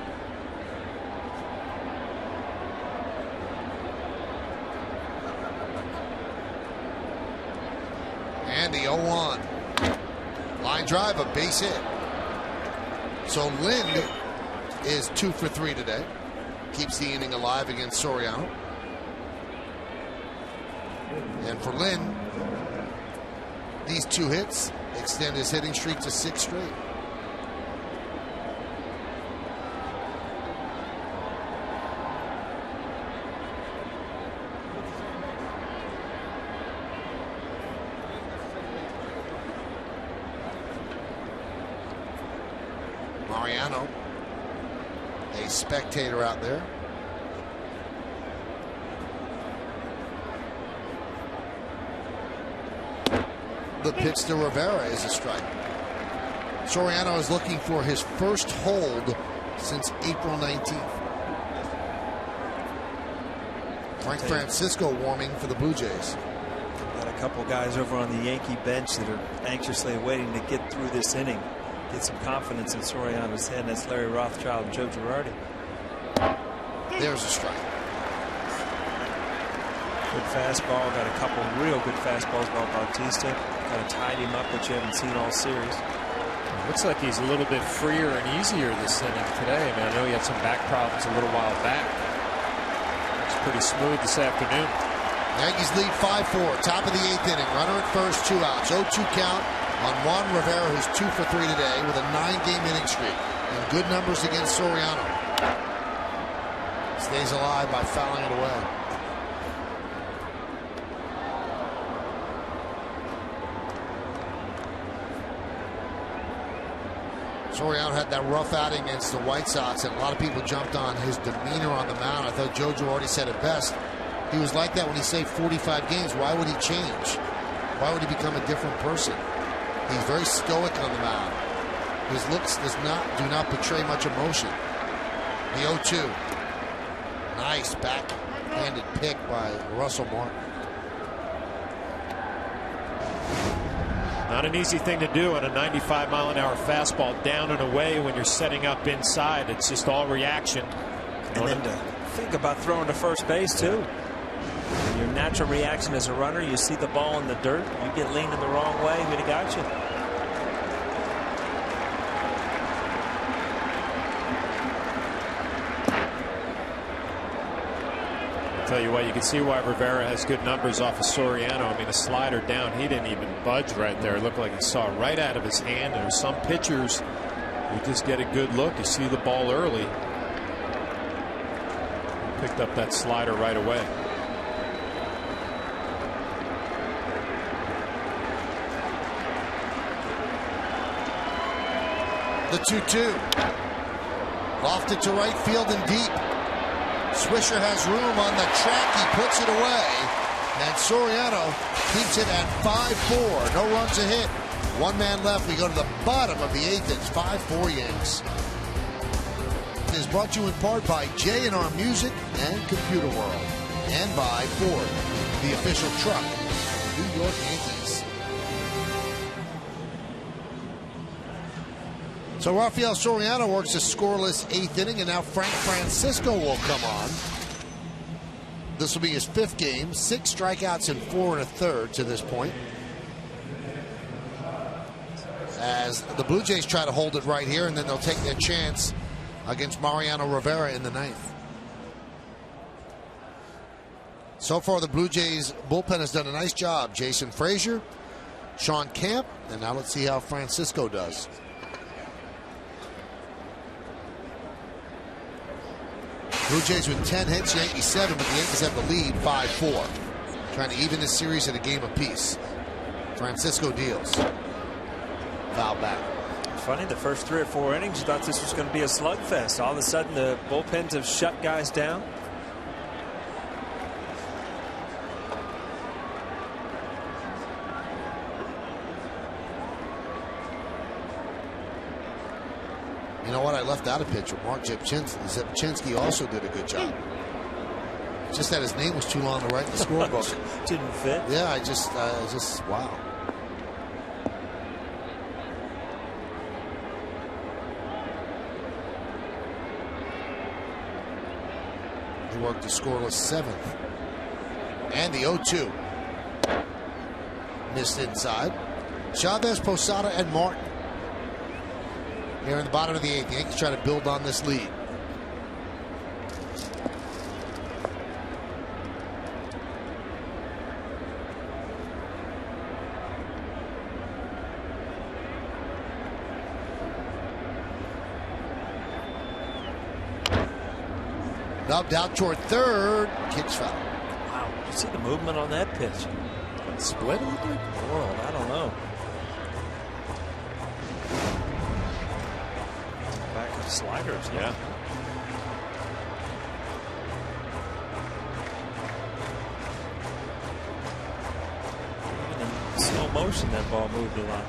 And the 0-1. Line drive, a base hit. So Lind is 2 for 3 today. Keeps the inning alive against Soriano. And for Lind, these 2 hits extend his hitting streak to 6 straight. Mariano, a spectator out there. The pitch to Rivera is a strike. Soriano is looking for his first hold since April 19th. Frank Francisco warming for the Blue Jays. Got a couple guys over on the Yankee bench that are anxiously waiting to get through this inning. Get some confidence in Soriano's head. That's Larry Rothschild and Joe Girardi. There's a strike. Good fastball. Got a couple real good fastballs by Bautista. Kind of tied him up, which you haven't seen all series. Looks like he's a little bit freer and easier this inning today. I mean, I know he had some back problems a little while back. Looks pretty smooth this afternoon. Yankees lead 5-4. Top of the 8th inning. Runner at first, 2 outs. 0-2 count on Juan Rivera, who's 2 for 3 today with a 9-game inning streak. And good numbers against Soriano. Stays alive by fouling it away. Soriano had that rough outing against the White Sox, and a lot of people jumped on his demeanor on the mound. I thought Joe Girardi said it best. He was like that when he saved 45 games. Why would he change? Why would he become a different person? He's very stoic on the mound. His looks do not portray much emotion. The 0-2. Nice back-handed pick by Russell Martin. Not an easy thing to do on a 95-mile-an-hour fastball down and away when you're setting up inside. It's just all reaction. And then to think about throwing to first base, too. Your natural reaction as a runner, you see the ball in the dirt, you get leaning the wrong way, we'd have got you. Tell you what, you can see why Rivera has good numbers off of Soriano. I mean, a slider down, he didn't even budge right there. It looked like he saw it right out of his hand. There's some pitchers who just get a good look. You see the ball early. He picked up that slider right away. The 2-2. Lofted to right field and deep. Swisher has room on the track. He puts it away. And Soriano keeps it at 5-4. No runs a hit. One man left. We go to the bottom of the 8th. It's 5-4 Yanks. It is brought to you in part by J&R Music and Computer World. And by Ford, the official truck of the New York Yankees. So Rafael Soriano works a scoreless 8th inning, and now Frank Francisco will come on. This will be his 5th game, 6 strikeouts and 4 1/3 to this point. As the Blue Jays try to hold it right here, and then they'll take their chance against Mariano Rivera in the 9th. So far, the Blue Jays bullpen has done a nice job. Jason Frazier, Sean Camp, and now let's see how Francisco does. Blue Jays with 10 hits, Yankees 7, but the Yankees have the lead 5-4. Trying to even this series at a game apiece. Francisco deals. Foul back. Funny, the first 3 or 4 innings, you thought this was going to be a slugfest. All of a sudden, the bullpens have shut guys down. You know what? I left out a pitcher. Mark Zepchinski also did a good job. Just that his name was too long to write in the scorebook. Didn't fit. Yeah, I just wow. He worked the scoreless 7th. And the 0-2. Missed inside. Chavez, Posada, and Martin. Here in the bottom of the 8th, the Yankees try to build on this lead. Dubbed out toward third. Kicks foul. Wow. Did you see the movement on that pitch? Split? World, I don't know. Back of sliders. Yeah. In slow motion, that ball moved a lot.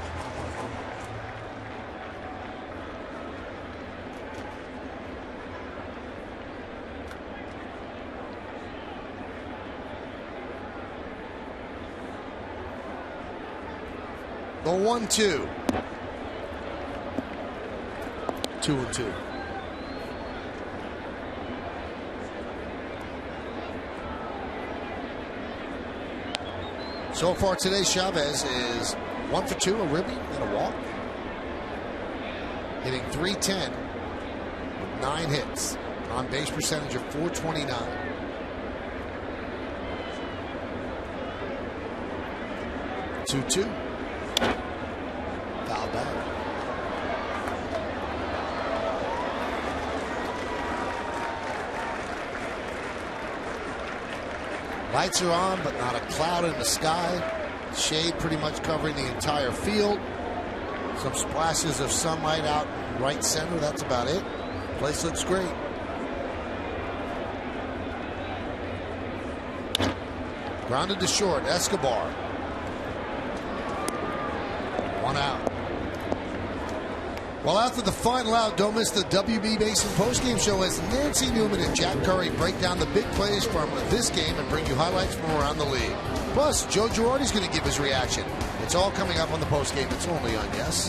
The 1-2. 2-2. So far today, Chavez is 1 for 2, a ribby and a walk. Hitting .310 with 9 hits. On base percentage of .429. Two. Foul back. Lights are on, but not a cloud in the sky. Shade pretty much covering the entire field. Some splashes of sunlight out in right center. That's about it. Place looks great. Grounded to short. Escobar. 1 out. Well, after the final out, don't miss the WB Basin postgame show as Nancy Newman and Jack Curry break down the big plays from this game and bring you highlights from around the league. Plus, Joe Girardi's going to give his reaction. It's all coming up on the postgame. It's only on Yes.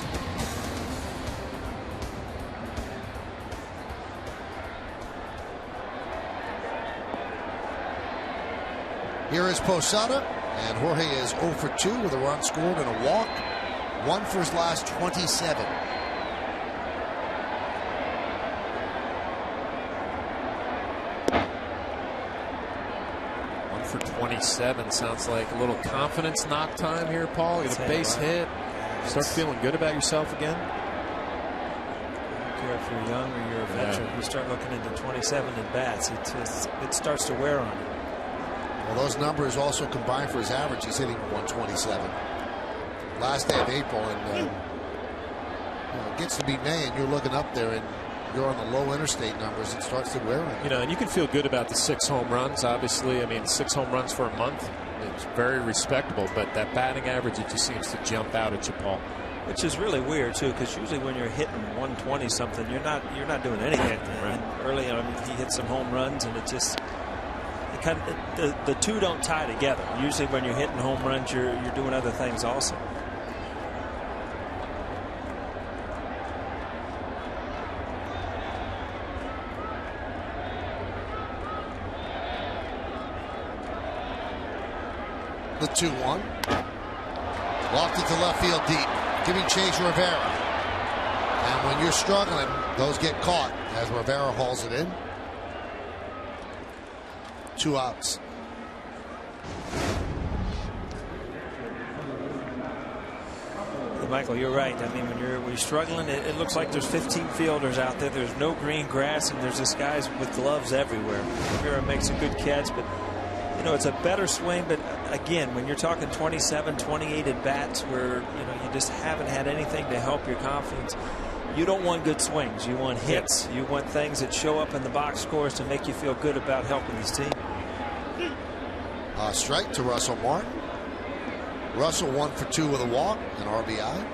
Here is Posada, and Jorge is 0 for 2 with a run scored and a walk. 1 for his last 27. For 27 sounds like a little confidence knock time here, Paul. You get a base hit, start feeling good about yourself again. I don't care if you're young or you're a veteran. You start looking into 27 at bats, it starts to wear on you. Well, those numbers also combine for his average. He's hitting 127. Last day of April, and it gets to be May, and you're looking up there, and you're on the low interstate numbers, it starts to wear on you. You know, and you can feel good about the 6 home runs. Obviously, I mean, 6 home runs for a month, it's very respectable. But that batting average, it just seems to jump out at you, Paul. Which is really weird too, because usually when you're hitting 120 something, you're not doing anything. Right. And early on, he hit some home runs, and the two don't tie together. Usually when you're hitting home runs, you're doing other things also. The 2-1. Lofted to left field deep. Giving chase Rivera. And when you're struggling, those get caught as Rivera hauls it in. 2 outs. Michael, you're right. I mean, when you're struggling, it looks like there's 15 fielders out there. There's no green grass, and there's just guys with gloves everywhere. Rivera makes a good catch, but you know, it's a better swing. But again, when you're talking 27, 28 at bats, where you just haven't had anything to help your confidence, you don't want good swings. You want hits. You want things that show up in the box scores to make you feel good about helping this team. Strike to Russell Martin. Russell 1 for 2 with a walk and RBI.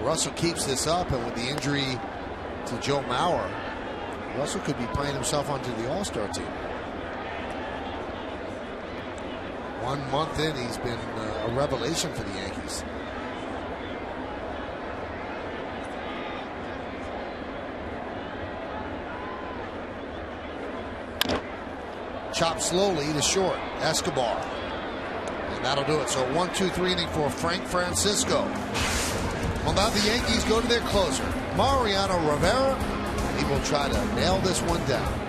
Russell keeps this up, and with the injury to Joe Mauer, Russell could be playing himself onto the All-Star team. 1 month in, he's been a revelation for the Yankees. Chopped slowly to short. Escobar. And that'll do it. So 1-2-3 inning for Frank Francisco. Well, now the Yankees go to their closer, Mariano Rivera. He will try to nail this one down.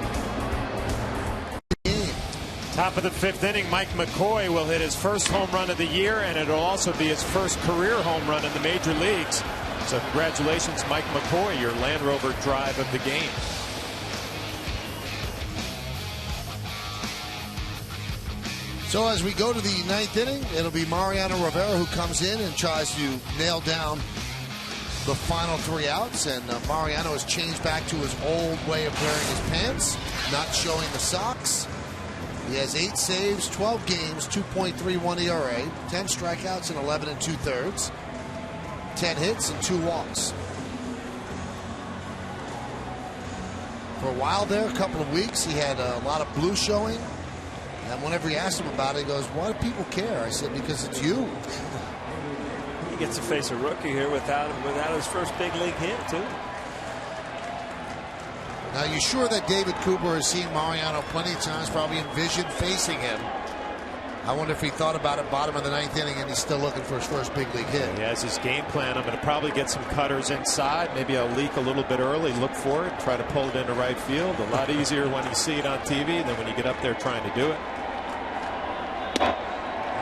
Top of the 5th inning, Mike McCoy will hit his first home run of the year, and it'll also be his first career home run in the major leagues. So congratulations, Mike McCoy, your Land Rover drive of the game. So as we go to the 9th inning, it'll be Mariano Rivera who comes in and tries to nail down the final 3 outs. And Mariano has changed back to his old way of wearing his pants, not showing the socks. He has 8 saves, 12 games, 2.31 ERA, 10 strikeouts and 11 2/3, 10 hits and 2 walks. For a while there, a couple of weeks, he had a lot of blue showing. And whenever he asked him about it, he goes, "Why do people care?" I said, "Because it's you." He gets to face a rookie here without his first big league hit, too. Now, you sure that David Cooper has seen Mariano plenty of times, probably envisioned facing him. I wonder if he thought about it bottom of the 9th inning and he's still looking for his first big league hit. He has his game plan. I'm going to probably get some cutters inside. Maybe I'll leak a little bit early, look for it, try to pull it into right field. A lot easier when you see it on TV than when you get up there trying to do it.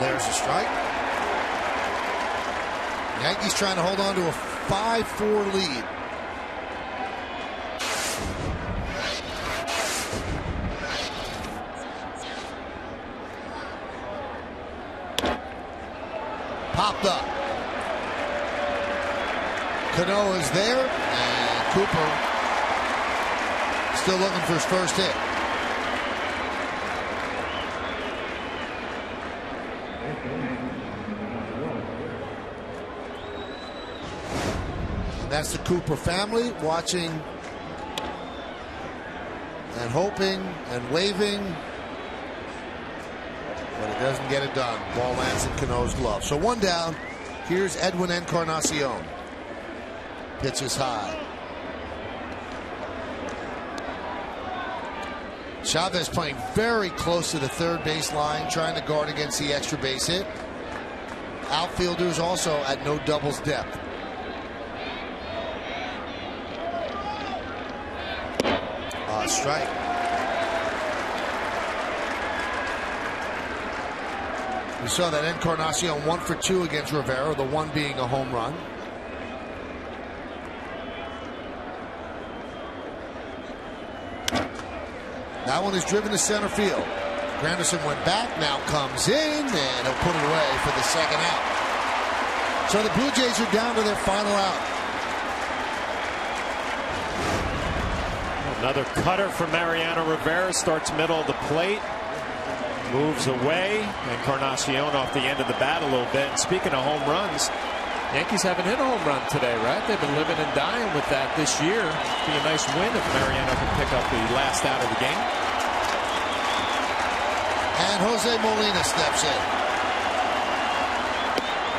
There's a strike. Yankees trying to hold on to a 5-4 lead. Popped up. Cano is there, and Cooper still looking for his first hit. And that's the Cooper family watching and hoping and waving. But it doesn't get it done. Ball lands in Cano's glove. So 1 down. Here's Edwin Encarnacion. Pitches high. Chavez playing very close to the third base line, trying to guard against the extra base hit. Outfielders also at no doubles depth. Strike. We saw that Encarnacion 1 for 2 against Rivera, the one being a home run. That one is driven to center field. Granderson went back, now comes in, and he'll put it away for the second out. So the Blue Jays are down to their final out. Another cutter from Mariano Rivera, starts middle of the plate, moves away, and Encarnacion off the end of the bat a little bit. And speaking of home runs, Yankees haven't hit a home run today, right? They've been living and dying with that this year. It'd be a nice win if Mariano can pick up the last out of the game. And Jose Molina steps in.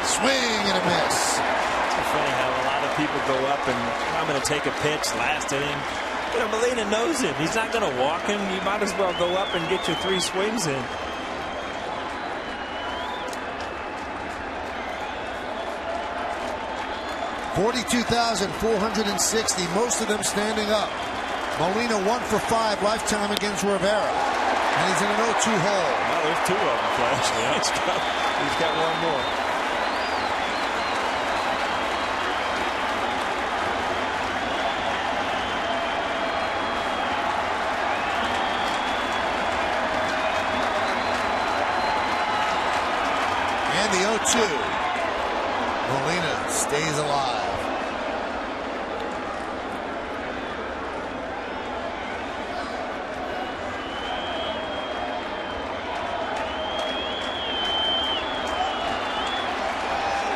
Swing and a miss. It's funny how a lot of people go up and I'm going to take a pitch last inning. You know, Molina knows him. He's not going to walk him. You might as well go up and get your 3 swings in. $42,460, most of them standing up. Molina 1 for 5 lifetime against Rivera. And he's in an 0-2 hole. Well, there's 2 of them, Flash. Yeah. He's got one more. And the 0-2. Molina stays alive.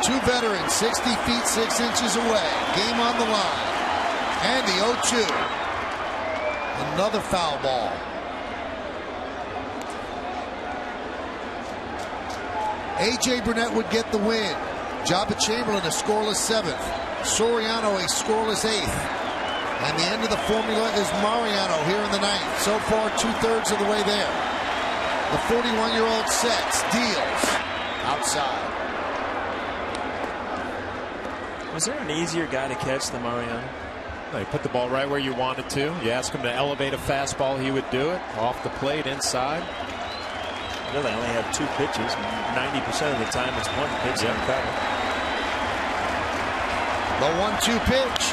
Two veterans, 60 feet 6 inches away. Game on the line. And the 0-2. Another foul ball. A.J. Burnett would get the win. Jabba Chamberlain a scoreless 7th. Soriano a scoreless 8th. And the end of the formula is Mariano here in the 9th. So far, 2/3 of the way there. The 41-year-old sets, deals, outside. Was there an easier guy to catch than Mariano? No, you put the ball right where you want it to. You ask him to elevate a fastball, he would do it. Off the plate, inside. Really only have 2 pitches. 90% of the time it's 1 pitch on cutter. The 1-2 pitch.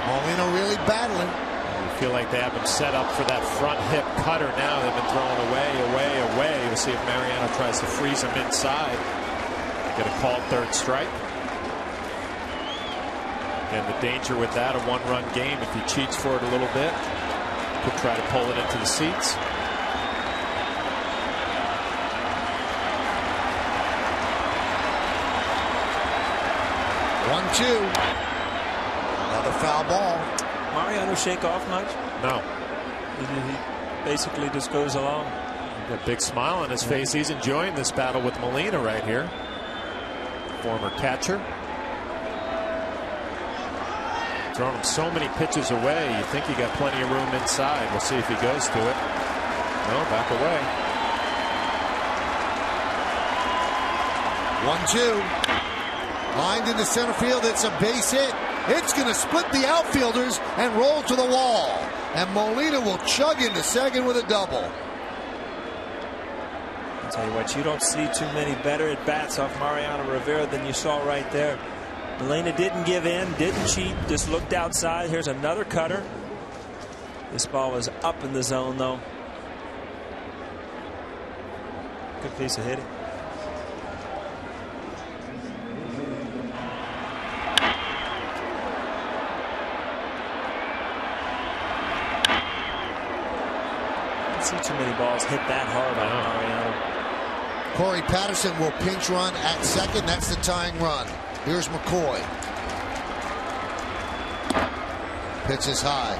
Molina really battling. You feel like they have him set up for that front hip cutter now. They've been throwing away. We'll see if Mariano tries to freeze him inside. Get a called 3rd strike. And the danger with that, a 1-run game, if he cheats for it a little bit, could try to pull it into the seats. Another foul ball. Mariano shake off much? No. He basically just goes along. Got a big smile on his face. He's enjoying this battle with Molina right here. Former catcher. Thrown him so many pitches away. You think he got plenty of room inside. We'll see if he goes to it. No, back away. 1-2. Lined into center field. It's a base hit. It's going to split the outfielders and roll to the wall. And Molina will chug into second with a double. I'll tell you what, you don't see too many better at bats off Mariano Rivera than you saw right there. Molina didn't give in, didn't cheat, just looked outside. Here's another cutter. This ball was up in the zone, though. Good piece of hitting. See too many balls hit that hard on Mariano. Corey Patterson will pinch run at second. That's the tying run. Here's McCoy. Pitch is high.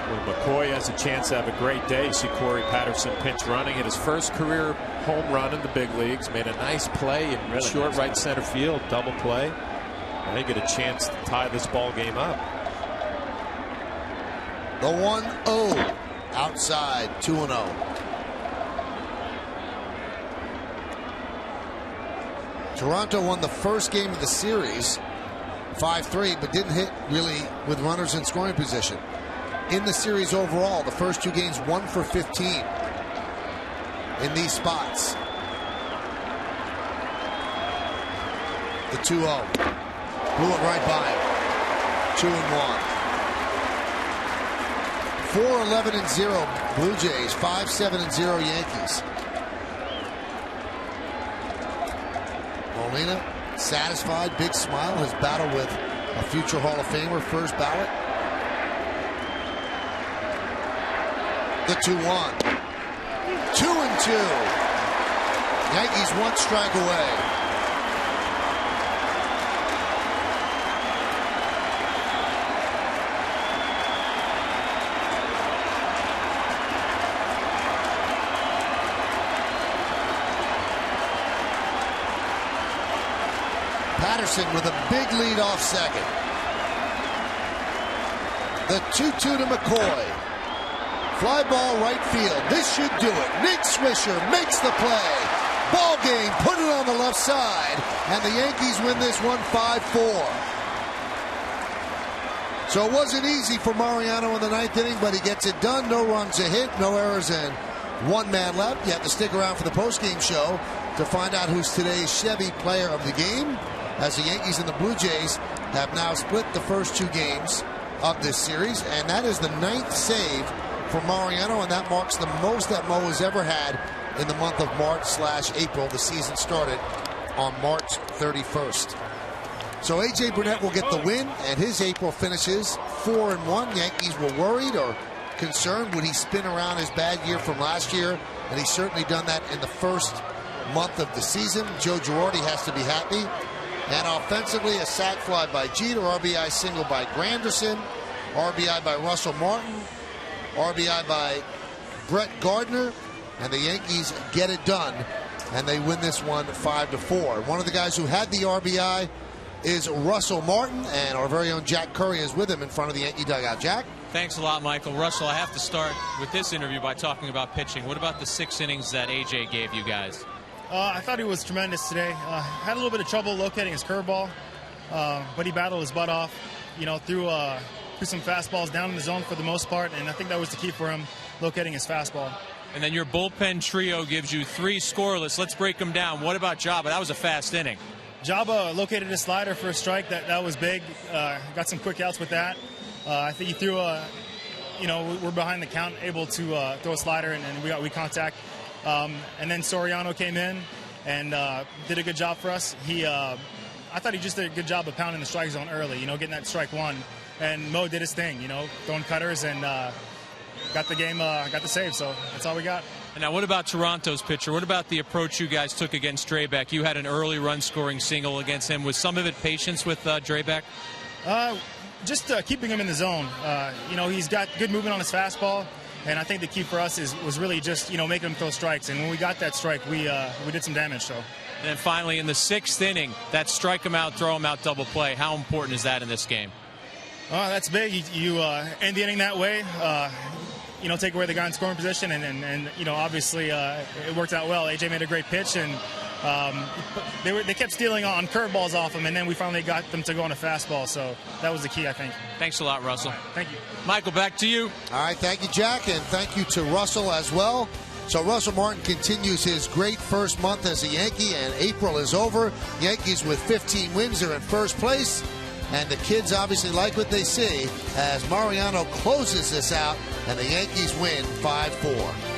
Well, McCoy has a chance to have a great day. You see Corey Patterson pinch running at his first career home run in the big leagues. Made a nice play in really short right center field. Double play. And they get a chance to tie this ball game up. The 1-0. Outside, 2-0. Toronto won the first game of the series 5-3, but didn't hit really with runners in scoring position. In the series overall, the first 2 games 1 for 15 in these spots. The 2-0. Blew it right by him. 2-1. 4-11-0 Blue Jays, 5-7-0 Yankees. Molina satisfied, big smile. His battle with a future Hall of Famer, first ballot. The 2-1. 2-2. Yankees 1 strike away. Patterson with a big lead off second. The 2-2 to McCoy. Fly ball right field. This should do it. Nick Swisher makes the play. Ball game, put it on the left side. And the Yankees win this one 5-4. So it wasn't easy for Mariano in the 9th inning, but he gets it done. No runs a hit, no errors, and 1 man left. You have to stick around for the postgame show to find out who's today's Chevy player of the game, as the Yankees and the Blue Jays have now split the first 2 games of this series. And that is the 9th save for Mariano, and that marks the most that Mo has ever had in the month of March/April. The season started on March 31st. So A.J. Burnett will get the win, and his April finishes 4-1. Yankees were worried or concerned, would he spin around his bad year from last year? And he's certainly done that in the first month of the season. Joe Girardi has to be happy. And offensively, a sac fly by Jeter, RBI single by Granderson, RBI by Russell Martin, RBI by Brett Gardner, and the Yankees get it done, and they win this one 5-4. One of the guys who had the RBI is Russell Martin, and our very own Jack Curry is with him in front of the Yankee dugout. Jack? Thanks a lot, Michael. Russell, I have to start with this interview by talking about pitching. What about the 6 innings that A.J. gave you guys? I thought he was tremendous today. Had a little bit of trouble locating his curveball, but he battled his butt off. You know, threw some fastballs down in the zone for the most part, and I think that was the key for him, locating his fastball. And then your bullpen trio gives you 3 scoreless. Let's break them down. What about Jabba? That was a fast inning. Jabba located his slider for a strike. That was big. Got some quick outs with that. I think he threw we're behind the count, able to throw a slider, and we contact. And then Soriano came in and did a good job for us. I thought he just did a good job of pounding the strike zone early, getting that strike 1. And Mo did his thing, throwing cutters, and got the game, got the save. So that's all we got. And now what about Toronto's pitcher? What about the approach you guys took against Drabek? You had an early run-scoring single against him. Was some of it patience with Drabek? Just keeping him in the zone. He's got good movement on his fastball. And I think the key for us was really just, making him throw strikes. And when we got that strike, we did some damage. So. And then finally, in the 6th inning, that strike him out, throw him out double play. How important is that in this game? That's big. You end the inning that way. Take away the guy in scoring position. And obviously it worked out well. A.J. made a great pitch. And they kept stealing on curveballs off him, and then we finally got them to go on a fastball. So that was the key, I think. Thanks a lot, Russell. Right, thank you. Michael, back to you. All right, thank you, Jack, and thank you to Russell as well. So Russell Martin continues his great first month as a Yankee, and April is over. Yankees with 15 wins are in first place, and the kids obviously like what they see as Mariano closes this out, and the Yankees win 5-4.